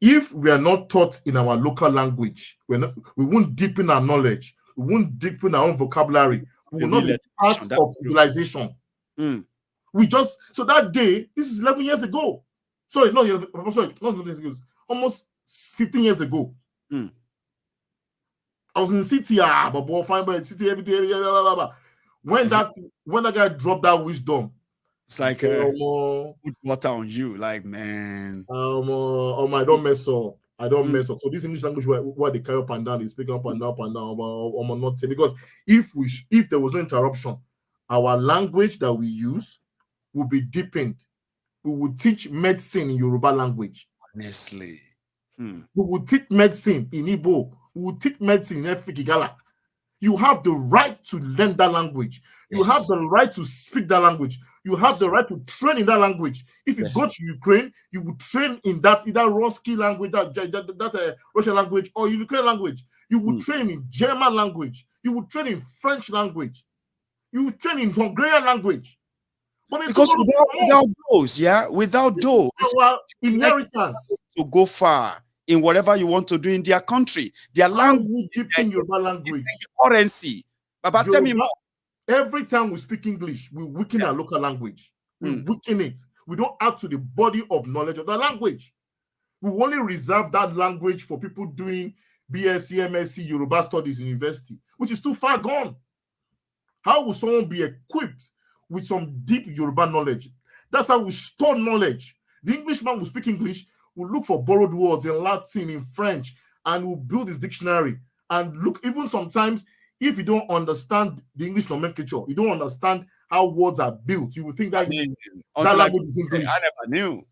if we are not taught in our local language, we won't deepen our knowledge. We won't deepen our own vocabulary. We will not be part of civilization. So that day, this is 11 years ago. Not 11 years ago. almost 15 years ago. Mm. I was in the city, but fine, but city every day. When that guy dropped that wisdom, it's like put water on you, like, man. I don't mess up. I don't mess up. So this English language where they carry up and down, they speak up and down, not because if there was no interruption, our language that we use will be deepened. We would teach medicine in Yoruba language. Honestly. We would teach medicine in Igbo. We would teach medicine in Efikigala. You have the right to learn that language. You have the right to speak that language. You have the right to train in that language. If you go to Ukraine, you would train in that either Ruski language, that Russian language, or Ukrainian language. You would train in German language. You would train in French language. You would train in Hungarian language. But because without those, without those, our inheritance to go far in whatever you want to do in their country, their language, in your language, currency. Baba, tell me more. Every time we speak English, we weaken our local language. We weaken it. We don't add to the body of knowledge of that language. We only reserve that language for people doing BSc, MSc, Yoruba studies in university, which is too far gone. How will someone be equipped with some deep Yoruba knowledge? That's how we store knowledge. The Englishman will speak English, will look for borrowed words in Latin, in French, and will build his dictionary. And look, even sometimes, if you don't understand the English nomenclature, you don't understand how words are built, you would think that language is English. I never knew.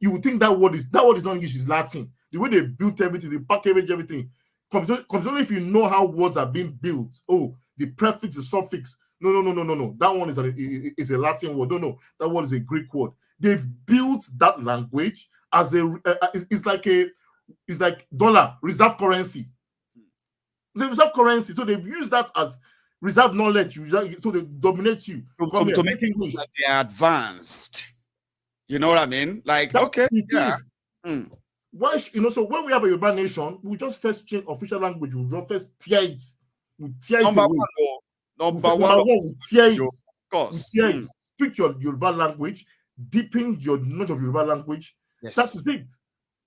You would think that word is not English, it's Latin. The way they built everything, they package everything, comes only if you know how words are being built. Oh, the prefix, the suffix. No. That one is a Latin word. No, that word is a Greek word. They've built that language as it's like dollar, reserve currency. It's a reserve currency. So they've used that as reserve knowledge. So they dominate you. To make English like they're advanced. You know what I mean? Like, Why, so when we have a Yoruba nation, we just first change official language. We just first tear it. We tear it away. Number one, we tear it. Of course. We tear it. Speak your Yoruba language. Deepen your knowledge of Yoruba language. That is it.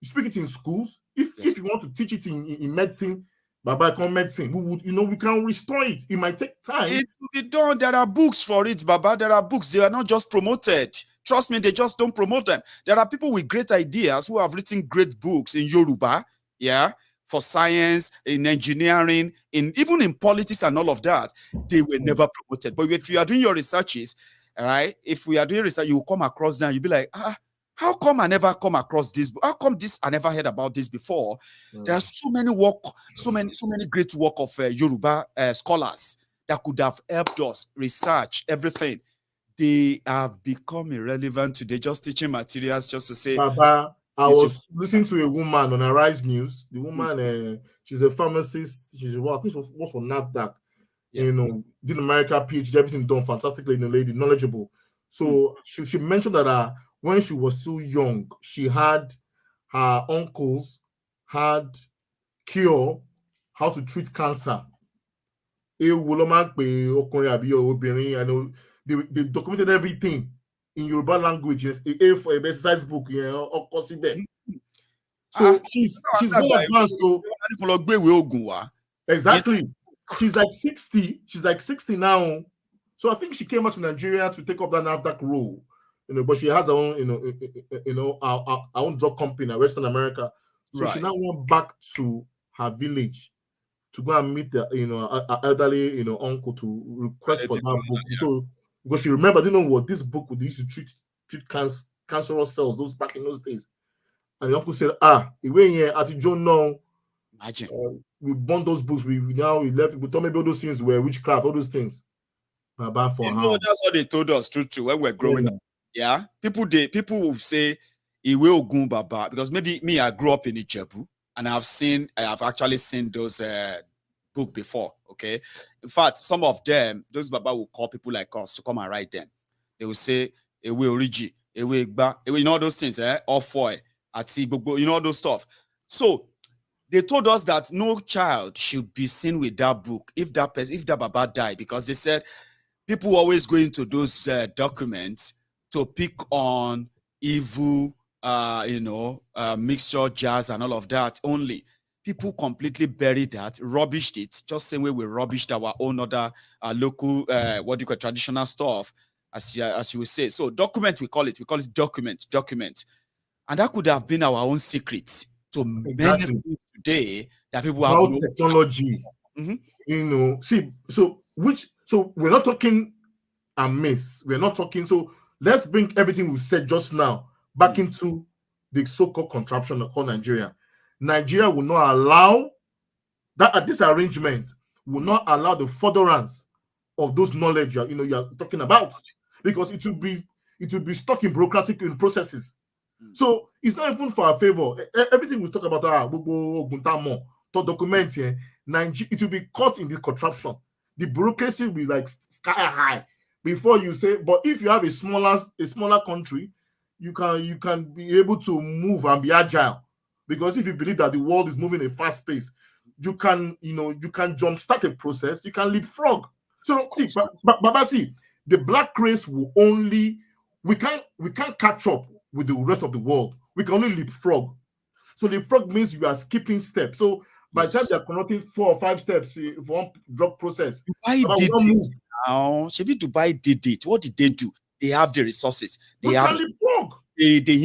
You speak it in schools. If you want to teach it in medicine, Baba, medicine, we can restore it. It might take time. It will be done. There are books for it, Baba. There are books. They are not just promoted. Trust me, they just don't promote them. There are people with great ideas who have written great books in Yoruba, for science, in engineering, even in politics and all of that. They were never promoted. But if you are doing your researches, all right, if we are doing research, you will come across now. You'll be like, how come I never come across this? How come I never heard about this before? There are so many great work of Yoruba scholars that could have helped us research everything. They have become irrelevant today, just teaching materials just to say. Baba, I was listening to a woman on Arise News. The woman, she's a pharmacist. I think she was for NAFDAC. Did America PhD, everything done fantastically, lady, knowledgeable. So she mentioned that when she was so young, she had her uncles had cure how to treat cancer. They documented everything in Yoruba language. For a exercise book, So she's well advanced. Exactly. She's like 60. She's like 60 now. So I think she came out to Nigeria to take up that NAFDAC role. But she has her own, our own drug company in Western America. So she now went back to her village to go and meet the, her elderly, uncle to request for that book. So because she remembered, this book would used to treat cancerous cells, those back in those days. And the uncle said, away here at John now. Imagine. We burned those books. We left. We told maybe all those things were witchcraft, all those things. That's what they told us, true, when we're growing up. Yeah, people will say Iwe Ogun Baba, because maybe me, I grew up in Ijebu and I have actually seen those book before. Okay, in fact, some of them, those Baba will call people like us to come and write them. They will say Ewe Origi, Ewe Igba, all those things, Ofoy, Ati Gbogbo, all those stuff. So they told us that no child should be seen with that book if that Baba died, because they said people always go into those documents to pick on evil mixture, jazz, and all of that only. People completely buried that, rubbished it, just same way we rubbished our own other local, traditional stuff, as you will say. So document, we call it document. And that could have been our own secret to many things today that people have about technology. So we're not talking amiss. We're not talking. So let's bring everything we said just now back into the so-called contraption called Nigeria. Nigeria will not allow that at this arrangement will not allow the furtherance of those knowledge you're talking about, because it will be stuck in bureaucratic processes. So it's not even for our favor. Everything we talk about to document here, it will be caught in the contraption. The bureaucracy will be like sky high before you say. But if you have a smaller country, you can be able to move and be agile, because if you believe that the world is moving at a fast pace, you can jumpstart a process. You can leapfrog. So see, Baba, see, the black race will only we can't catch up with the rest of the world. We can only leapfrog. So leapfrog means you are skipping steps. So by the time they are connecting 4 or 5 steps for one drug process, Dubai did it now. Dubai did it. What did they do? They have the resources. They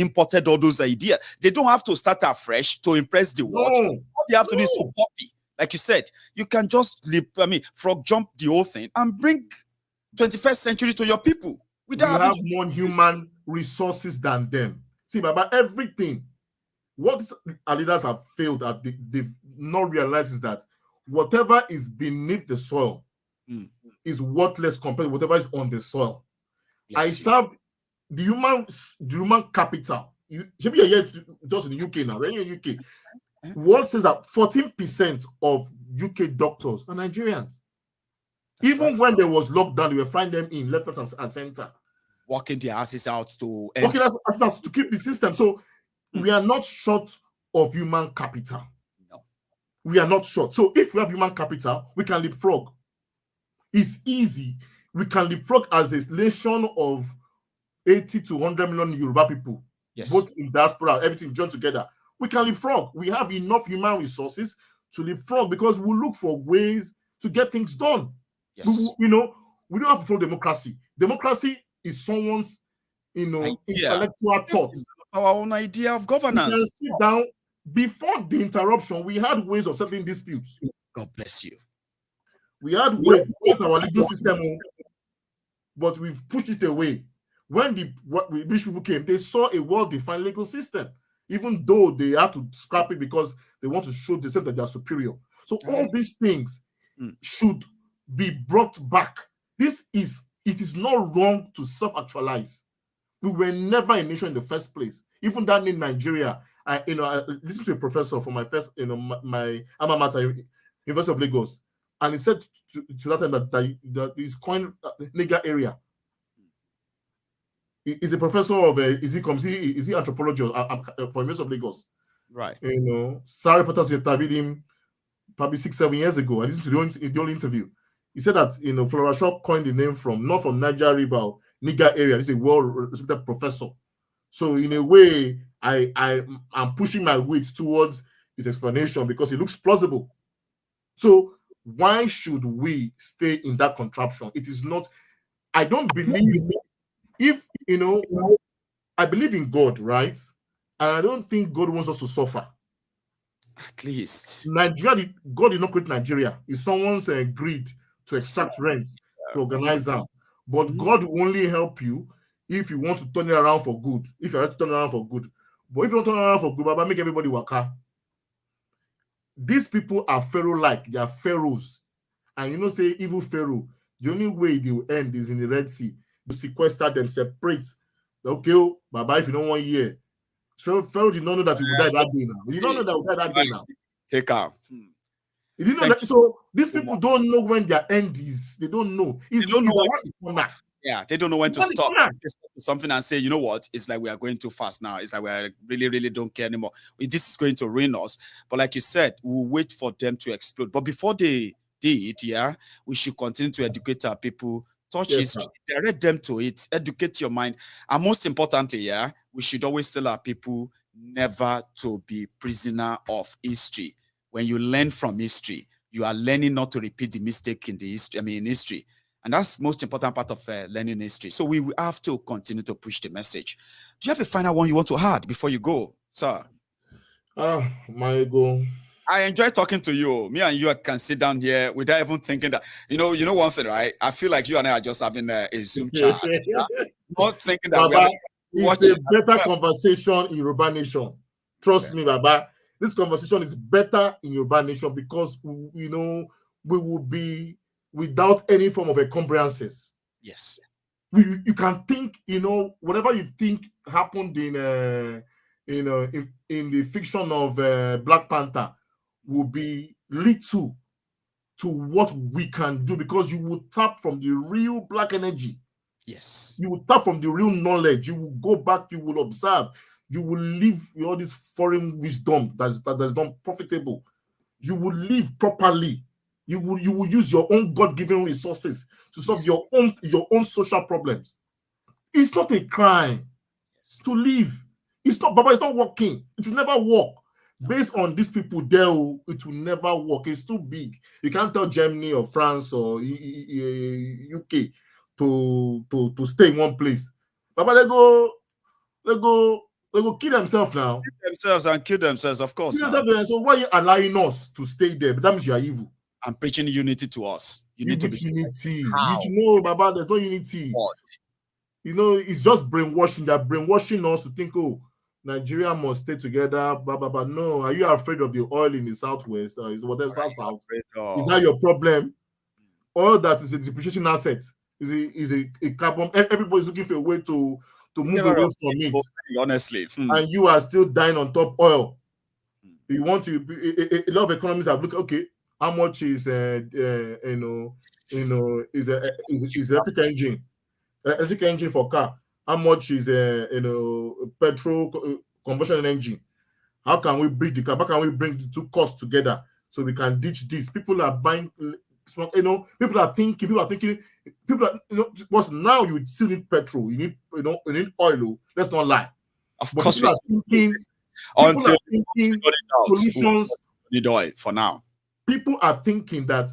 imported all those ideas. They don't have to start afresh to impress the world. All they have to do is to copy. Like you said, you can just frog jump the whole thing and bring 21st century to your people. We have more human resources than them. See, Baba, everything. What our leaders have failed at, they've not realized is that whatever is beneath the soil is worthless compared to whatever is on the soil. I serve the human capital. You should be here just in the UK now. Right in the UK, world says that 14% of UK doctors are Nigerians. Even when there was lockdown, they were flying them in left, right, and center, working their asses out to keep the system. So we are not short of human capital. No, we are not short. So if we have human capital, we can leapfrog. It's easy. We can leapfrog as a nation of 80 to 100 million Yoruba people, both in diaspora, everything joined together. We can leapfrog. We have enough human resources to leapfrog because we look for ways to get things done. Yes. We don't have to follow democracy. Democracy is someone's, intellectual thoughts. Our own idea of governance. We can sit down. Before the interruption, we had ways of settling disputes. God bless you. We had ways. That's our legal system, but we've pushed it away. When the British people came, they saw a well-defined legal system, even though they had to scrap it because they want to show themselves that they are superior. So all these things should be brought back. It is not wrong to self-actualize. We were never a nation in the first place. Even that name Nigeria, I listened to a professor from my first, my alma mater, University of Lagos, and he said to that time that he's coined nigger area. He's a professor of is he anthropology for University of Lagos? Right. Sarah Potters interviewed him probably 6-7 years ago. I listened to the only interview. He said that Flora Shaw coined the name not from Niger River, Niger area. This is a well-respected professor. So in a way, I'm pushing my weight towards his explanation because it looks plausible. So why should we stay in that contraption? It is not. I don't believe. If I believe in God, right? And I don't think God wants us to suffer. At least Nigeria, God did not create Nigeria. It's someone's greed to extract rent, to organize them. But God will only help you if you want to turn it around for good. If you are to turn it around for good. But if you don't turn it around for good, Baba, make everybody waka. These people are pharaoh-like. They are pharaohs. And say evil pharaoh, the only way they will end is in the Red Sea. To sequester them, separate. Okay, Baba, if you don't want year. Pharaoh did not know that he would die that day now. He don't know that he would die that day now. Take out. He didn't know that. So these people don't know when their end is. They don't know. They don't know when. Yeah, they don't know when to stop. They stop something and say, you know what? It's like we are going too fast now. It's like we are really, really don't care anymore. This is going to ruin us. But like you said, we'll wait for them to explode. But before they did, we should continue to educate our people touch Yes, history, sir. direct them to it, educate your mind. And most importantly, yeah, we should always tell our people never to be prisoner of history. When you learn from history, you are learning not to repeat the mistake in the history, in history. And that's the most important part of learning history. So we will have to continue to push the message. Do you have a final one you want to add before you go, sir? Maiyegun. I enjoy talking to you. Me and you can sit down here without even thinking that, you know one thing, right? I feel like you and I are just having a Zoom chat. Yeah? Not thinking that Baba, we are it's a better conversation in Yoruba Nation. Trust me, Baba. This conversation is better in Yoruba Nation because, we will be without any form of encumbrances. Yes. You can think, whatever you think happened in the fiction of Black Panther will be little to what we can do because you will tap from the real black energy. Yes. You will tap from the real knowledge. You will go back, you will observe, you will live all this foreign wisdom that's not profitable. You will live properly. You will use your own God-given resources to solve your own social problems. It's not a crime to live. It's not, Baba, it's not working. It will never work. Based on these people there, it will never work. It's too big. You can't tell Germany or France or UK to stay in one place. Baba, they go kill themselves now. Kill themselves, of course. So why are you allowing us to stay there? But that means you are evil. I'm preaching unity to us. You need to be unity. Baba, there's no unity. What? It's just brainwashing. They're brainwashing us to think, Nigeria must stay together. Blah. No, are you afraid of the oil in the southwest? Or is whatever south? Is that your problem? Oil that is a depreciation asset is a carbon. Everybody's looking for a way to move away from it. Honestly, and you are still dying on top oil. You want to? A lot of economists have looked. Okay, how much is electric engine? Electric engine for car. How much is petrol combustion engine? How can we bridge the car? How can we bring the two costs together so we can ditch this? People are buying. People are thinking. Because now you still need petrol. You need oil. Let's not lie. Of course, people are thinking. Until Solutions need oil for now. People are thinking that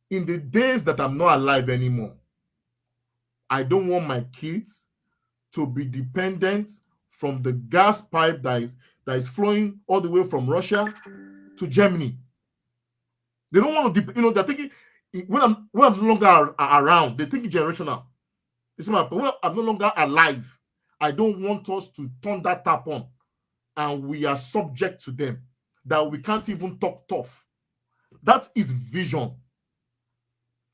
in the days that I'm not alive anymore, I don't want my kids to be dependent from the gas pipe that is flowing all the way from Russia to Germany. They don't want to, they're thinking when I'm no longer around, they think it's generational. When I'm no longer alive, I don't want us to turn that tap on and we are subject to them, that we can't even talk tough. That is vision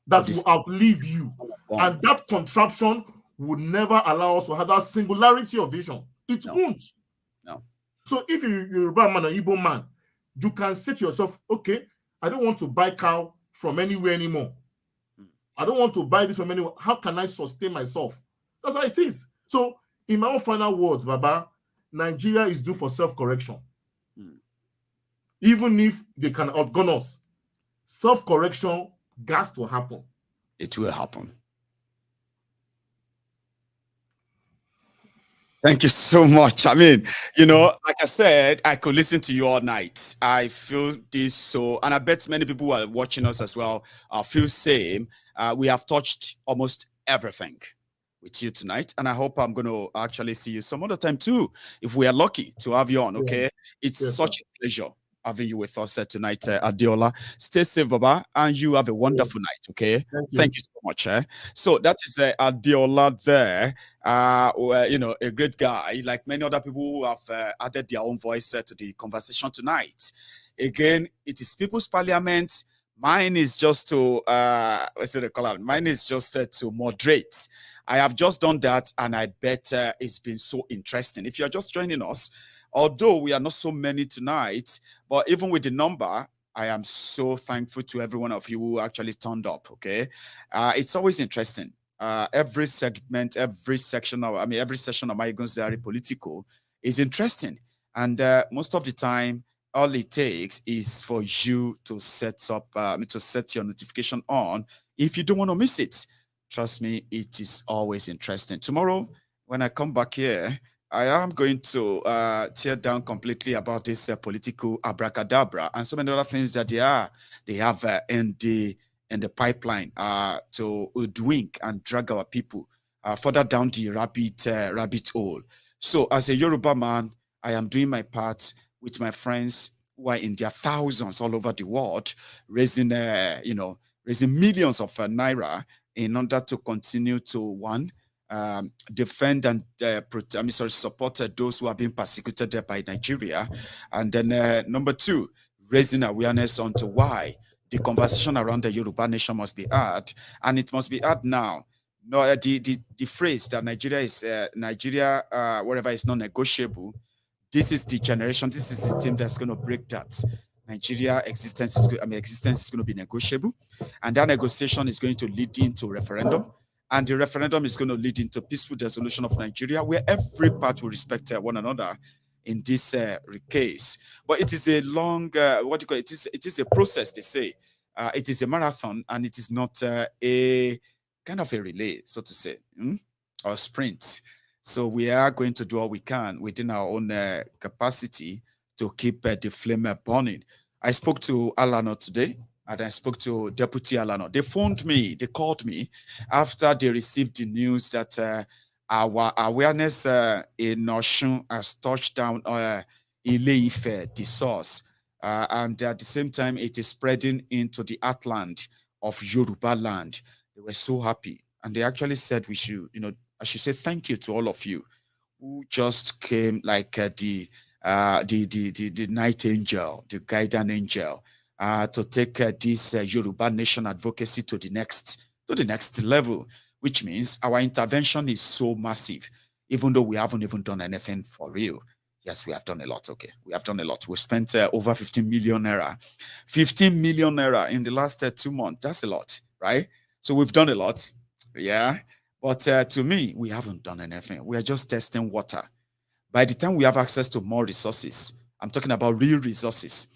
that will outlive you. And that contraption would never allow us to have that singularity of vision. It won't. No. So if you're a man, an Igbo man, you can say to yourself, okay, I don't want to buy cow from anywhere anymore. I don't want to buy this from anywhere. How can I sustain myself? That's how it is. So in my own final words, Baba, Nigeria is due for self-correction. Even if they can outgun us, self-correction has to happen. It will happen. Thank you so much. I mean, like I said, I could listen to you all night. I feel this so, and I bet many people who are watching us as well feel same. We have touched almost everything with you tonight, and I hope I'm going to actually see you some other time too, if we are lucky to have you on. Okay, it's such a pleasure having you with us tonight, Adeola. Stay safe, Baba, and you have a wonderful night. Okay, thank you so much. So that is Adeola there. A great guy, like many other people who have added their own voice to the conversation tonight. Again, it is People's Parliament. Mine is just to Mine is just to moderate. I have just done that, and I bet it's been so interesting. If you are just joining us, although we are not so many tonight, but even with the number, I am so thankful to every one of you who actually turned up. Okay, it's always interesting. Every segment, every session of Maiyegun General Politico is interesting, and most of the time, all it takes is for you to set your notification on if you don't want to miss it. trust me, it is always interesting. Tomorrow, when I come back here, I am going to tear down completely about this political abracadabra and so many other things that they have in the pipeline to hoodwink and drag our people further down the rabbit hole. So as a Yoruba man, I am doing my part with my friends who are in their thousands all over the world, raising millions of naira in order to continue to defend and support those who are being persecuted by Nigeria, and then number 2, raising awareness onto why the conversation around the Yoruba nation must be had, and it must be had now. No, the phrase that Nigeria is whatever is non-negotiable. This is the generation. This is the team that's going to break that. Nigeria existence is going to be negotiable, and that negotiation is going to lead into referendum, and the referendum is going to lead into peaceful dissolution of Nigeria, where every part will respect one another in this case. But it is a long it is a process. They say it is a marathon, and it is not a kind of a relay, so to say, or sprint. So we are going to do all we can within our own capacity to keep the flame burning. I spoke to Alano today, and I spoke to Deputy Alano. They phoned me, they called me after they received the news that our awareness in Osun has touched down Ile-Ife, the source, and at the same time it is spreading into the heartland of Yoruba land. They were so happy, and they actually said we should, I should say thank you to all of you who just came like the night angel, the guardian angel, to take this Yoruba nation advocacy to the next level, which means our intervention is so massive, even though we haven't even done anything for real. Yes, we have done a lot. Okay, we have done a lot. We spent over 15 million naira. 15 million naira in the last 2 months. That's a lot, right? So we've done a lot. Yeah. But to me, we haven't done anything. We are just testing water. By the time we have access to more resources, I'm talking about real resources,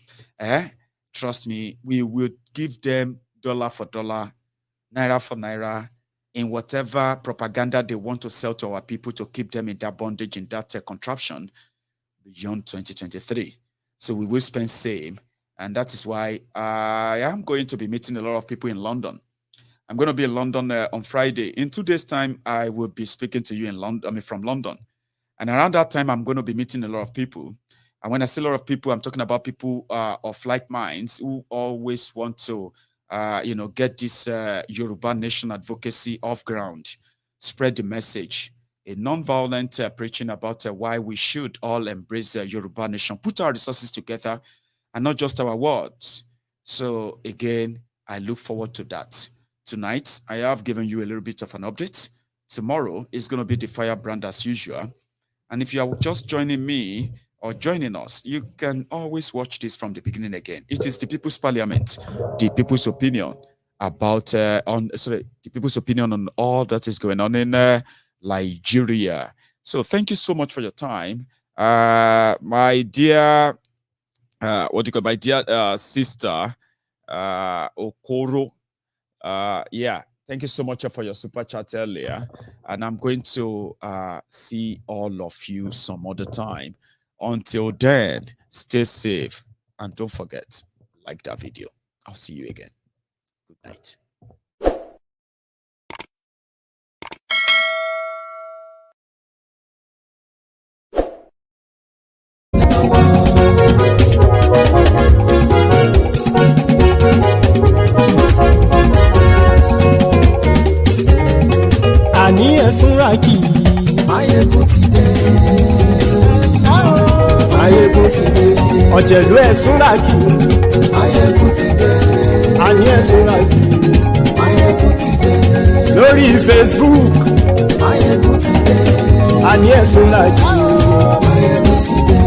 trust me, we will give them dollar for dollar, naira for naira, in whatever propaganda they want to sell to our people to keep them in that bondage, in that contraption beyond 2023. So we will spend same. And that is why I am going to be meeting a lot of people in London. I'm going to be in London on Friday. In 2 days' time, I will be speaking to you in London, from London. And around that time, I'm going to be meeting a lot of people. And when I say a lot of people, I'm talking about people of like minds who always want to, get this Yoruba nation advocacy off ground, spread the message, a non-violent preaching about why we should all embrace Yoruba nation, put our resources together, and not just our words. So again, I look forward to that. Tonight, I have given you a little bit of an update. Tomorrow is going to be the firebrand as usual. And if you are just joining me or joining us, you can always watch this from the beginning again. It is the People's Parliament, the people's opinion about the people's opinion on all that is going on in Nigeria. So thank you so much for your time, my dear. My dear sister Okoro. Thank you so much for your super chat earlier. And I'm going to see all of you some other time. Until then, stay safe. And don't forget, like that video. I'll see you again. Good night. Àní ẹ̀sùnra kì í. Maiyegun ti dé. Maiyegun ti dé. Ọ̀jẹ̀lú ẹ̀sùnra kì í. Maiyegun ti dé. Àní ẹ̀sùnra kì í. Maiyegun ti dé. Lórí Facebook. Maiyegun ti dé. Àní ẹ̀sùnra kì í. Maiyegun ti dé.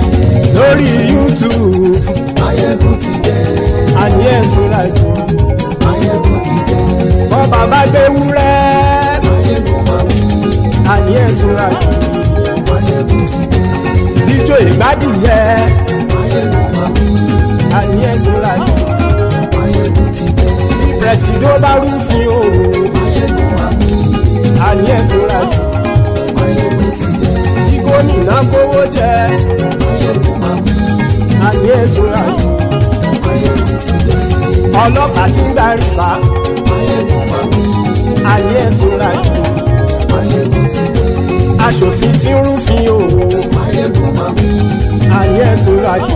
Lórí YouTube. Maiyegun ti dé. Àní ẹ̀sùnra kì í. Maiyegun ti dé. Bọ́ bàbá gbé wúrẹ́. Àní ẹ̀sùn àjò Maiyegun ti dé. Bíjó ìgbádìyẹ àní ẹ̀sùn àjò Maiyegun ti dé. Bí pẹ̀sìdó bá rúfin o Maiyegun ọlọ́pàá tí ń darí bá. Maiyegun mami. Ayé ẹ̀sùn láti. Maiyegun ti dé. Aṣòfin tí ń rúfin o. Maiyegun mami. Ayé ẹ̀sùn láti.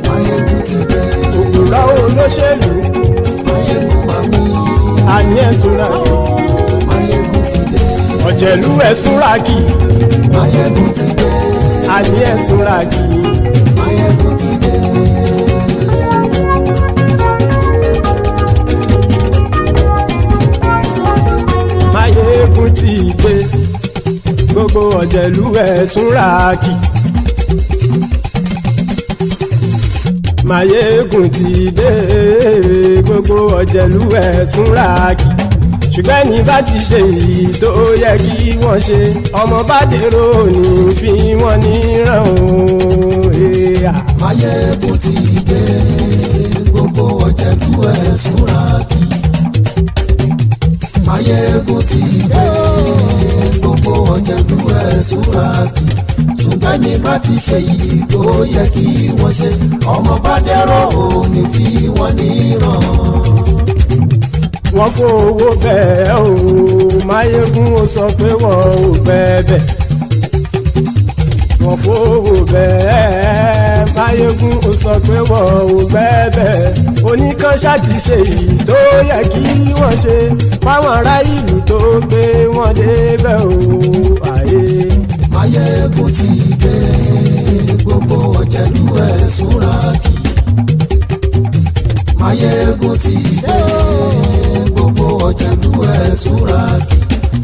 Maiyegun ti dé. Òkúra olóṣèlú. Maiyegun mami. Ayé ẹ̀sùn láti. Maiyegun ti dé. Ọ̀jẹ̀lú ẹ̀sùn ràkì. Maiyegun ti dé. Ayé ẹ̀sùn ràkì. Maiyegun ti dé. Maiyegun ti dé. Gbogbo ọ̀jẹ̀lú ẹ̀sùn ràkì. Maiyegun ti dé. Gbogbo ọ̀jẹ̀lú ẹ̀sùn ràkì. Ṣùgbọ́n ní bá ti ṣe èyí tó yẹ kí wọ́n ṣe, ọmọ bá dèrò ní fi wọ́n níran o. Maiyegun ti dé. Gbogbo ọ̀jẹ̀lú ẹ̀sùn ràkì. Maiyegun ti dé. Gbogbo ọ̀jẹ̀lú ẹ̀sùn ràkì. Ṣùgbọ́n ní bá ti ṣe èyí tó yẹ kí wọ́n ṣe, ọmọ bá dèrò ní fi wọ́n níran. Wọ́n fowó bẹ́ẹ̀ o, Maiyegun ó sọ pé wọ́n ò bẹ́ẹ̀. Wọ́n fowó bẹ́ẹ̀, Maiyegun ó sọ pé wọ́n ò bẹ́ẹ̀. Oníkan ṣáàtì ṣe èyí tó yẹ kí wọ́n ṣe fáwọn ará ìlú tó gbé wọn débẹ̀ o. Maiyegun ti dé. Gbogbo ọ̀jẹ̀lú ẹ̀sùn ràkì. Maiyegun ti dé. Gbogbo ọ̀jẹ̀lú ẹ̀sùn ràkì.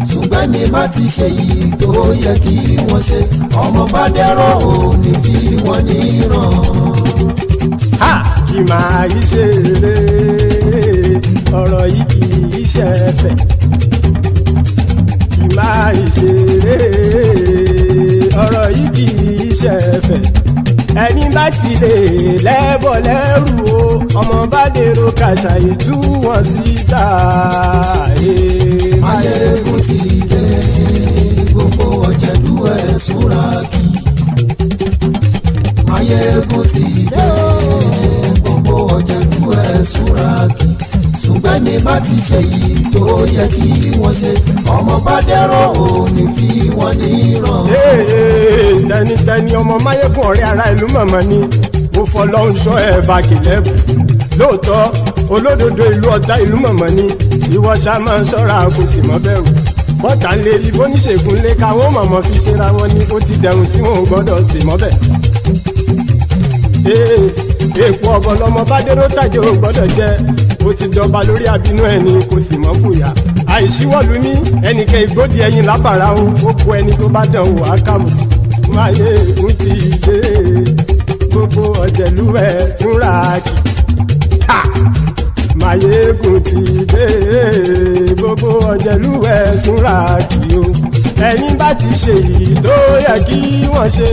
Ṣùgbọ́n ní bá ti ṣe yìí tó yẹ kí wọ́n ṣe, ọmọ bá dẹ́rọ̀ ò ní fi wọ́n níran. Kì máa yí ṣe eré, ọ̀rọ̀ yìí kì í ṣe ẹ̀fẹ̀. Kì máa yí ṣe eré, ọ̀rọ̀ yìí kì í ṣe ẹ̀fẹ̀. Ẹni bá ti lè lẹ́bọ̀ lẹ́rù o, ọmọ bá dèrò kàṣàyè tú wọn síta. Maiyegun ti dé. Gbogbo ọ̀jẹ̀lú ẹ̀sùn ràkì. Maiyegun ti dé. Gbogbo ọ̀jẹ̀lú ẹ̀sùn ràkì. Ṣùgbọ́n ní bá ti ṣe yìí tó yẹ kí wọ́n ṣe, ọmọ bá dẹ́rọ̀ ò ní fi wọ́n níran. Tẹnitẹni ọmọ Maiyegun ọ̀rẹ́ ara ìlú mọ̀mọ́ ni mo fọlọ́run sọ ẹ̀ bá kìlẹ́bù. Lóòótọ́ olódodo ìlú ọ̀tá ìlú mọ̀mọ́ ni ìwọ ṣá máa ń ṣọ́ra kò sì mọ́ bẹ̀rù. Bọ́tà ń lé ibo níṣègùn lé káwọn mọ̀mọ́ fi ṣera wọn ni ó ti dẹrùn tí wọn ò gbọ́dọ̀ sè mọ́bẹ̀. Èèpo ọ̀bọ̀ lọmọ bá dérò tàjẹ́ ò gbọ́dọ̀ jẹ́, ó ti jọba lórí abínú ẹni kò sì mọ́ fòyà. Àìsíwọ́lu ní ẹnìkẹ́ ìgbódì ẹyin lábàrá o, ó kó ẹni tó bá dán wò á kàmù. Maiyegun ti dé. Gbogbo ọ̀jẹ̀lú ẹ̀sùn ràkì. Maiyegun ti dé. Gbogbo ọ̀jẹ̀lú ẹ̀sùn ràkì o. Ẹni bá ti ṣe èyí tó yẹ kí wọ́n ṣe.